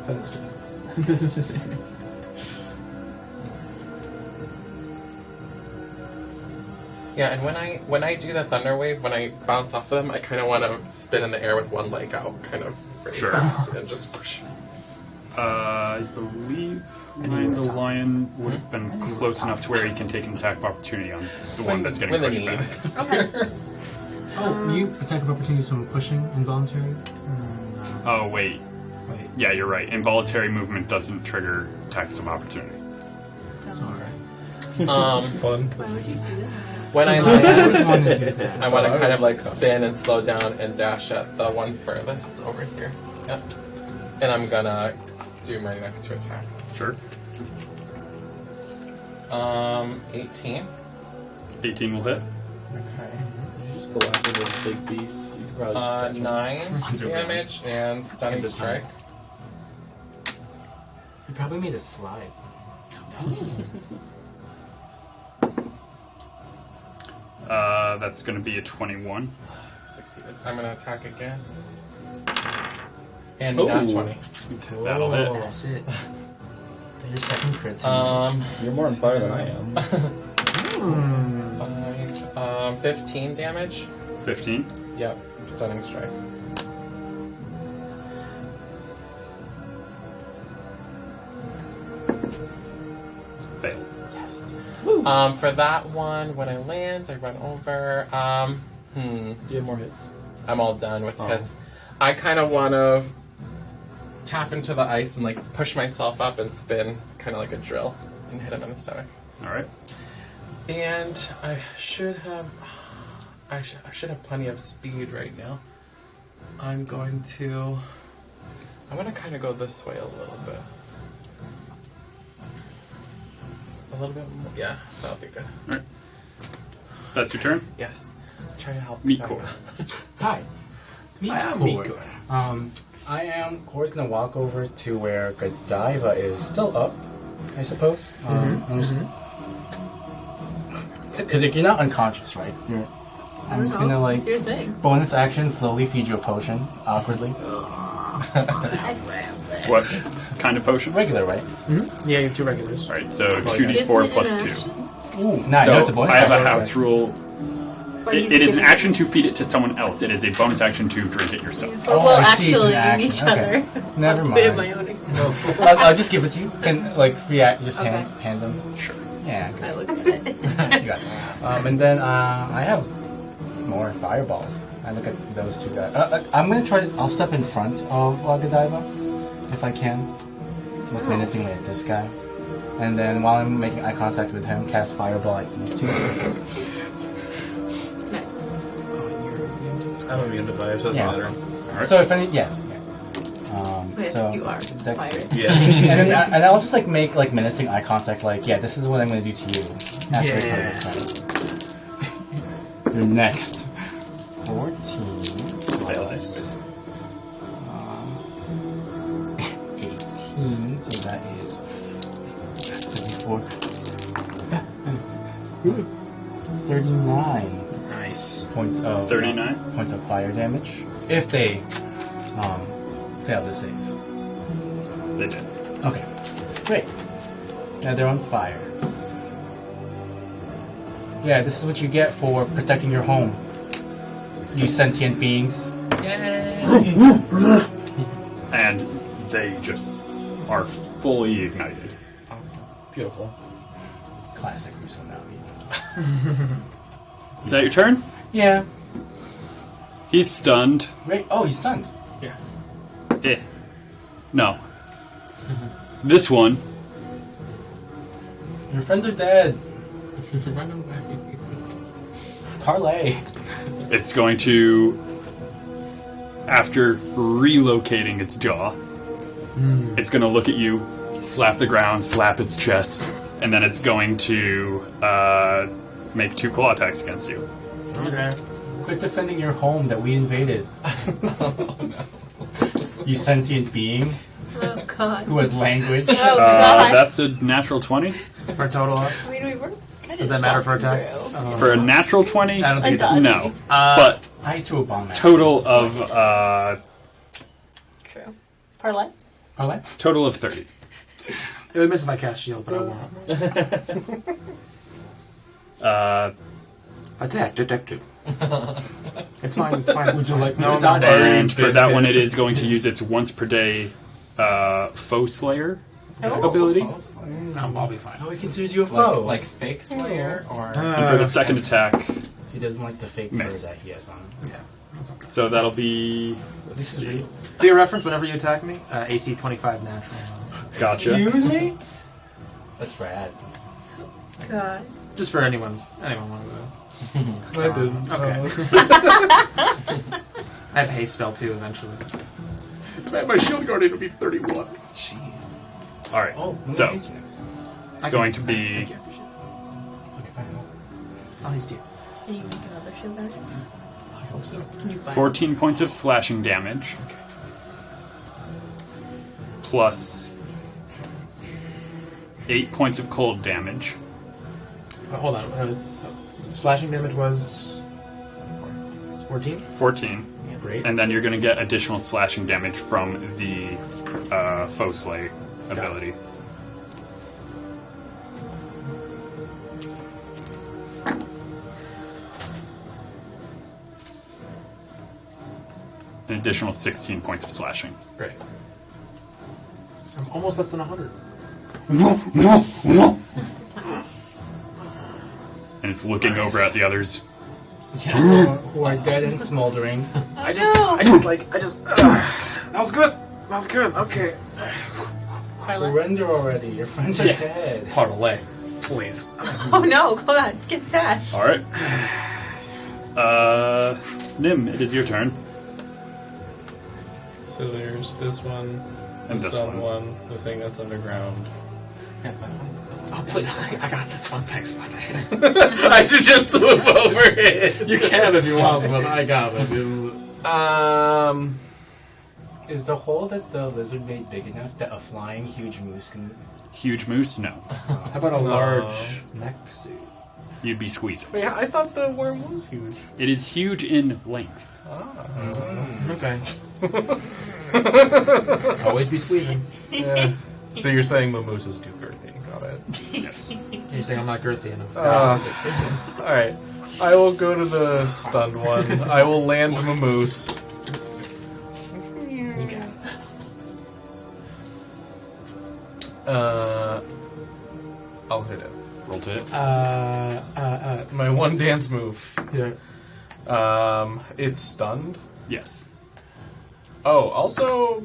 That's difference. This is just. Yeah, and when I do that thunder wave, when I bounce off of them, I kind of want to spin in the air with one leg out, kind of really Sure. fast, and just push. I believe the lion would have been close enough to where he can take an attack of opportunity on the one that's getting when they pushed need. back. Okay. Oh, you attack of opportunities from pushing involuntary? Oh, wait. Wait. Yeah, you're right. Involuntary movement doesn't trigger attacks of opportunity. Sorry. Fun. Why would you do that? When I I land, just wanted to do that. I want to kind of like spin and slow down and dash at the one furthest over here. Yep. And I'm gonna do my next 2 attacks. Sure. 18. 18 will hit. Okay. You just go after the big beast. You could probably just catch 'em. 9 Underground. damage and stunning And the strike. He probably made a slide. That's going to be a 21. Succeeded. I'm gonna attack again. And Ooh. nat 20. That'll hit. Oh, shit. Your second crit. You're more on fire than I am. 15 damage. 15. Yep, stunning strike. Fail. Yes. For that one, when I land, I run over. Do you have more hits? I'm all done with hits. I kind of want to tap into the ice and like push myself up and spin, kind of like a drill, and hit him in the stomach. Alright. And I should have plenty of speed right now. I'm going to kind of go this way a little bit. A little bit more. Yeah, that'll be good. That's your turn? Yes. Try to help. Meat protect core. them. Hi. I am Core. Miko. Core's gonna walk over to where Godiva is still up, I suppose. I'm just because you're not unconscious, right? I'm just gonna like It's your thing. bonus action, slowly feed you a potion awkwardly. What kind of potion? Regular, right? Yeah, you have 2 regulars. Alright, so 2d4 plus 2. Ooh, nah, no, it's a So bonus I have a action. house rule. But It he's is an giving- action to feed it to someone else. It is a bonus action to drink it yourself. But Oh, we'll I see, it's an actually action. each Okay. other. Never A bit of mind. my own experience. I'll just give it to you. Can like free act, just Okay. hand them. Sure. Yeah, I good. look at it. You got this. And then I have more fireballs. I look at those 2 guys. I'm gonna try. I'll step in front of Godiva if I can. Look menacingly at this guy, and then while I'm making eye contact with him, cast fireball at these 2. Nice. I'm immune to fire, so it Yeah. doesn't matter. Alright. So if any, yeah. Yes, so you are. Dex- Fire. Yeah. and I'll just like make like menacing eye contact, like, yeah, this is what I'm gonna do to you. After Yeah. You're next. 14. Plus. 18, so that is 34. 39 Nice. points of 39? points of fire damage if they fail to save. They did. Okay, great. Now they're on fire. Yeah, this is what you get for protecting your home. You sentient beings. Yay! And they just are fully ignited. Awesome. Beautiful. Classic Rusonavi. Is that your turn? Yeah. He's stunned. Great. Oh, he's stunned. Yeah. No. This one, Your friends are dead. Run away. Parlay. it's going to, after relocating its jaw, it's going to look at you, slap the ground, slap its chest, and then it's going to make 2 claw attacks against you. Okay. Quit defending your home that we invaded. You sentient being Oh god. who has language. Oh god. That's a natural 20. For a total of? I mean, we were kind of Does that matter for attacks? For a natural 20, I don't think it does. Undone. no. Uh, But I threw a bomb at total you. of True. Parlay? Parlay? total of 30. It would miss if I cast shield, but I won't. Attack detected. It's fine. It's fine. Would you like me No, to dodge? no. And for that one, it is going to use its once per day foe slayer ability. No, I'll be fine. Oh, he considers you a foe. Like fake slayer or And for the second attack, he doesn't like the fake Miss. fur that he has on. Yeah. so that'll be. This is real. For your reference, whenever you attack me, AC 25 natural. Gotcha. Excuse me? That's rad. God. Just for anyone wanted to. I didn't. Okay. I have haste spell too eventually. My shield guardian will be 31. Jeez. All right. Oh, So he's next. I going can- to be Okay, fine. Oh, he's due. Can you make another shield guard? I hope so. Can you buy 14 points of slashing damage, plus 8 points of cold damage. Hold on. Slashing damage was 14. 14. Great. And then you're going to get additional slashing damage from the foe slay ability. An additional 16 points of slashing. Great. I'm almost less than 100. And it's looking over at the others. Yeah, who are dead and smoldering. I just. That was good. That was good. Okay. Surrender already. Your friends are dead. Parlay, please. Oh no, go on, get attached. Alright. Nim, it is your turn. So there's this one, And the this stun one. one, the thing that's underground. yeah, that one's still. Oh please! I got this one. Thanks, buddy. I should just swoop over it. You can if you want, but I got it. Is the hole that the lizard made big enough that a flying huge moose can... Huge moose? No. How about a large mech suit? You'd be squeezing. Wait, I thought the worm was huge. It is huge in length. Okay. Always be squeezing. Yeah. So you're saying Momoose is too girthy. Got it. Yes. You're saying I'm not girthy enough. Alright. I will go to the stunned one. I will land Momoose. You got it. I'll hit it. Roll to hit. My one dance move. Yeah. It's stunned. Yes. Oh, also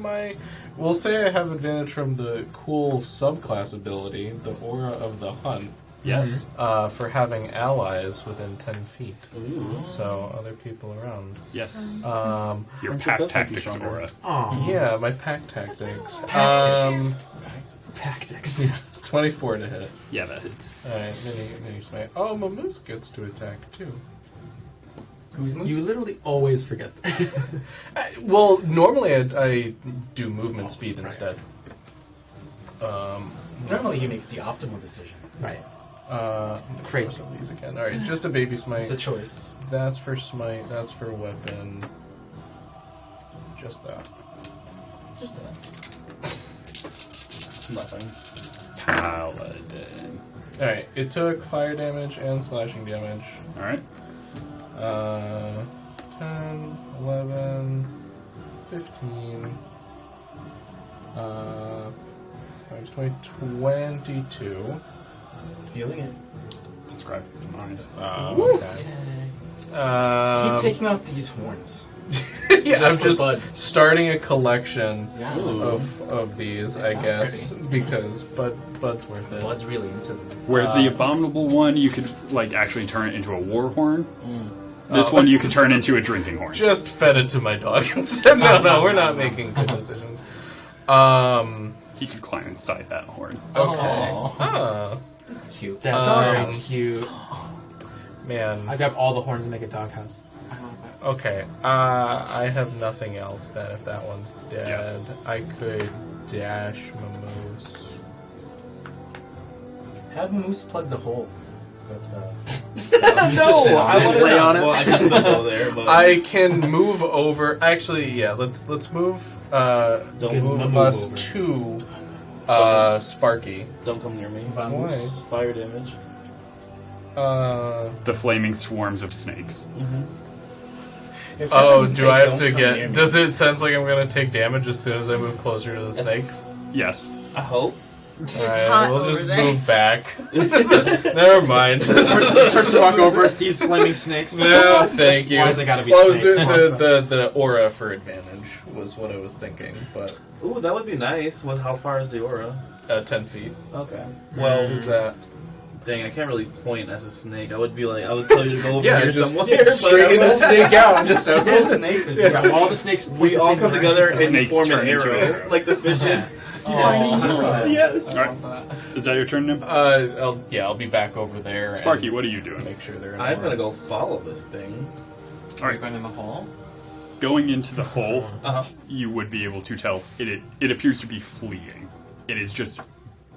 we'll say I have advantage from the cool subclass ability, the Aura of the Hunt. Yes. for having allies within 10 feet. Ooh. So other people around. Yes. Um, Your Friendship pack does make you tactics stronger. aura. Aw. yeah, my pack tactics. Tactics. 24 to hit. Yeah, that hits. Alright, mini smite. Oh, Moose gets to attack too. Who's moose? You literally always forget that. Well, normally I do movement speed instead. Normally he makes the optimal decision. Right. Crazy. These again. Alright, just a baby smite. It's a choice. That's for smite, that's for weapon. Just that. Just that. Nothing. Paladin. Alright, it took fire damage and slashing damage. Alright. 10, 11, 15, times 20, 22. Feeling it. Describe its demise. Okay. Keep taking off these horns. Yeah, Just I'm for just Bud. starting a collection Yeah. of these, They I sound guess, because Bud's worth it. Bud's really into them. Where the abominable one, you could like actually turn it into a war horn. Mm. This one you could turn into a drinking horn. Just fed it to my dog instead. No, we're not making good decisions. He could climb inside that horn. Okay. Aw. That's cute. That's very cute. Man. I grab all the horns and make a doghouse. I love that. Okay. I have nothing else then if that one's dead. I could dash Moose. Have Moose plug the hole. No, I want to lay on it. Well, I can still go there, but I can move over. Actually, yeah. Let's move. don't Move move us over. to Sparky. Don't come near me. Why? Fire damage. The flaming swarms of snakes. Oh, do I have to get? Does it sense like I'm gonna take damage as soon as I move closer to the snakes? Yes. I hope. Alright, hot we'll over just there. move back. Never mind. Starts to walk over, sees flaming snakes. No, thank you. Why's it gotta be Well, snakes? the aura for advantage was what I was thinking, but Ooh, that would be nice. How far is the aura? 10 feet. Okay. Well, who's that? Dang, I can't really point as a snake. I would tell you to go over Yeah, here just somewhere. straight but into snake out. Just Several snakes. Yeah, all the snakes. we all come together and Snakes form an turn into arrow, like the fish did. Yes. All right. Is that your turn now? I'll be back over there. Sparky, and what are you doing? Make sure they're in I'm order. gonna go follow this thing. Are you going in the hole? Going into the hole, Uh huh. you would be able to tell it appears to be fleeing. It is just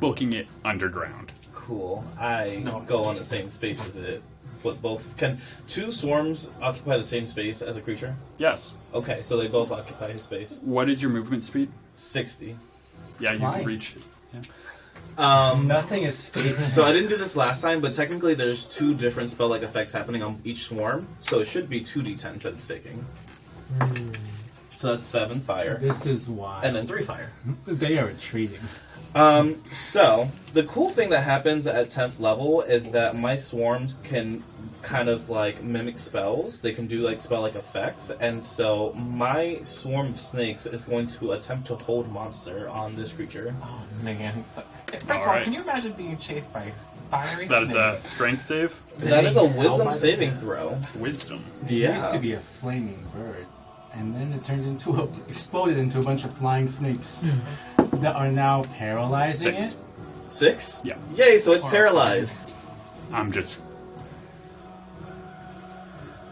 booking it underground. Cool. I No, it's go on deep. the same space as it. But both can two swarms occupy the same space as a creature? Yes. Okay, so they both occupy his space. What is your movement speed? 60. Yeah, you Flying. can reach it. Yeah. Nothing escapes. So I didn't do this last time, but technically there's two different spell-like effects happening on each swarm, so it should be 2d10s that it's taking. So that's 7 fire, This is why and then 3 fire. they are retreating. So the cool thing that happens at 10th level is that my swarms can kind of like mimic spells. They can do like spell-like effects, and so my swarm of snakes is going to attempt to hold monster on this creature. Oh man. First of all, Alright. can you imagine being chased by fiery That is a snakes? strength save. That is a wisdom by the saving hand. throw. Wisdom. It Yeah. used to be a flaming bird, and then it turned into exploded into a bunch of flying snakes that are now paralyzing 6. it. 6? Yeah. Yay! So it's Or- paralyzed. I'm just.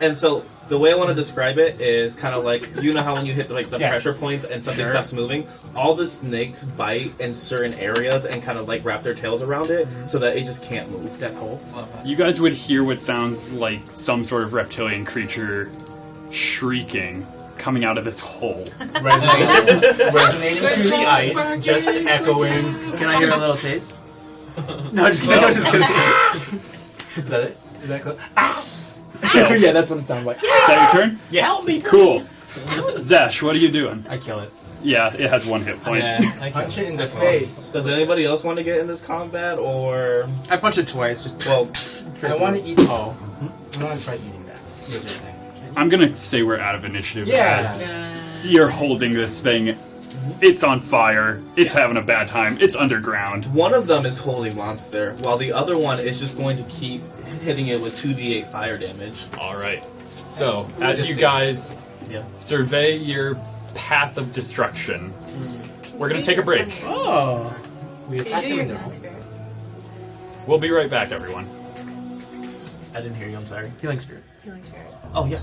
And so the way I want to describe it is kind of like, you know how when you hit the Yes. pressure points and something Sure. stops moving, all the snakes bite in certain areas and kind of like wrap their tails around it so that it just can't move. Death hole. Love that. You guys would hear what sounds like some sort of reptilian creature shrieking coming out of this hole. resonating through the ice, just echoing. Can I hear a little taste? No, just kidding. I'm just kidding. Is that it? Is that close? So, Yeah, that's what it sounds like. Is that your turn? Yeah. Help me, Cool. Zesh, what are you doing? I kill it. Yeah, it has 1 hit point. I kill Punch it. it in the face. Does anybody else want to get in this combat, or I punched it twice. Just well, I want to eat. Oh, I want to try eating that. Lizard thing. I'm gonna say we're out of initiative Yeah. as you're holding this thing It's on fire. It's having a bad time. It's underground. One of them is Holy Monster, while the other one is just going to keep hitting it with 2d8 fire damage. All right. So, as you guys Yeah. survey your path of destruction, we're going to take a break. Oh, we attacked him in the home. We'll be right back, everyone. I didn't hear you. I'm sorry. Healing spirit. Healing spirit. Oh, yeah.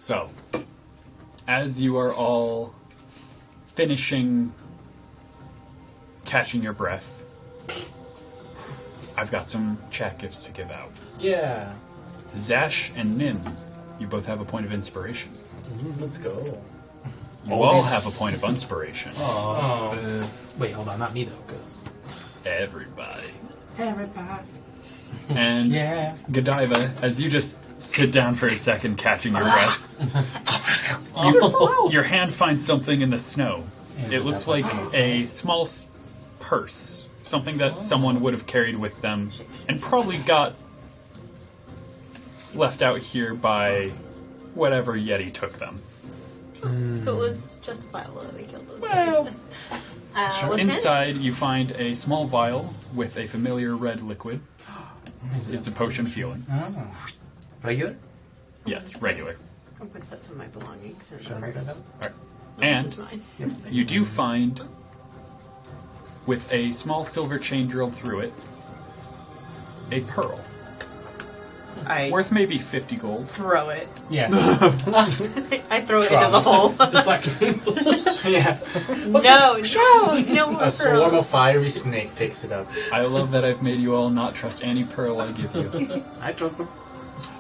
So, as you are all finishing catching your breath, I've got some chat gifts to give out. Yeah. Zash and Nim, you both have a point of inspiration. Let's go. You all have a point of inspiration. Oh. Wait, hold on, not me though, because Everybody. everybody. And Yeah. Godiva, as you just sit down for a second, catching your breath, your hand finds something in the snow. It looks like a small purse, something that someone would have carried with them, and probably got left out here by whatever Yeti took them. So it was justifiable that we killed those Well, guys. What's inside you find a small vial with a familiar red liquid. It's a potion of healing. Oh. Regular? Yes, regular. I'm going to put some of my belongings in Should I the write that purse. down? Alright. No, And this is mine. you do find, with a small silver chain drilled through it, a pearl. I Worth maybe 50 gold. throw it. Yeah. I throw it into the hole. Yeah. No more A swarm pearls. of fiery snake picks it up. I love that I've made you all not trust any pearl I give you. I trust them.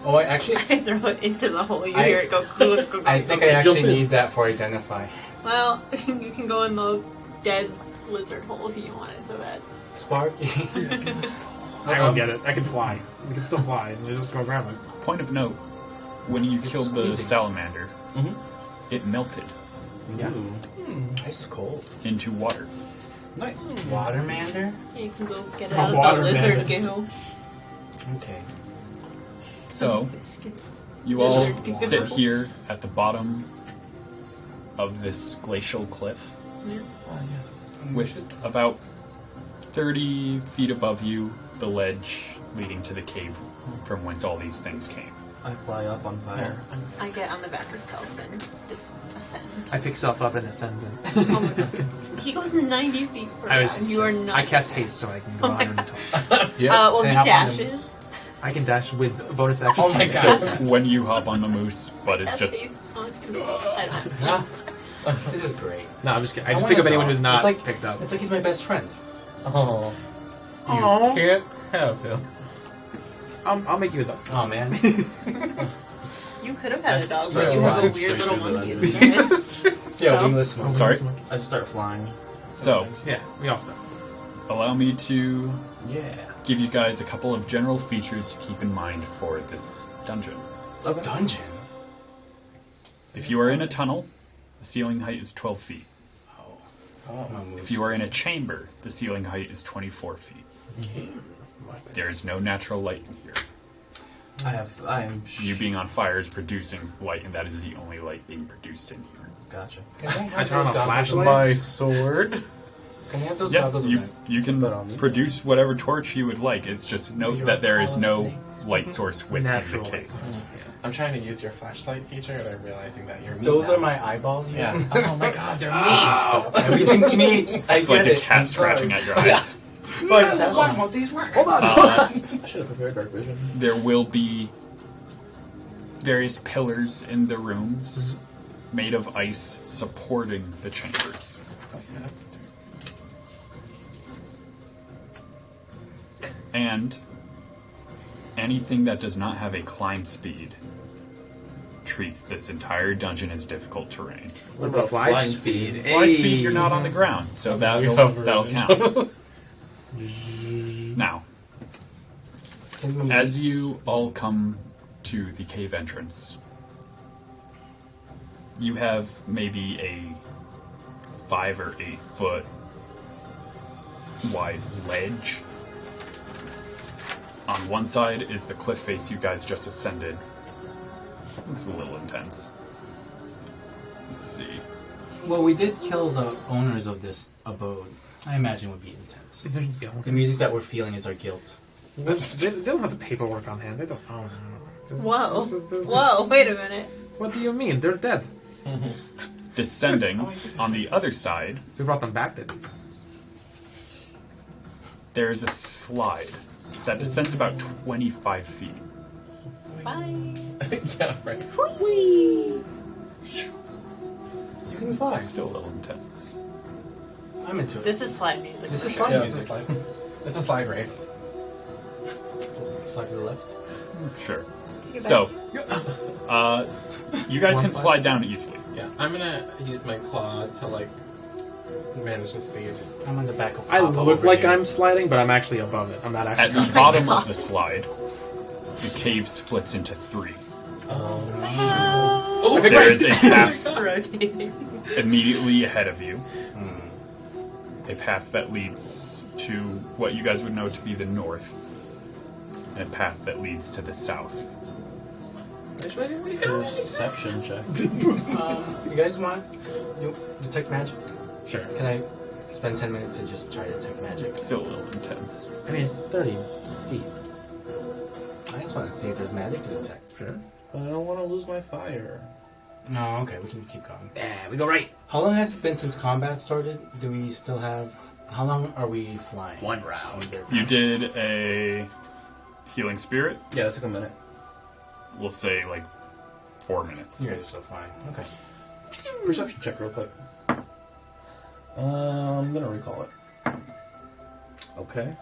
Oh, I actually, I throw it into the hole. You hear it go clunk, clunk, I clunk, think clunk. I actually need that for identify. Well, you can go in the dead lizard hole if you want it so bad. Sparky. I don't get it. I can fly. We can still fly. And we just go grab it. Point of note, when you It's killed the squeezing. salamander, Mhm. it melted Yeah. Ooh. Ice cold. into water. Nice. Watermander? You can go get it Oh, out of water the lizard bandits. goo. Okay. So, Biscuits. you all Lizard goo. sit here at the bottom of this glacial cliff Yeah. yes. with about 30 feet above you the ledge leading to the cave from whence all these things came. I fly up on fire. I get on the back of Self and just ascend. I pick self up and ascend. Oh my god. He goes 90 feet per I was round. just You are kidding. not. I cast haste so I can go Oh my 120. Well, Can he I hop on the dashes. I can dash with bonus action. Oh my check. god. So when you hop on the moose, but it's just He's on- I don't. This is great. No, I'm just kidding. I I just want pick up a anyone dog. who's not It's like- picked up. It's like he's my best friend. Oh. You Aw. can't have him. I'll make you a dog. Oh man. You could have had a dog, So but you have a fine. weird Sure, little sure, monkey. that instead. Yeah, So? wingless monkey. Sorry? I just start flying. so. Yeah, we all start. Allow me to Yeah. give you guys a couple of general features to keep in mind for this dungeon. Okay. Dungeon. If you are in a tunnel, the ceiling height is 12 feet. If you are in a chamber, the ceiling height is 24 feet. There is no natural light in here. I am. You being on fire is producing light, and that is the only light being produced in here. Gotcha. Can I have I turn on those a goggles flashlight. My sword. Can I have those Yeah, goggles you, back? you can But I'll need produce whatever torch you would like. It's just note You're that there is all no snakes. light source within Natural the light cave. I'm trying to use your flashlight feature, and I'm realizing that you're meat Those now. are my eyeballs. You Yeah. know? Oh my god, they're meat. Everything's meat. I It's get like a it. cat I'm scratching sorry. at your eyes. Why won't these work? Hold on. Uh, I should have prepared dark vision. there will be various pillars in the rooms made of ice supporting the chambers. And anything that does not have a climb speed treats this entire dungeon as difficult terrain. What about fly speed? Fly speed, you're not on the ground, so that'll count. Now, as you all come to the cave entrance, you have maybe a 5 or 8 foot wide ledge. On one side is the cliff face you guys just ascended. This is a little intense. Let's see. Well, we did kill the owners of this abode. I imagine would be intense. Yeah, The music that we're feeling is our guilt. they don't have the paperwork on hand. They don't. Oh, no. Whoa. This is the- Whoa, wait a minute. What do you mean? They're dead. Descending on the other side, We brought them back. Then. there's a slide that descends about 25 feet. Bye. Yeah, right. You can fly. Still a little intense. I'm into it. This is slide music. This for is sure. slide Yeah, music. it's a slide. It's a slide race. Slide to the left. Sure. Piggyback. So, you guys One can flight slide step. down easily. Yeah, I'm gonna use my claw to like manage the speed. I'm on the back of I Papa look over like here. I'm sliding, but I'm actually above it. I'm not At actually. the bottom of the slide, the cave splits into 3. Oh, There is a path Rotating. immediately ahead of you. A path that leads to what you guys would know to be the north. And a path that leads to the south. which way are we going? Perception check. You guys want you detect magic? Sure. Can I spend 10 minutes to just try to detect magic? Still a little intense. I mean, it's 30 feet. I just want to see if there's magic to detect. Sure. But I don't want to lose my fire. No, okay, we can keep going. Yeah, we go right. How long has it been since combat started? Do we still have... How long are we flying? One round. You did a healing spirit. Yeah, that took a minute. We'll say like 4 minutes. You guys are still flying. Okay. Perception check real quick. I'm gonna recall it. Okay.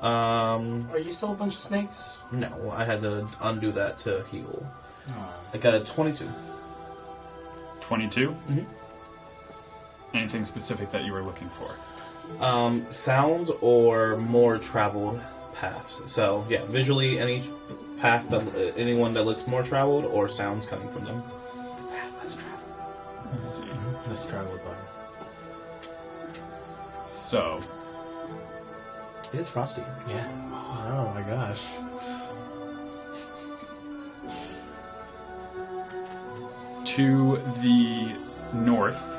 Are you still a bunch of snakes? No, I had to undo that to heal. Oh. I got a 22. 22? Mhm. Anything specific that you were looking for? Sounds or more traveled paths. So yeah, visually any path that anyone that looks more traveled or sounds coming from them. Let's see. Let's travel by. So, It is frosty. Yeah. Oh my gosh. to the north,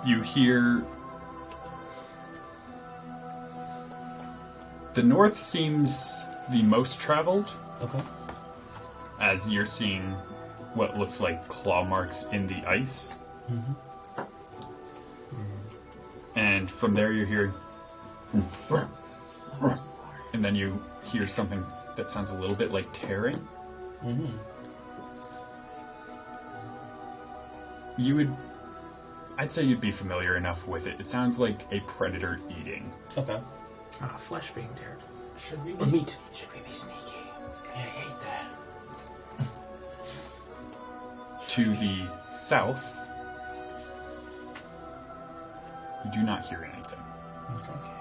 you hear... The north seems the most traveled, Okay. as you're seeing what looks like claw marks in the ice. And from there you're hearing... And then you hear something that sounds a little bit like tearing. Mm-hmm. You would... I'd say you'd be familiar enough with it. It sounds like a predator eating. Okay. Ah, flesh being teared. Should we Or meat. Should we be sneaky? Yeah, I hate that. To the south, you do not hear anything.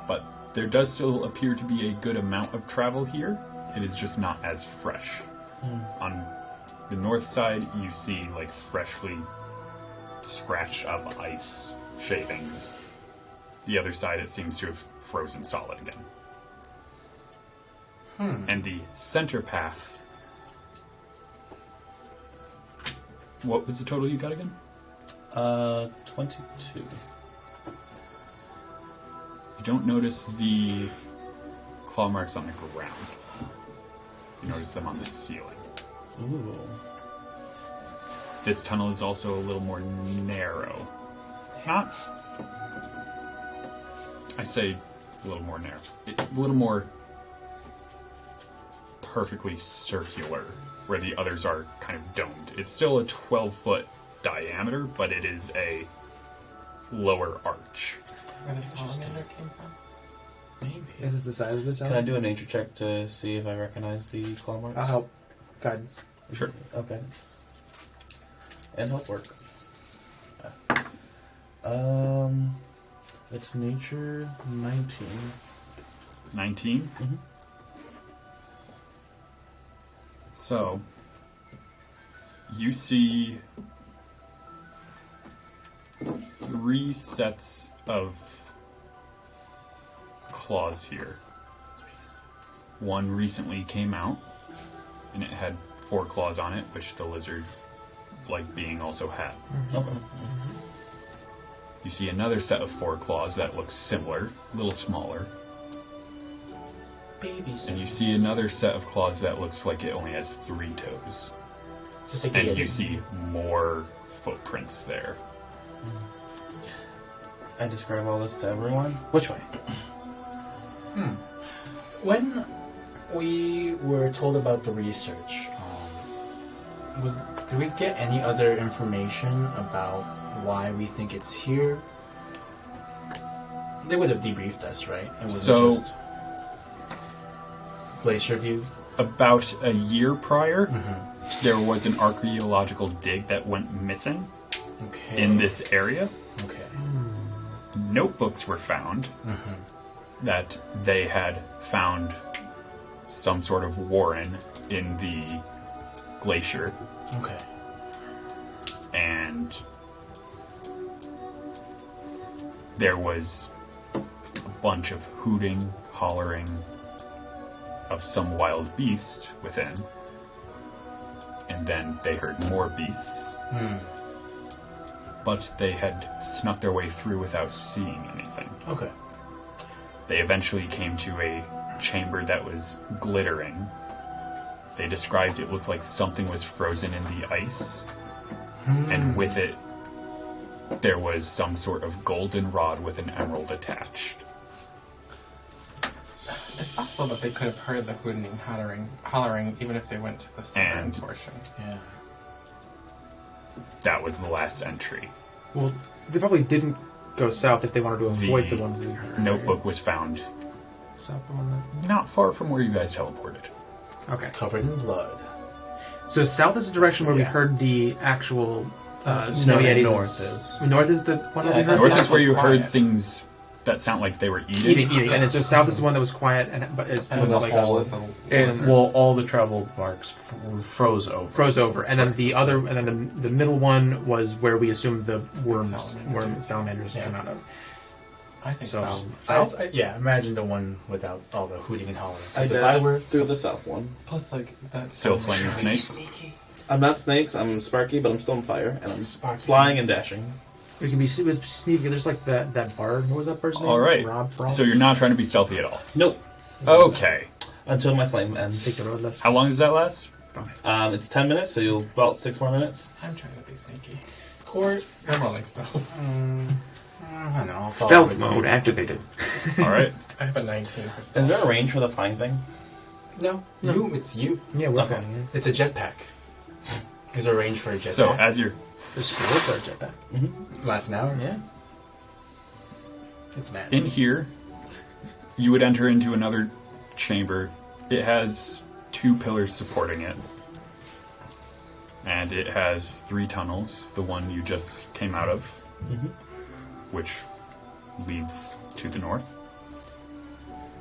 But there does still appear to be a good amount of travel here. It is just not as fresh. On the north side, you see like freshly scratched up ice shavings. The other side, it seems to have frozen solid again. And the center path... What was the total you got again? 22. You don't notice the claw marks on the ground. You notice them on the ceiling. Ooh. This tunnel is also a little more narrow. Not... I say a little more narrow. A little more perfectly circular, where the others are kind of domed. It's still a 12-foot diameter, but it is a lower arch. Where the salamander came from? Maybe. This is the size of the Can I do a nature check to see if I recognize the claw marks? I'll help. Guidance. Sure. Okay. And help work. It's nature 19. 19? Mhm. So, you see 3 sets of claws here. One recently came out, and it had 4 claws on it, which the lizard-like being also had. Okay. You see another set of 4 claws that looks similar, a little smaller. Babies. And you see another set of claws that looks like it only has 3 toes. Just like And the you see more footprints there. I describe all this to everyone. Which way? When We were told about the research. Did we get any other information about why we think it's here? They would have debriefed us, right? It wasn't just Glacier View. About a year prior, there was an archaeological dig that went missing in this area. Okay. Notebooks were found that they had found some sort of warren in the glacier. Okay. And there was a bunch of hooting, hollering of some wild beast within. And then they heard more beasts. But they had snuck their way through without seeing anything. Okay. They eventually came to a chamber that was glittering. They described it looked like something was frozen in the ice. And with it, there was some sort of golden rod with an emerald attached. It's possible that they could have heard the hooting and hollering even if they went to the southern And- portion. Yeah. That was the last entry. Well, they probably didn't go south if they wanted to avoid the ones we heard. Notebook was found South, the one not far from where you guys teleported. that. Okay. Covered in blood. So south is the direction where we Yeah. heard the actual No, snow yetis. north is. North is the one Yeah, that we I heard. thought North south is where was you heard quiet. things that sound like they were eating. Eating, and then so south is the one that was quiet, but it's And the like hole is the And lizards. well, all the travel marks froze over. froze over, and then the other, and then the middle one was where we assumed the salamanders Yeah. came out of. I think So south. Yeah, imagine the one without all the hooting and hollering. 'Cause if dashed I were through the south one. Plus, like that. Still flaming snakes. I'm not snakes. I'm Sparky, but I'm still on fire, and I'm Sparky. flying and dashing. It was sneaky. There's like that bard. What was that person's name? All right. Rob Frost. So you're not trying to be stealthy at all. Nope. Okay. Until my flame ends. Take the road less. How long does that last? It's 10 minutes, so you'll about 6 more minutes. I'm trying to be sneaky. Court. I'm rolling still. I don't know. I'll follow Stealth with mode you. activated. All right. I have a 19 for Is stealth. there a range for the flying thing? No, it's you. Yeah, we're Okay. flying. It's a jetpack. Is there a range for a jetpack? So as you're There's four for a jetpack. Last an hour? Yeah. It's mad. in here, you would enter into another chamber. It has 2 pillars supporting it. And it has 3 tunnels. The one you just came out of, which leads to the north.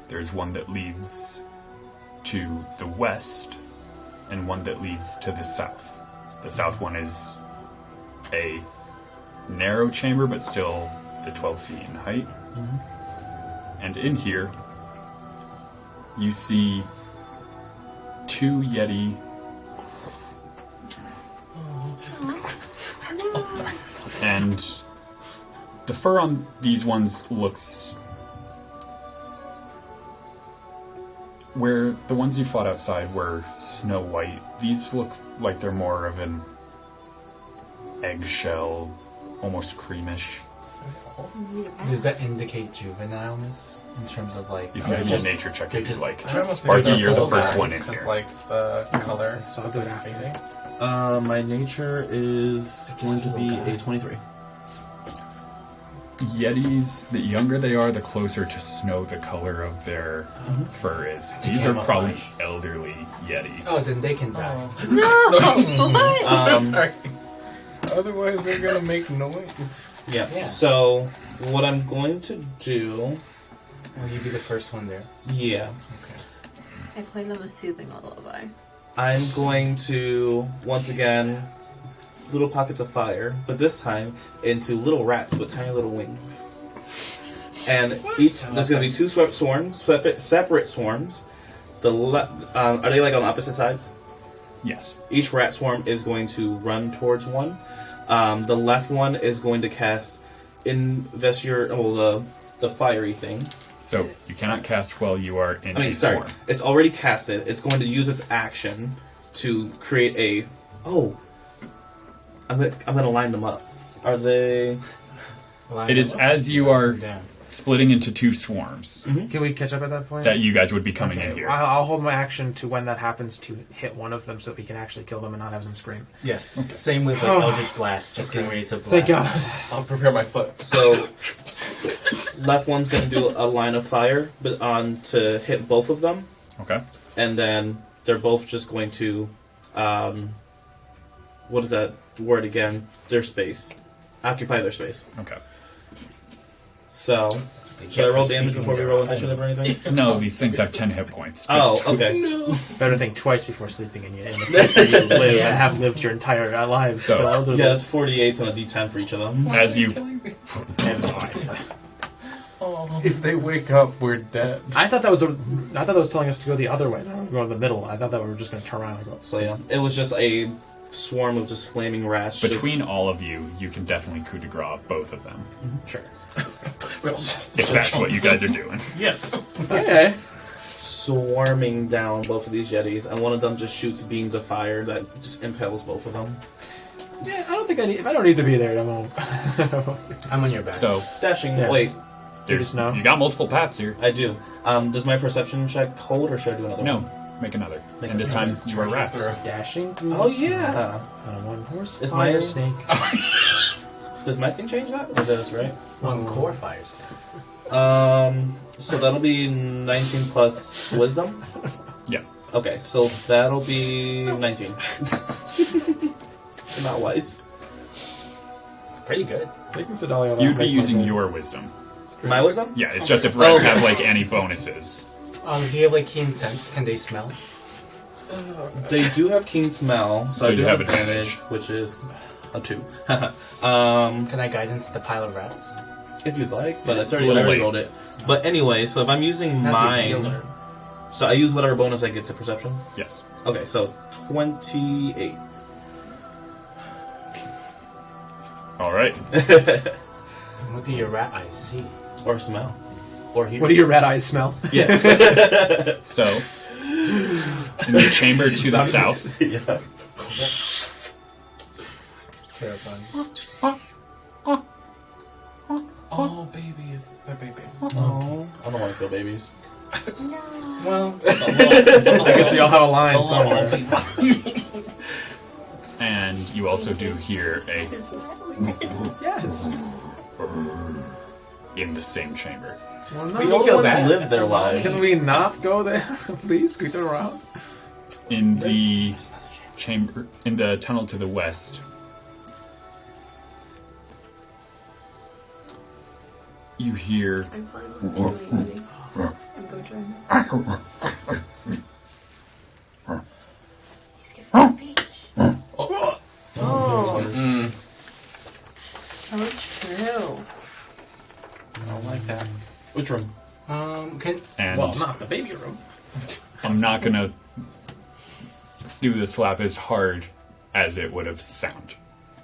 There's one that leads to the west, and one that leads to the south. The south one is a narrow chamber, but still the 12 feet in height. And in here, you see 2 Yeti. Oh, sorry. And the fur on these ones looks... Where the ones you fought outside were snow white, these look like they're more of an eggshell, almost creamish. Does that indicate juvenileness in terms of like? You can they're give me a just- nature check they're if you just- like. I almost Sparky, think you're the little first guys, one in just here. like the color. So I'll do it after. fading. My nature is going to be little guy. a 23. Yetis, the younger they are, the closer to snow the color of their fur is. To These are probably camouflage. elderly Yeti. Oh, then they can die. Sorry. Otherwise, they're gonna make noise. Yeah. Yeah. So, what I'm going to do... Will you be the first one there? Yeah. I play them a soothing lullaby. I'm going to, once again, little pockets of fire, but this time into little rats with tiny little wings. And there's going to be 2 separate swarms. Are they like on opposite sides? Yes. Each rat swarm is going to run towards one. The left one is going to cast the fiery thing. So you cannot cast while you are in a Sorry, swarm. it's already casted. It's going to use its action to create a. Oh, I'm gonna line them up. Are they? It is as you are Down. splitting into 2 swarms Can we catch up at that point? that you guys would be coming in Okay, here. I'll hold my action to when that happens to hit one of them so we can actually kill them and not have them scream. Yes. Same with like Eldritch Blast. Just getting ready to blast. Thank God. I'll prepare my foot. So, left one's going to do a line of fire but on to hit both of them, Okay. and then they're both just going to, what is that word again? Their space. Occupy their space. Okay. So, should I roll damage before we roll initiative or anything? No, these things have 10 hit points. Oh, okay. Better think twice before sleeping in the place where you live and have lived your entire lives. So- till elderly. Yeah, it's 48 on a d10 for each of them. As you If they wake up, we're dead. I thought that was telling us to go the other way. No, go to the middle. I thought that we were just going to turn around and go. So yeah, it was just a swarm of just flaming rats. between just, all of you, you can definitely coup de grace both of them. Sure. If that's what you guys are doing. Yes. Okay. swarming down both of these yetis, and one of them just shoots beams of fire that just impales both of them. Yeah, I don't think I need. If I don't need to be there, I won't. I'm on your back. So Dashing. Yeah. Wait, there's know. you got multiple paths here. I do. Does my perception check hold, or should I do another one? No, make another. Make And this another. time you are rats. Dashing. Oh yeah. On one horse. Is fire my- snake? Does my thing change that? It does, right? One core fires. So that'll be 19 plus wisdom. Yeah. Okay, so that'll be 19. Not wise. Pretty good. Taking Sedalia. You'd be using your wisdom. My wisdom? Yeah, it's just if rats Okay. have like any bonuses. Do you have like keen sense? Can they smell? They do have keen smell, so So I do you have have advantage, advantage. which is a 2. Can I guidance the pile of rats? If you'd like, but it's a already little I already late. rolled it. But anyway, so if I'm using mine, so I use whatever bonus I get to perception. Yes. Okay, so 28. All right. What do your rat eyes see? Or smell. Or hear. What do your red eyes smell? Yes. So in the chamber to the south, Yeah. Terrifying. Oh, babies. They're babies. Oh, I don't want to kill babies. Well, I guess we all have a line somewhere. and you also do hear a Yes. in the same chamber. Well, The no. only kill ones that. live their lives. Can we not go there, please? Can we turn around? In the chamber, in the tunnel to the west, you hear I'm fine with anything. And go join. He's giving a speech. Oh. So true. I don't like that. Which room? Can and Well, not the baby room. I'm not gonna do the slap as hard as it would have sound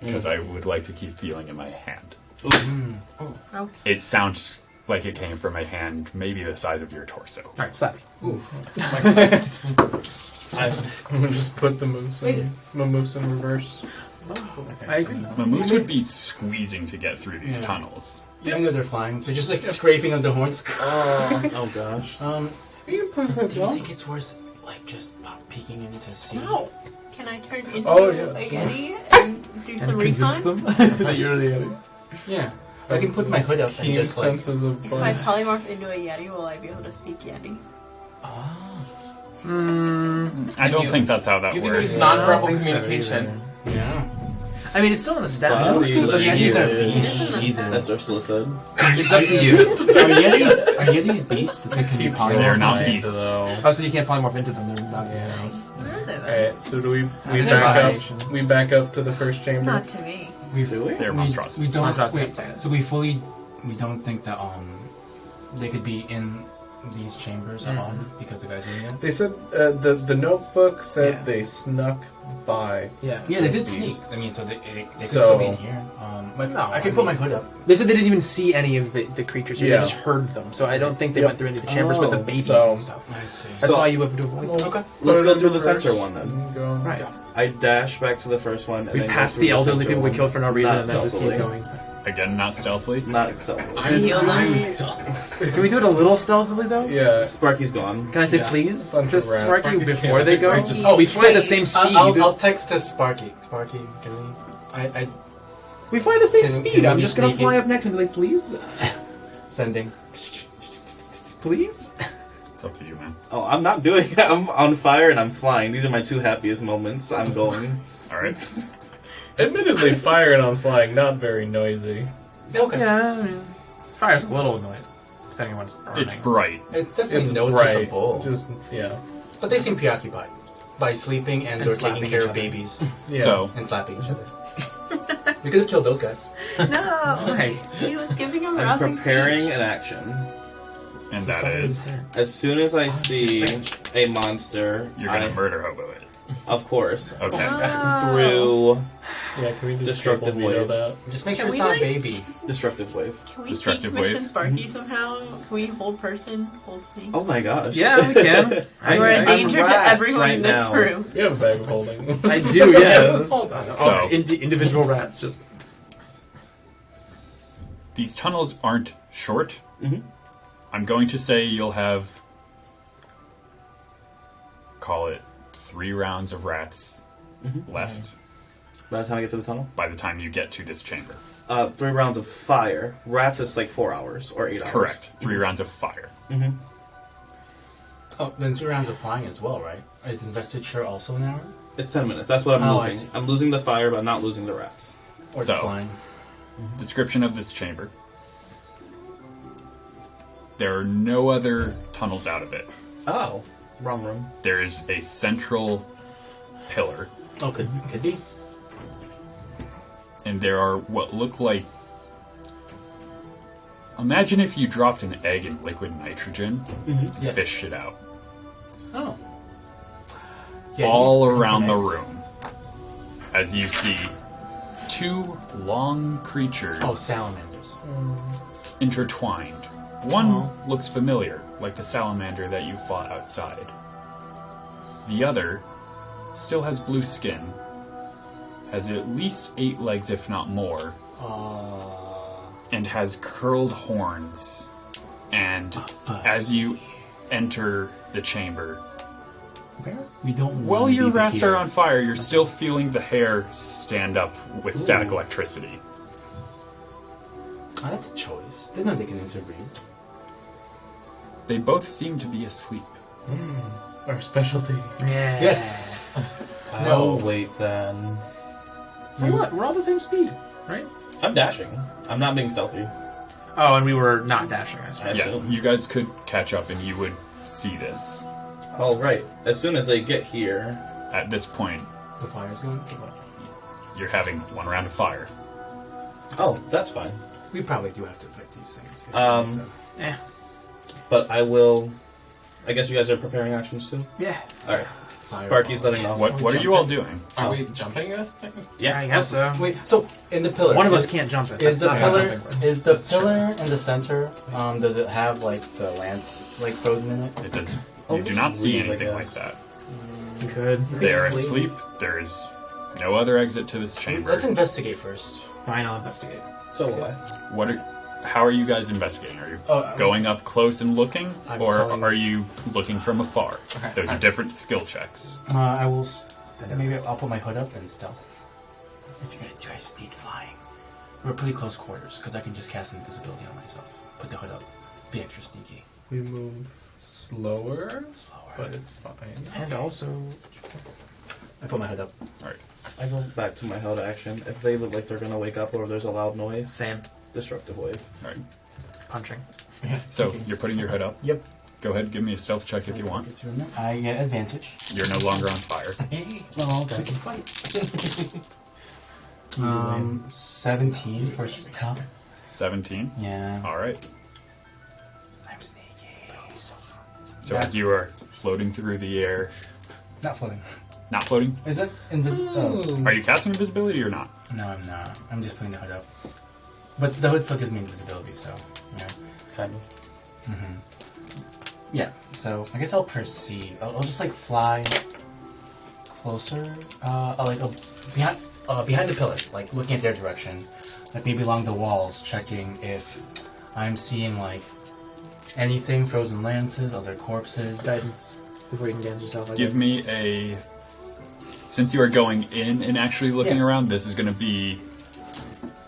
because I would like to keep feeling in my hand. Oh. It sounds like it came from a hand maybe the size of your torso. All right, slap me. I'm gonna just put the moose in reverse. I agree. My moose would be squeezing to get through these Yeah. tunnels. even though they're flying, so just like scraping on the horns. Oh gosh. Do you think it's worth like just peeking in to see? No. Can I turn into Oh, yeah. a Yeti and do some recon? them. You're the Yeti. Yeah, I can put my hood up and Keen just like. senses of If I bite. polymorph into a Yeti, will I be able to speak Yeti? Ah. I don't you- think that's how that You can works. use I don't non-verbal think so communication. Yeah. I mean, it's still in the stat. Body So Yetis are language. beasts. As Ursula said. It's up to you. Are Yetis beasts that can be polymorphed? They're not into? beasts. Oh, so you can't polymorph into them. They're not. Yeah. Where are they then? Alright, so do we think back they're up? We back up to the first chamber. Not to me. Do we? They're monstrosities. We don't. Monstrosities. Wait, so we don't think that they could be in these chambers at all because the guys are in there. They said the notebook said Yeah. they snuck by. Yeah. Yeah, they did sneak. Beasts. I mean, so they could So- still be in here. But No, I can I put my mean- hood up. They said they didn't even see any of the creatures here. Yeah. They just heard them. So I don't think they Yep. went through any of the chambers with the Oh, babies so- and stuff. I see. That's So- why you have to avoid them. Okay. Let's Put go it through in the reverse center one then. and go on. Right. I dash back to the first one. And We then go passed through the elderly center people we one. killed for no reason Not and then just keep stealthily. going. Again, not stealthily. Not stealthily. I'm still. Can we do it a little stealthily though? Yeah. Sparky's gone. Can I say Yeah. please? Bunch To of rats. Sparky Sparky's before too. they go? Just- Oh, we fly at the same speed. I'll text to Sparky. Sparky, can we? I We fly the same Can- speed. can we I'm be just gonna sneaky? fly up next and be like, please, sending. please. It's up to you, man. Oh, I'm not doing it. I'm on fire and I'm flying. These are my two happiest moments. I'm going. All right. Admittedly, fire and on flying, not very noisy. Okay. Yeah, I mean, fire's a little annoying, depending on what's burning. It's bright. It's definitely It's noticeable. bright. Just yeah. But they seem preoccupied by sleeping and And or taking slapping care each of other. babies Yeah. So, and slapping each other. We could have killed those guys. No! Right. He was giving him a I'm rousing preparing speech. an action. and that is, As soon as I see a monster, you're going to murder hobo it. of course, Okay. Oh. through Yeah, can we just Destructive triple veto wave. that? Just make Can sure it's we, not like- a baby. destructive wave. Can we Destructive decommission wave. Sparky somehow? Can we hold person, hold snake? Oh my gosh. Yeah, we can. We're a I'm danger to rats everyone right in this now. room. We have a bag of holding. I do, yes. So- Individual rats, just. These tunnels aren't short. Mhm. I'm going to say you'll have, call it 3 rounds of rats left By the time I get to the tunnel, by the time you get to this chamber. 3 rounds of fire. Rats is like 4 hours or 8 hours. Correct. 3 rounds of fire. Mm-hmm. Oh, then 2 rounds of flying as well, right? Is investiture also an hour? It's 10 minutes. That's what I'm Oh, I losing. see. I'm losing the fire, but I'm not losing the rats. Or So- the flying? Description of this chamber. There are no other tunnels out of it. Oh, wrong room. There is a central pillar, Oh, could be. and there are what look like. Imagine if you dropped an egg in liquid nitrogen and Yes. fished it out. Oh. All these come around from the eggs. room. As you see 2 long creatures Oh, salamanders. intertwined. One looks familiar, like the salamander that you fought outside. The other still has blue skin, has at least 8 legs, if not more, and has curled horns. And as you enter the chamber, We don't. while wanna your leave it rats here. are on fire, you're still feeling the hair stand up with static electricity. Oh, that's a choice. They know they can interbreed. They both seem to be asleep. Our specialty. Yeah. Yes. Oh, wait then. For what? We're all the same speed, right? I'm dashing. I'm not being stealthy. Oh, and we were not dashing, I suppose. I Yeah, assume. you guys could catch up and you would see this. All right. As soon as they get here, At this point, The fire's going. you're having 1 round of fire. oh, that's fine. We probably do have to fight these things. Eh. But I will. I guess you guys are preparing actions too. Yeah. All right. Fireball. Sparky's letting off. What are you all doing? Are Oh. we jumping this thing? Yeah. I guess so. Wait, so in the pillar, One of us is- can't jump it. Is the That's not pillar? jumping room. Is the pillar in the center? Does it have like the lance like frozen in it? It doesn't. Oh, You do this not is see weird, I anything like guess. that. You could. They are sleep. asleep. There is no other exit to this chamber. Let's investigate first. Fine, I'll investigate. So will I. What? How are you guys investigating? Are you Oh, going up close and looking, I'm or telling- are you looking from afar? Okay, Those are alright. different skill checks. I will. Maybe I'll put my hood up and stealth. If you guys need flying, we're pretty close quarters because I can just cast invisibility on myself. Put the hood up. Be extra sneaky. We move slower, Slower. but it's fine. And also, I put my hood up. All right. I go back to my held action. If they look like they're gonna wake up or there's a loud noise, same. destructive wave. All right. Punching. So you're putting your hood up. Yep. Go ahead. Give me a stealth check if you want. I get advantage. You're no longer on fire. Well, we can fight. 17 for stealth. 17. Yeah. All right. I'm sneaky. So as you are floating through the air, Not floating. not floating. Is it invisible? Are you casting invisibility or not? No, I'm not. I'm just putting the hood up. But the hood still gives me invisibility, so yeah. Kind of. Yeah. So I guess I'll perceive. I'll just like fly closer, behind the pillar, like looking at their direction, like maybe along the walls, checking if I'm seeing like anything, frozen lances, other corpses. Guidance before you can dance yourself. I Give guess. me a. Since you are going in and actually looking Yeah. around, this is going to be.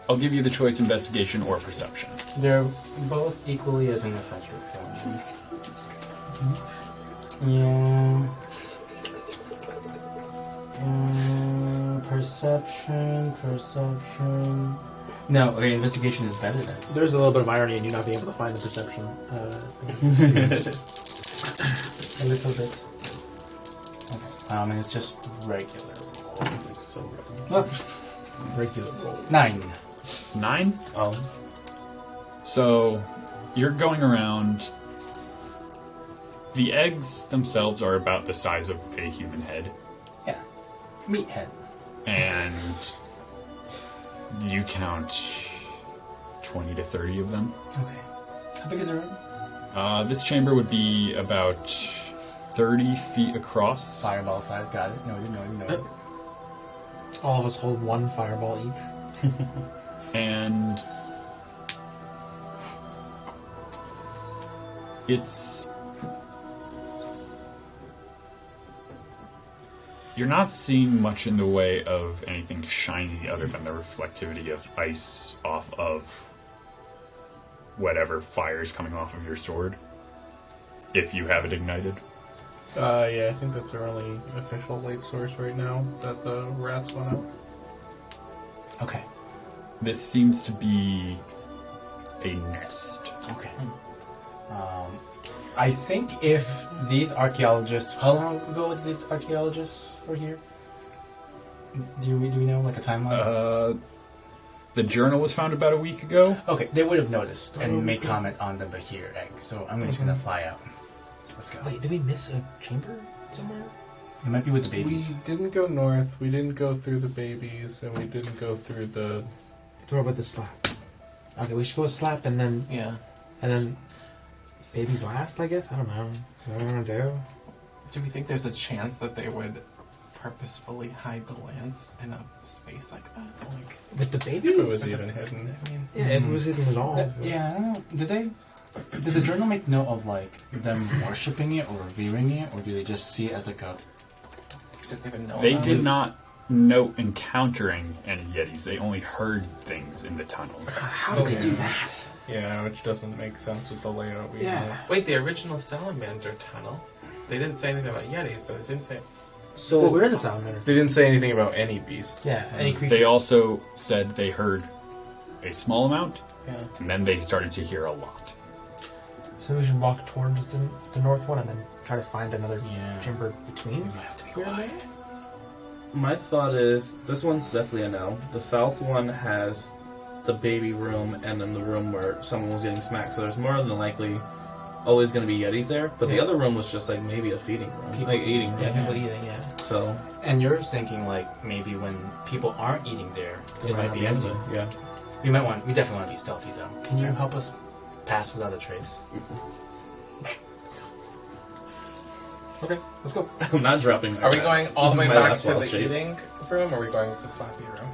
I'll give you the choice: investigation or perception. They're both equally as ineffective for me. Yeah. Perception. No, okay, investigation is better then. There's a little bit of irony in you not being able to find the perception. A little bit. Okay. And it's just regular roll. It's so Regular roll. 9. 9. Oh. So, you're going around. The eggs themselves are about the size of a human head, Yeah. Meathead. and you count 20 to 30 of them. Okay. How big is the room? This chamber would be about 30 feet across. Fireball size, got it. No. All of us hold one fireball each. And it's... You're not seeing much in the way of anything shiny other than the reflectivity of ice off of whatever fire's coming off of your sword. If you have it ignited. Yeah, I think that's our only official light source right now, that the rats went out. Okay. This seems to be a nest. Okay. I think if these archaeologists... How long ago did these archaeologists were here? Do we know, like, a timeline? The journal was found about a week ago. Okay, they would have noticed and made comment on the Bahir egg, so I'm just gonna fly out. So let's go. Wait, did we miss a chamber somewhere? It might be with the babies. We didn't go north, we didn't go through the babies, and we didn't go through the... Throw about the slap. Okay, we should go slap and then babies last, I guess? I don't know. What do we want to do? Do we think there's a chance that they would purposefully hide the lance in a space like that? Like, With the babies? If it was even hidden. I mean, Yeah, if it was hidden at all. Yeah, I don't know. Did the journal make note of, like, them worshipping it or revering it, or do they just see it as like a... did they even know They about did it? not note encountering any Yetis. They only heard things in the tunnels. How So did they do weird. that? Yeah, which doesn't make sense with the layout we Yeah. have. Wait, the original salamander tunnel. They didn't say anything about yetis, but it didn't say. So well, we're in the salamander. They didn't say anything about any beasts. Yeah, any creature. They also said they heard a small amount, Yeah. and then they started to hear a lot. So we should walk towards the north one and then try to find another Yeah. chamber between. We might have to be here and quiet. there? My thought is this one's definitely a no. The south one has the baby room and then the room where someone was getting smacked. So there's more than likely always going to be Yetis there. But the Yeah. other room was just like maybe a feeding room, People- like eating. Yeah, room. people eating, yeah. So And you're thinking, like, maybe when people aren't eating there, it might be empty. Yeah. We definitely want to be stealthy, though. Can you help us pass without a trace? Okay, let's go. I'm not dropping. my Are we rats. going all This the is way my back last to wild the shape. eating room, or are we going to Slappy room?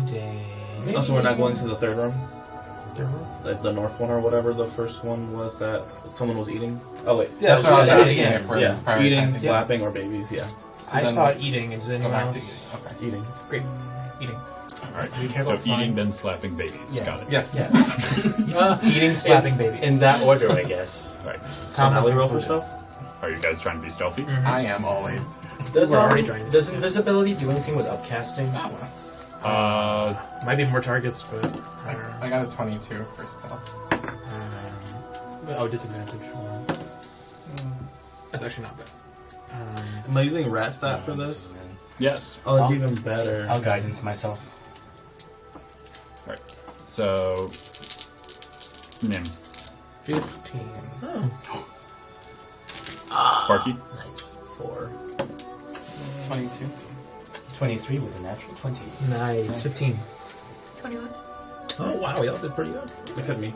Eating. Oh, so we're not going to the third room? Dinner? The north one or whatever the first one was that someone was eating? Oh, wait. Yeah, That's what I was yeah, asking yeah, if we're Yeah. prioritizing Eating, that. slapping, or babies. Yeah. So I then thought let's eating. And does go anyone back else? to eating. Okay. Eating. Great. Eating. Alright, Do we care so about eating, flying? then slapping babies. Yeah. Got it. Yes. Yeah. Eating, slapping babies. In that order, I guess. Right. So now we Combos roll for included. stuff? Are you guys trying to be stealthy? I am always. Does, We're already trying to- does invisibility do anything with upcasting? Oh, well. Might be more targets, but I got a 22 for stealth. disadvantage. That's actually not bad. Am I using rat stat for this? Yes. Oh, it's I'll- even better. I'll guidance myself. Right. So, Nim. 15. Oh, Sparky? nice. 4. 22. 23 with a natural 20. Nice. 15. 21. Oh, wow. Y'all did pretty good. Except me.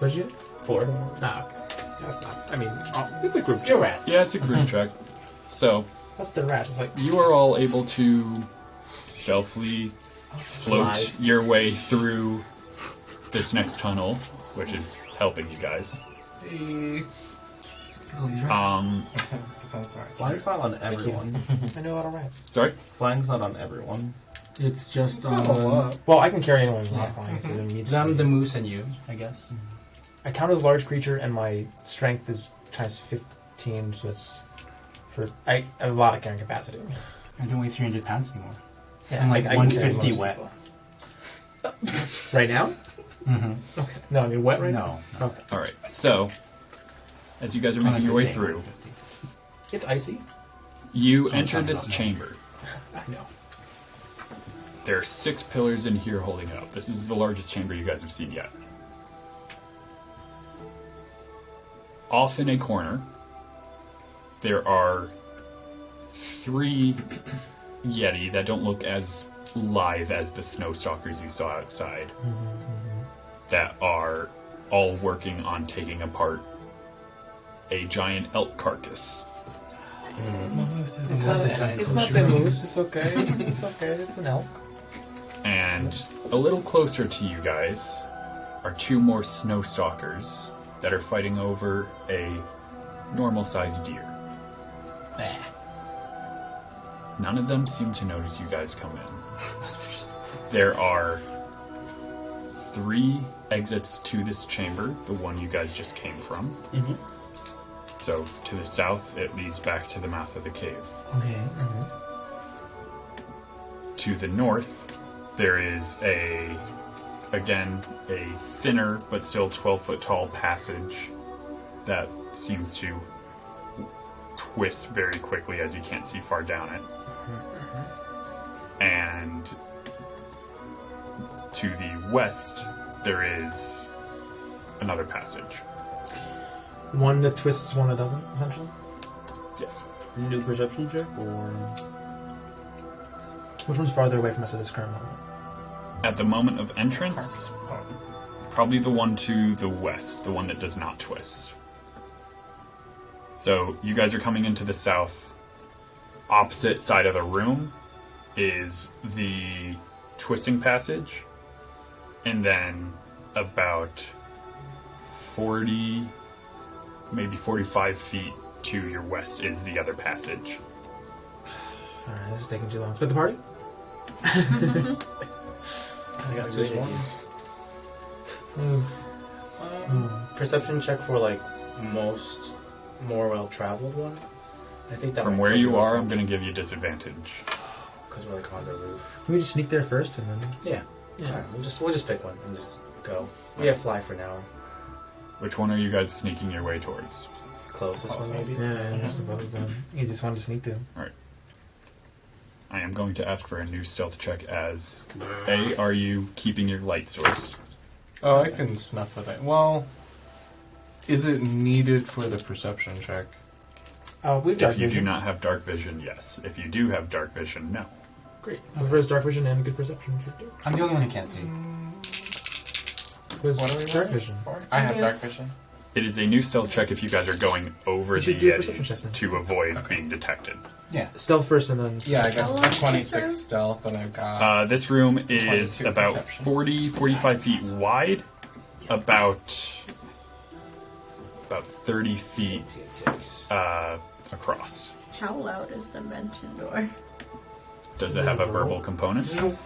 What'd you? 4. Ah, okay. That's not. I mean, It's a group Your rats. Yeah, it's a group check. So, What's the rest? It's like You are all able to stealthily float Glide. your way through this next tunnel, which is helping you guys. Flying's not on everyone. I know a lot of rats. Sorry? Flying's not on everyone. It's just Well, I can carry anyone who's not flying. If it needs to them, be. the moose, and you, I guess. I count as a large creature, and my strength is times 15, so it's I have a lot of carrying capacity. I don't weigh 300 pounds anymore. Yeah, I'm like I can carry 150 most wet. people. Right now? Mm-hmm. Okay. No, I mean wet right now. No. Okay. Alright, so, as you guys are making your way through, It's icy. you Don't enter sound this about chamber. I know. There are 6 pillars in here holding it up. This is the largest chamber you guys have seen yet. Off in a corner, there are 3 Yeti that don't look as live as the snow stalkers you saw outside, that are all working on taking apart a giant elk carcass. It's not the moose. It's okay. It's okay. It's an elk. And a little closer to you guys are 2 more snow stalkers that are fighting over a normal-sized deer. None of them seem to notice you guys come in. There are 3 exits to this chamber, the one you guys just came from. Mm-hmm. So to the south, it leads back to the mouth of the cave. Okay. To the north, there is again, a thinner but still 12-foot tall passage that seems to twist very quickly as you can't see far down it. And to the west, there is another passage. One that twists, one that doesn't, essentially. Yes. New perception check, or Which one's farther away from us at this current moment? At the moment of entrance, probably the one to the west, the one that does not twist. So you guys are coming into the south. Opposite side of the room is the twisting passage, and then about 40, maybe 45 feet to your west is the other passage. Alright, this is taking too long. Split the party? I got 2 swarms. Hmm. Perception check for like more well-traveled one. I think that From might where still you be are, okay. I'm going to give you disadvantage. Because we're like on the roof. Can we just sneak there first and then... Yeah. Alright, we'll just pick one and just go. We have fly for now. Which one are you guys sneaking your way towards? Closest one maybe. Yeah, I suppose the easiest one to sneak to. I am going to ask for a new stealth check as A, are you keeping your light source? Oh, I can snuff with it. Well, is it needed for the perception check? We've dark If you do vision. not have dark vision, yes. If you do have dark vision, no. Great. Whoever has dark vision and good perception should do. I'm the only one who can't see. Who has What are we dark rolling vision? for? I have Yeah. dark vision. It is a new stealth check if you guys are going over You the should do a perception check Yetis then. to avoid Okay. being detected. Yeah. Stealth first and then... Yeah, I How long got a is this 26 room? stealth, and I've got. This room is 22 about perception. 45 feet wide, about 30 feet across. How loud is the mention door? Does it have a verbal component? oh,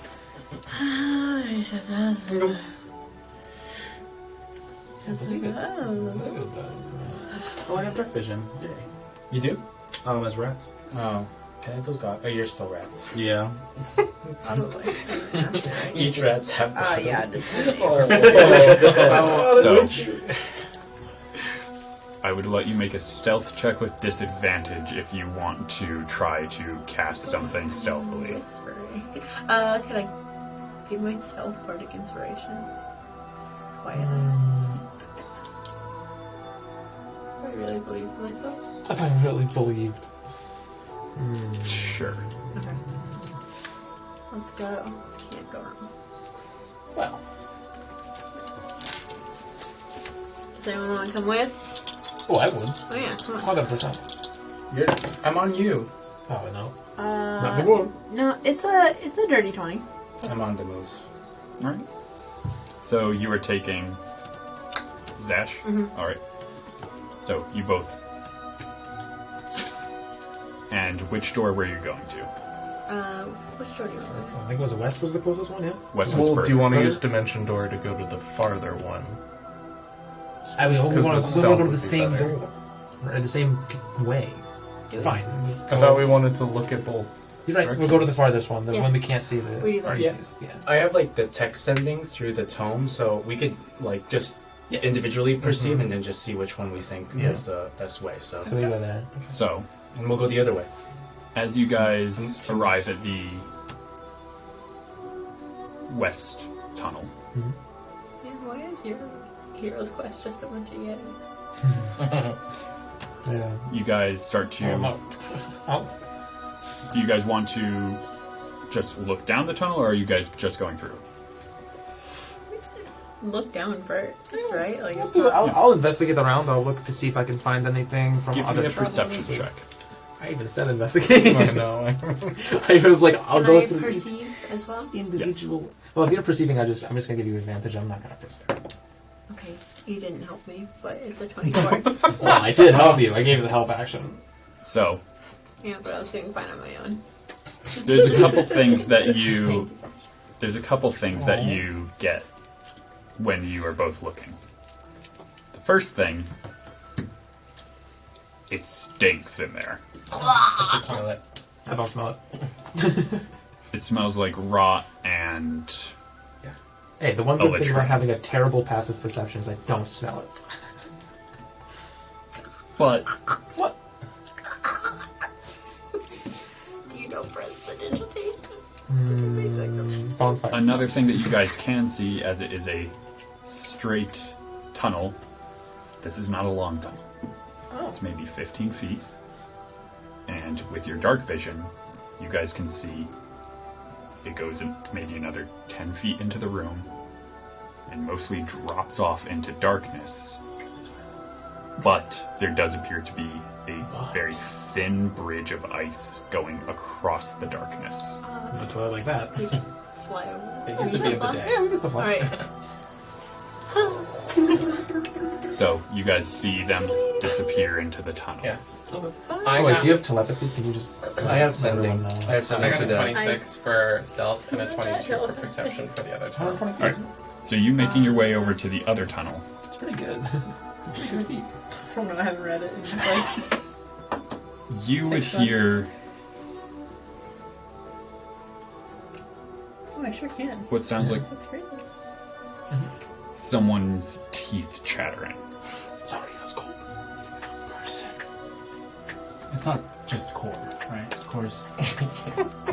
I have dark vision. Yay. You do? As rats. Oh. Okay, those got. Oh, you're still rats. Yeah. Each rats have. Yeah, just So, I would let you make a stealth check with disadvantage if you want to try to cast something stealthily. whispering. Can I give myself bardic inspiration? Quietly. I really believe in myself. If I really believed. Sure. Okay. Let's go. This can't go wrong. Well. Does anyone want to come with? Oh, I would. Oh yeah, come on. 100%. I'm on you. Oh no. Not anymore. No, it's a dirty 20. I'm on the moose. All right. So you are taking Zash. All right. So you both. And which door were you going to? Which door do you want? I think it was west was the closest one. Yeah. West was Well, further. do you want to Further? use Dimension Door to go to the farther one? I mean, we 'Cause want the to stealth go to would the be same better. door, or the same way. Do it. Fine. I thought we wanted to look at both. You're right. We'll go to the farthest one, the Yeah. one we can't see the We do that. RDCs. Yeah. I have like the text sending through the tome, so we could like just individually perceive and then just see which one we think Yeah. is the best way. So, So we go there. So and we'll go the other way. as you guys Mm, arrive at the west tunnel, Yeah, why is your hero's quest just a bunch of yetis? Yeah. you guys start to. Do you guys want to just look down the tunnel, or are you guys just going through? Look down first, right? Like it's I'll investigate around. I'll look to see if I can find anything from Give other me a travelers. perception check. I even said investigate. I know. I was like, I'll Can go I through perceive as well? individual. Well, if you're perceiving, I'm just gonna give you advantage. I'm not gonna perceive. Okay, you didn't help me, but it's a 24. Well, I did help you. I gave you the help action. So Yeah, but I was doing fine on my own. there's a couple things that you. Thank you, Sash. There's a couple things that you get when you are both looking. The first thing, it stinks in there. The toilet. I don't smell it. It smells like rot and Hey, the one good thing latrine. about having a terrible passive perception is I don't smell it. but Do you know prestidigitation? Bonfire. another thing that you guys can see, as it is a straight tunnel, this is not a long tunnel. It's maybe 15 feet. And with your dark vision, you guys can see it goes in maybe another 10 feet into the room and mostly drops off into darkness. But there does appear to be a very thin bridge of ice going across the darkness. A toilet like that. We just fly over. It used to be a bidet. Yeah, we can still fly. Alright. So you guys see them disappear into the tunnel. Yeah. Bye. I Oh, wait, got, do you have telepathy? Can you just... I have let sending. everyone know? I have I sending got for a that. 26 for stealth and a 22 for perception for the other tunnel. 120 feet. So you making your way over to the other tunnel. It's pretty good. It's a pretty good feat. I don't know, I haven't read it. It's just like, You would 6 months. hear oh, I sure can. what sounds like That's crazy. someone's teeth chattering. Sorry, it was cold. Person. It's not just core, right? Of course.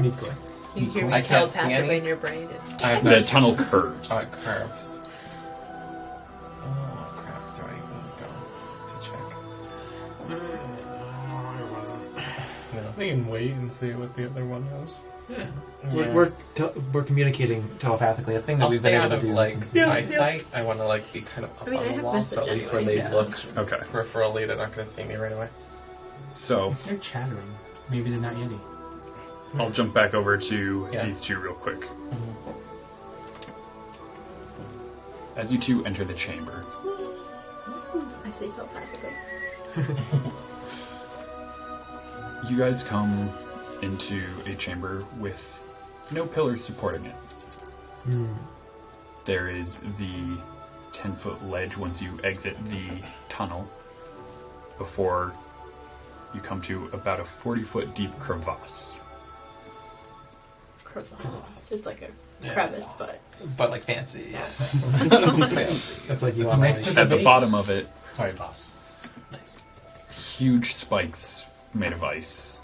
Nuclear. You hear me I can't see telepathically any. in your brain. It's I have The to- tunnel curves. Oh, it curves. Oh crap! Do I even go to check? No. We can wait and see what the other one has. Yeah. We're communicating telepathically. A thing that I'll we've stay been out able of to do. like since- eyesight. I want to like be kind of up I mean, I on the have wall, so at message least when anyway, they yeah. look Okay. peripherally, they're not going to see me right away. So They're chattering. Maybe they're not Yeti. I'll jump back over to Yeah. these two real quick. As you two enter the chamber, I say telepathically. you guys come into a chamber with no pillars supporting it. There is the 10-foot ledge once you exit the tunnel before you come to about a 40-foot deep crevasse. Crevasse. It's like a crevice, but But like fancy, yeah. It's like you It's want next to At the base. bottom of it, Sorry, boss. Nice. huge spikes made of ice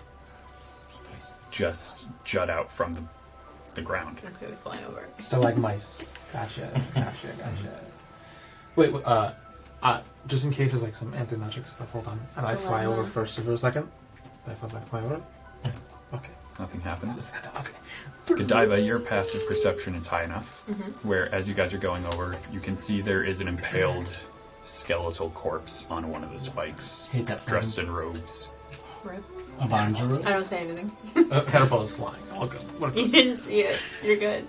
just jut out from the ground. I'm going to fly over. Still like mice. Gotcha. Wait, just in case there's like some anti-magic stuff, hold on. And I Still fly like over that. first for a second. I fly over it. Okay. Nothing happens. Okay. Godiva, your passive perception is high enough, Mm-hmm. where as you guys are going over, you can see there is an impaled skeletal corpse on one of the spikes, Hate that dressed in robes. Rip. Avanjaro? I don't say anything. Catapult is flying. All good. What a- You didn't see it. You're good.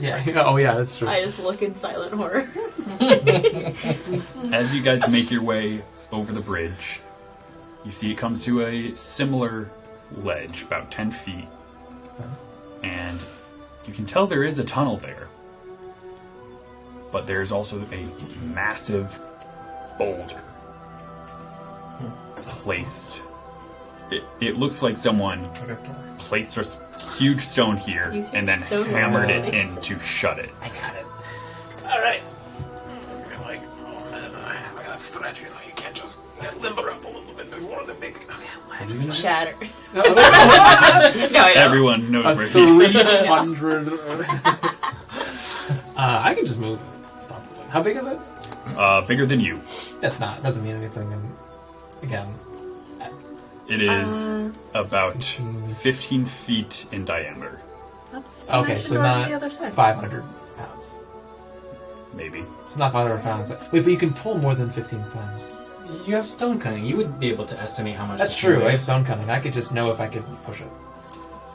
Yeah. Oh yeah, that's true. I just look in silent horror. As you guys make your way over the bridge, you see it comes to a similar ledge, about 10 feet. And you can tell there is a tunnel there. But there's also a massive boulder placed. It looks like someone placed a huge stone here You see and then stone hammered it walls. in to shut it. I got it. All right. You're like, oh man, I gotta stretch. You know, you can't just limber up a little bit before the big. Okay, legs. Shatter. No, I don't. Everyone knows where he 300. I can just move. How big is it? bigger than you. That's not. Doesn't mean anything. And again, It is about 15 feet in diameter, That's okay. So not the other side. 500 pounds. maybe. It's not 500 pounds. Wait, but you can pull more than 15 times. You have stone cutting. You would be able to estimate how much. That's this true. I have weighs. stone cutting. I could just know if I could push it.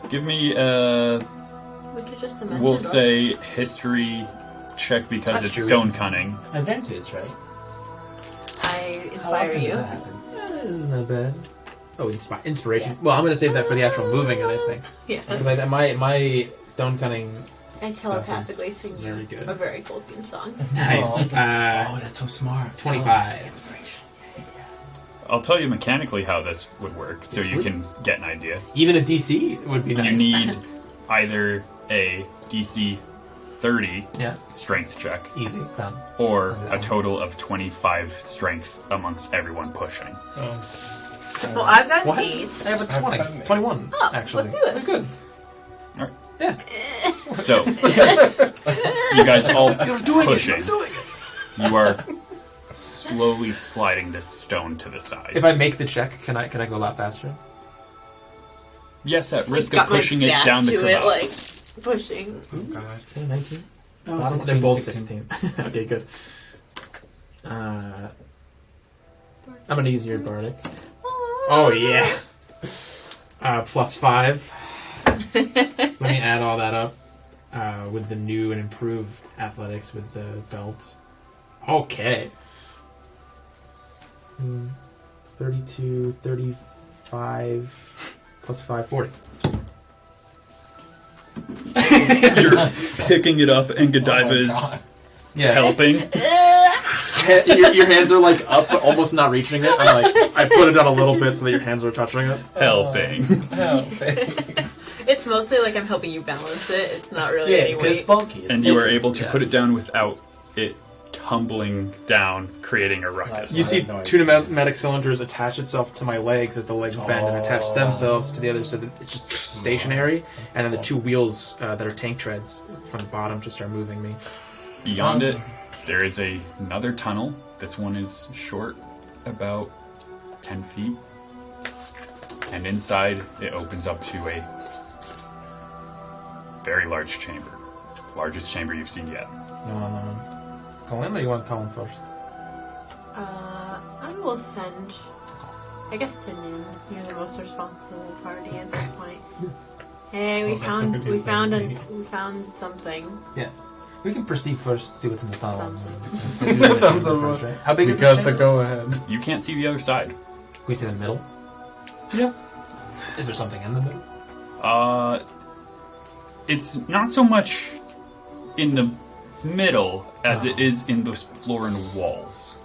Give me We could just imagine. we'll say history check because That's it's true. stone cunning. Advantage, right? I How inspire often you. does that happen? Isn't that bad? Oh, inspiration. Yeah. Well, I'm going to save that for the actual moving it, I think. Yeah. Because my stone cutting. I Stuff telepathically is sing very good. a very cool theme song. Nice. Oh, that's so smart. 25. Inspiration. I'll tell you mechanically how this would work so Yes, you can get an idea. Even a DC would be nice. You need either a DC 30 Yeah. strength check Easy. Done. or a total of 25 strength amongst everyone pushing. Well, I've got What? 8. I have a 20. got me. 21, Oh, actually. let's do this. Good. Alright. Yeah. So, you guys all pushing. doing it. You are slowly sliding this stone to the side. If I make the check, can I go a lot faster? Yes, at risk Got of my pushing it back down the to it, crevasse. like pushing. Oh god. Okay, 19. No, Bottom, 16, they're both 16. 16. Okay, good. I'm gonna use your bardic. Oh yeah. Plus 5. Let me add all that up with the new and improved athletics with the belt. Okay. 32, 35, plus 5, 40. You're picking it up and Godiva is Yeah. helping. your hands are like up, but almost not reaching it. I'm like, I put it down a little bit so that your hands are touching it. Helping. It's mostly like I'm helping you balance it. It's not really any because it's weight. bulky. And you are able to Yeah. put it down without it tumbling down, creating a ruckus. You see Noise. two pneumatic cylinders attach itself to my legs as the legs bend and attach themselves to the other so that it's just stationary. And then the two wheels that are tank treads from the bottom just start moving me. Beyond it, there is another tunnel. This one is short, about 10 feet. And inside, it opens up to a very large chamber. Largest chamber you've seen yet. You want to go in or you want to call him first? I will send. I guess to Nim. You're the most responsible party at this point. Hey, we found something. Yeah. We can proceed first, see what's in the tunnel. Thumbs up. Thumbs up first, right? How big We is this got chamber? the go ahead. You can't see the other side. Can we see the middle? Yeah. Is there something in the middle? It's not so much in the middle as it is in the floor and walls.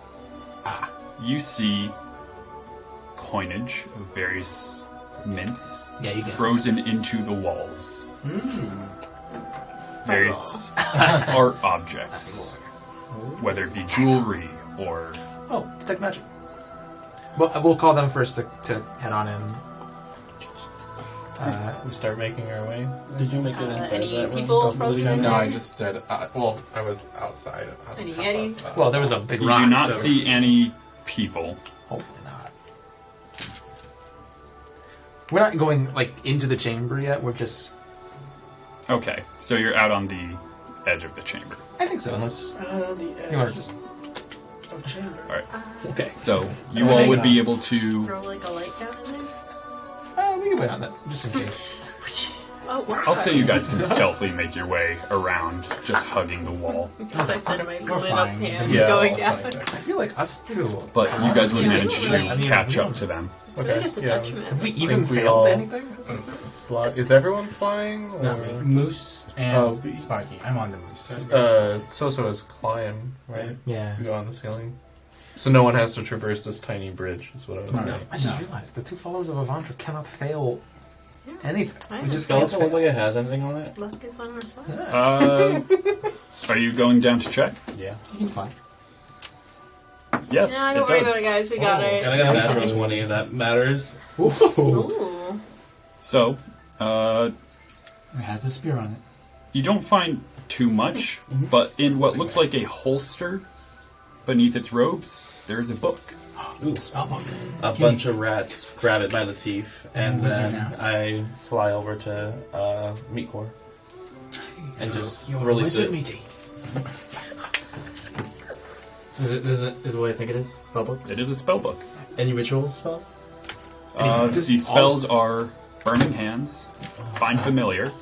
Ah. You see coinage of various mints Yeah, you guess. frozen into the walls. Various art objects, whether it be jewelry or Oh, detect magic. Well, we'll call them first to head on in. We start making our way. Did you make it inside Any that one? people Stuff frozen with in you? No, there? I just did. Well, I was outside. On Any top Yetis? Of, Well, there was a big you rock. do not so see any people. Hopefully not. We're not going like into the chamber yet. We're just. Okay, so you're out on the edge of the chamber. I think so. Unless you want to just. Of chamber. All right, Okay. so you all would be able to. Throw like a light down in there. We can wait on that, just in case. Oh, what? I'll say you guys can stealthily make your way around, just hugging the wall. As I said, my We're lit up fine. hand Yeah. going down. I feel like us two. But you guys would Yeah. manage to I mean, catch we up don't- to them. They're Okay. just a Yeah. Dutchman. Have we think even we failed all- anything? Fly. Is everyone flying? Or? Not me. Moose and Oh. Sparky. I'm on the moose. So is climb, right? Yeah. You go on the ceiling. So no one has to traverse this tiny bridge, is what I was No, saying. I just No. realized the two followers of Avandra cannot fail anything. I Does the just skeleton look like it has anything on it? luck is on our side. Are you going down to check? Yeah. You can fly. Yes, No, it don't worry about does. it, guys. We got it. And I got a natural 20 if that matters. Ooh. Ooh. So, It has a spear on it. you don't find too much, but in what looks like a holster beneath its robes, there is a book. Ooh, Spellbook. a bunch of rats grab it by the teeth, and Wizard then now. I fly over to Meat Core and just You're a release wizard, it. meaty. Is it what I think it is? Spellbook? It is a spell book. Any ritual spells? The spells are Burning Hands, Find Familiar,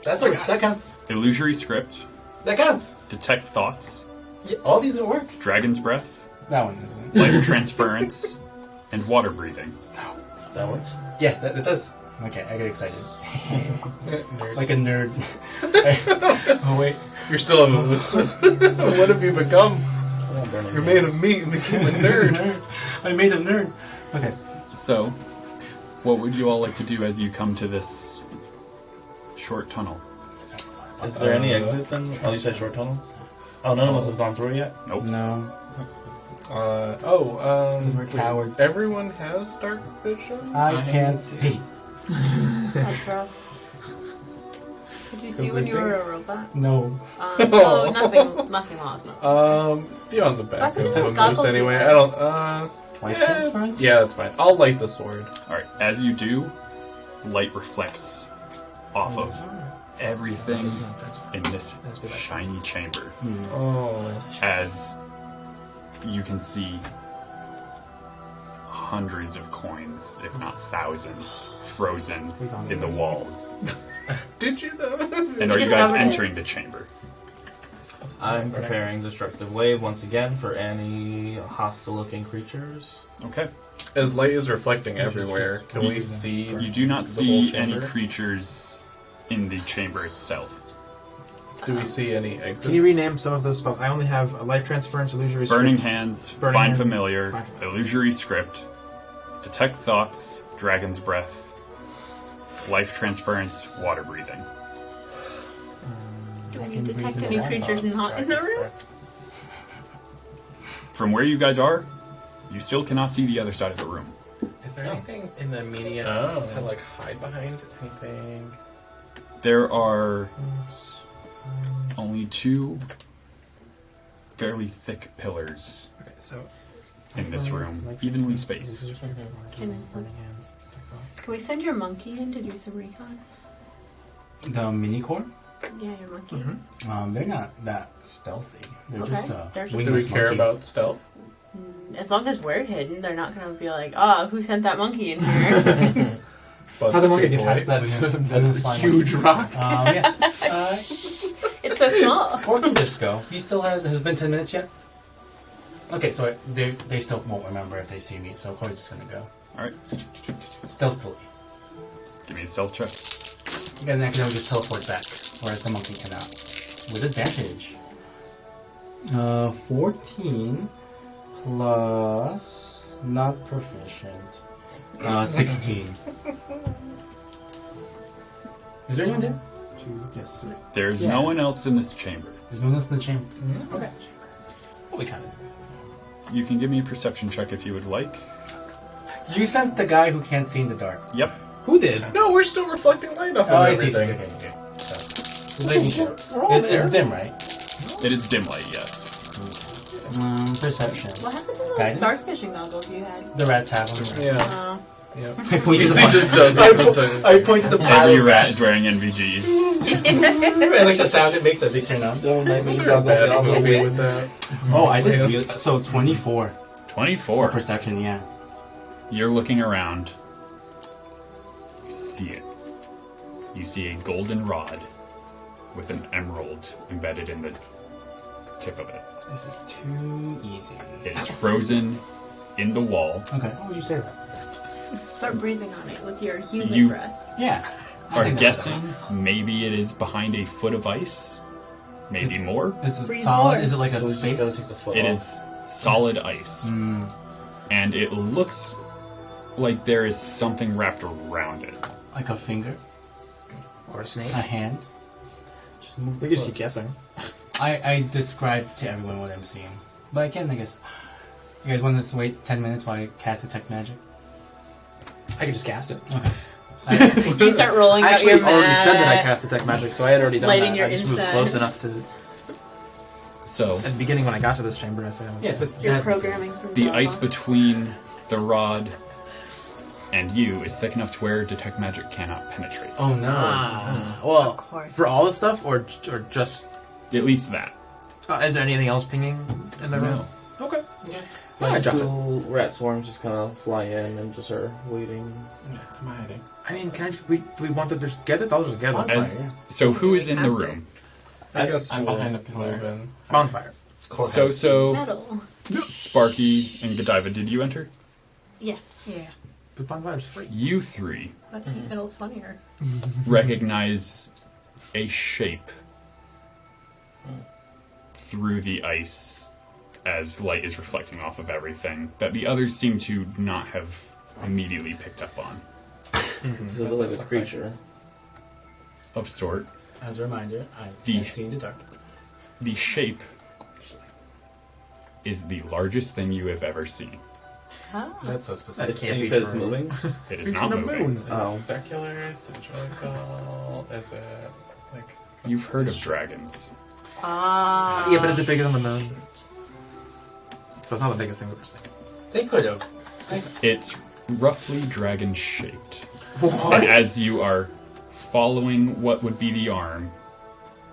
That counts. Illusory Script, That counts. Detect Thoughts, Yeah, all these will work. Dragon's Breath, That one isn't. Life Transference, and Water Breathing. That works. Yeah, that does. Okay, I get excited. Like a nerd. Oh wait. You're still a What have you become? You're made of meat and became a nerd. I made a nerd. Okay. So, what would you all like to do as you come to this short tunnel? Is there any exits in? Oh, you said short tunnel? Oh, none of us have gone through it yet? Nope. No. We're cowards. Everyone has dark vision? I can't see. That's rough. Could you see Because when I you were a robot? No. Oh, nothing lost. Be on the back of Some one of goggles those anyway. you I don't, Life yeah. transference? Yeah, that's fine. I'll light the sword. Alright, as you do, light reflects off of everything in this shiny chamber Oh. as you can see hundreds of coins, if not thousands, frozen in the walls. Did you though? And are you guys entering the chamber? I'm preparing Destructive Wave once again for any hostile-looking creatures. Okay. As light is reflecting everywhere, can we see? You do not the whole see any chamber? creatures in the chamber itself. Do we see any exits? Can you rename some of those spells? I only have a life transference, illusory Burning Script. Hands, Burning Find Hand, Familiar, Find- Illusory Script, Detect Thoughts, Dragon's Breath, Life Transference, Water Breathing. Do we detect any creatures not in the room? From where you guys are, you still cannot see the other side of the room. Is there anything in the medium Oh. to like hide behind? Anything? There are only two fairly thick pillars Okay, so in this room, evenly spaced. Can we send your monkey in to do some recon? The mini core? Yeah, your monkey. They're not that stealthy. They're Okay, just a they're just- Do we wingless care monkey. about stealth? As long as we're hidden, they're not going to be like, oh, who sent that monkey in here? But How's the monkey get people- past that, Wingless- wingless slime huge rock? Yeah. It's so small. Or can just go. He still has it been 10 minutes yet? Okay, so they still won't remember if they see me, so Corey's just gonna go. Alright, Stealthily. give me a stealth check. And then I can just teleport back, whereas the monkey cannot. With advantage. 14 plus not proficient. 16. Is there anyone there? Yes. There's Yeah. no one else in this chamber. There's no one else in the chamber. Okay. Well, we kind of. You can give me a perception check if you would like. You sent the guy who can't see in the dark. Yep. Who did? No, we're still reflecting light off Oh, of I see. everything. Okay. So, just making sure. We're all It's dim, right? It is dim light, yes. Perception. What happened to those Guidance? dark fishing goggles you had? The rats have them. Yeah. Oh. I point to Easy the just does that sometimes. I point to the pile Every of rat rats. is wearing NVGs. And like the sound it makes as they turn on. Bad movie with that. Oh, I did. Really, so 24 for 24. perception. Yeah. You're looking around. see it. You see a golden rod with an emerald embedded in the tip of it. This is too easy. It is frozen in the wall. Okay. Why would you say that? Start breathing on it with your human You- breath. Yeah. I Are think that's guessing maybe it is behind a foot of ice, maybe more. Is it Breathe solid? more. Is it like a So we just gotta take the space? foot It off. is solid ice, Mm, and it looks like there is something wrapped around it. like a finger, Or a snake? a hand. Just move We the just foot. keep guessing. I describe to everyone what I'm seeing. But again, I guess you guys want us to wait 10 minutes while I cast detect magic? I could just cast it. Okay. You start rolling I out actually your already said that I mat. cast detect magic, so I had already done Lighting that. your I just moved incense. close enough to. So At the beginning, when I got to this chamber, I said, Yes, but You're that's programming through the Java. ice between the rod and you is thick enough to where detect magic cannot penetrate. Oh no. well, Of course. for all the stuff, or just. At least that. Is there anything else pinging in the room? No. Okay. Like I dropped it. 2 rat swarms just kind of fly in and just are waiting. Yeah, I'm hiding. I mean, do we want to just get it? I'll just get it. Bonfire, As- yeah. So who is in the room? I guess I'm we'll behind the pillar. move in. Bonfire. So Metal. Sparky and Godiva, did you enter? Yeah. Yeah. But bonfire's free. You three But metal's funnier. recognize a shape through the ice as light is reflecting off of everything that the others seem to not have immediately picked up on. Does it look like a creature? Of sort. As a reminder, I The- can't see in the dark. The shape is the largest thing you have ever seen. Ah. That's so That specific. can't And be you said it's true. moving? It is We've not seen a moving. moon. Is Oh. it circular, cylindrical? Is it like? You've heard of dragons. Ah. Yeah, but is it bigger than the moon? So it's not the biggest thing we've ever seen. They could have. It's roughly dragon shaped. What? And as you are following what would be the arm,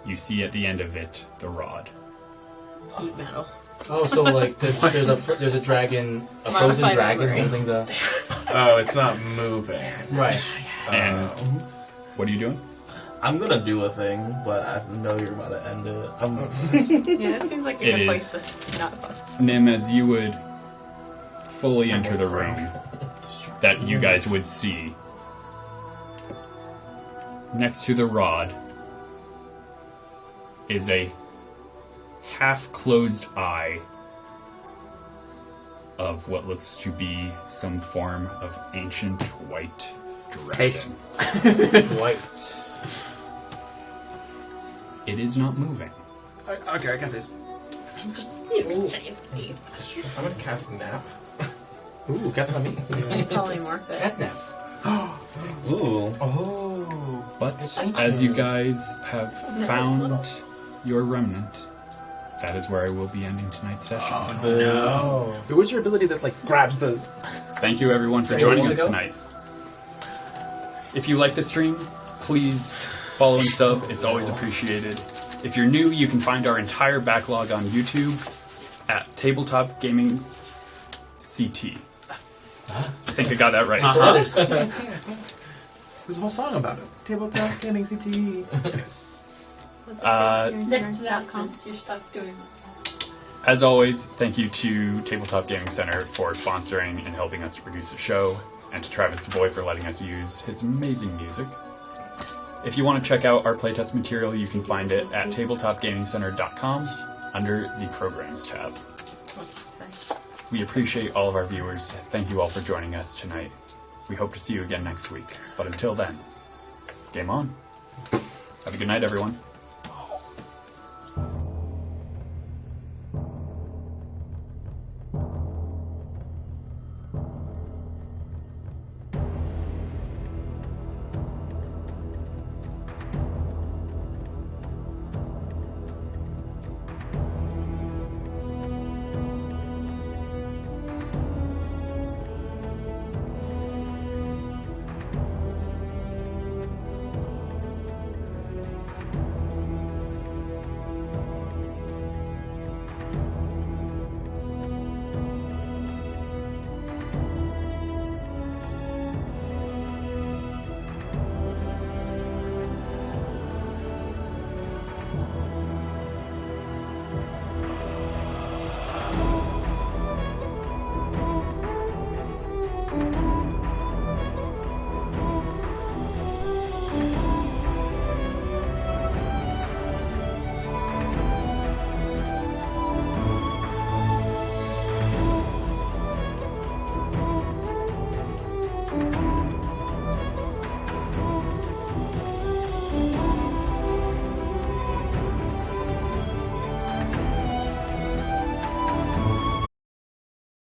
you see at the end of it the rod. Heat metal. Oh, so like there's a dragon, a frozen Modified dragon memory. holding the. Oh, it's not moving. Right. And what are you doing? I'm gonna do a thing, but I know you're about to end it. Yeah, that seems like a It good is. place to not fuck. Nim, as you would fully enter the room that you guys would see, next to the rod is a half-closed eye of what looks to be some form of ancient white dragon. Haste. White. It is not moving. Okay, I guess it's. Just I'm gonna cast nap. Ooh, guess on me. polymorphic. Catnap. Ooh. Oh. But It's as you ancient. guys have never found thought. your remnant, that is where I will be ending tonight's session. No. Wait, what's your ability that like grabs the? Thank you everyone for Eight joining years us ago? tonight. If you like the stream, please follow and sub. It's always appreciated. If you're new, you can find our entire backlog on YouTube at Tabletop Gaming CT. I think I got that right. Brothers. There's a whole song about it. Tabletop gaming CTE. Next announcements, you're stuck doing that. As always, thank you to Tabletop Gaming Center for sponsoring and helping us to produce the show, and to Travis Savoy for letting us use his amazing music. If you want to check out our playtest material, you can find it at tabletopgamingcenter.com under the Programs tab. We appreciate all of our viewers. Thank you all for joining us tonight. We hope to see you again next week. But until then, game on. Have a good night, everyone.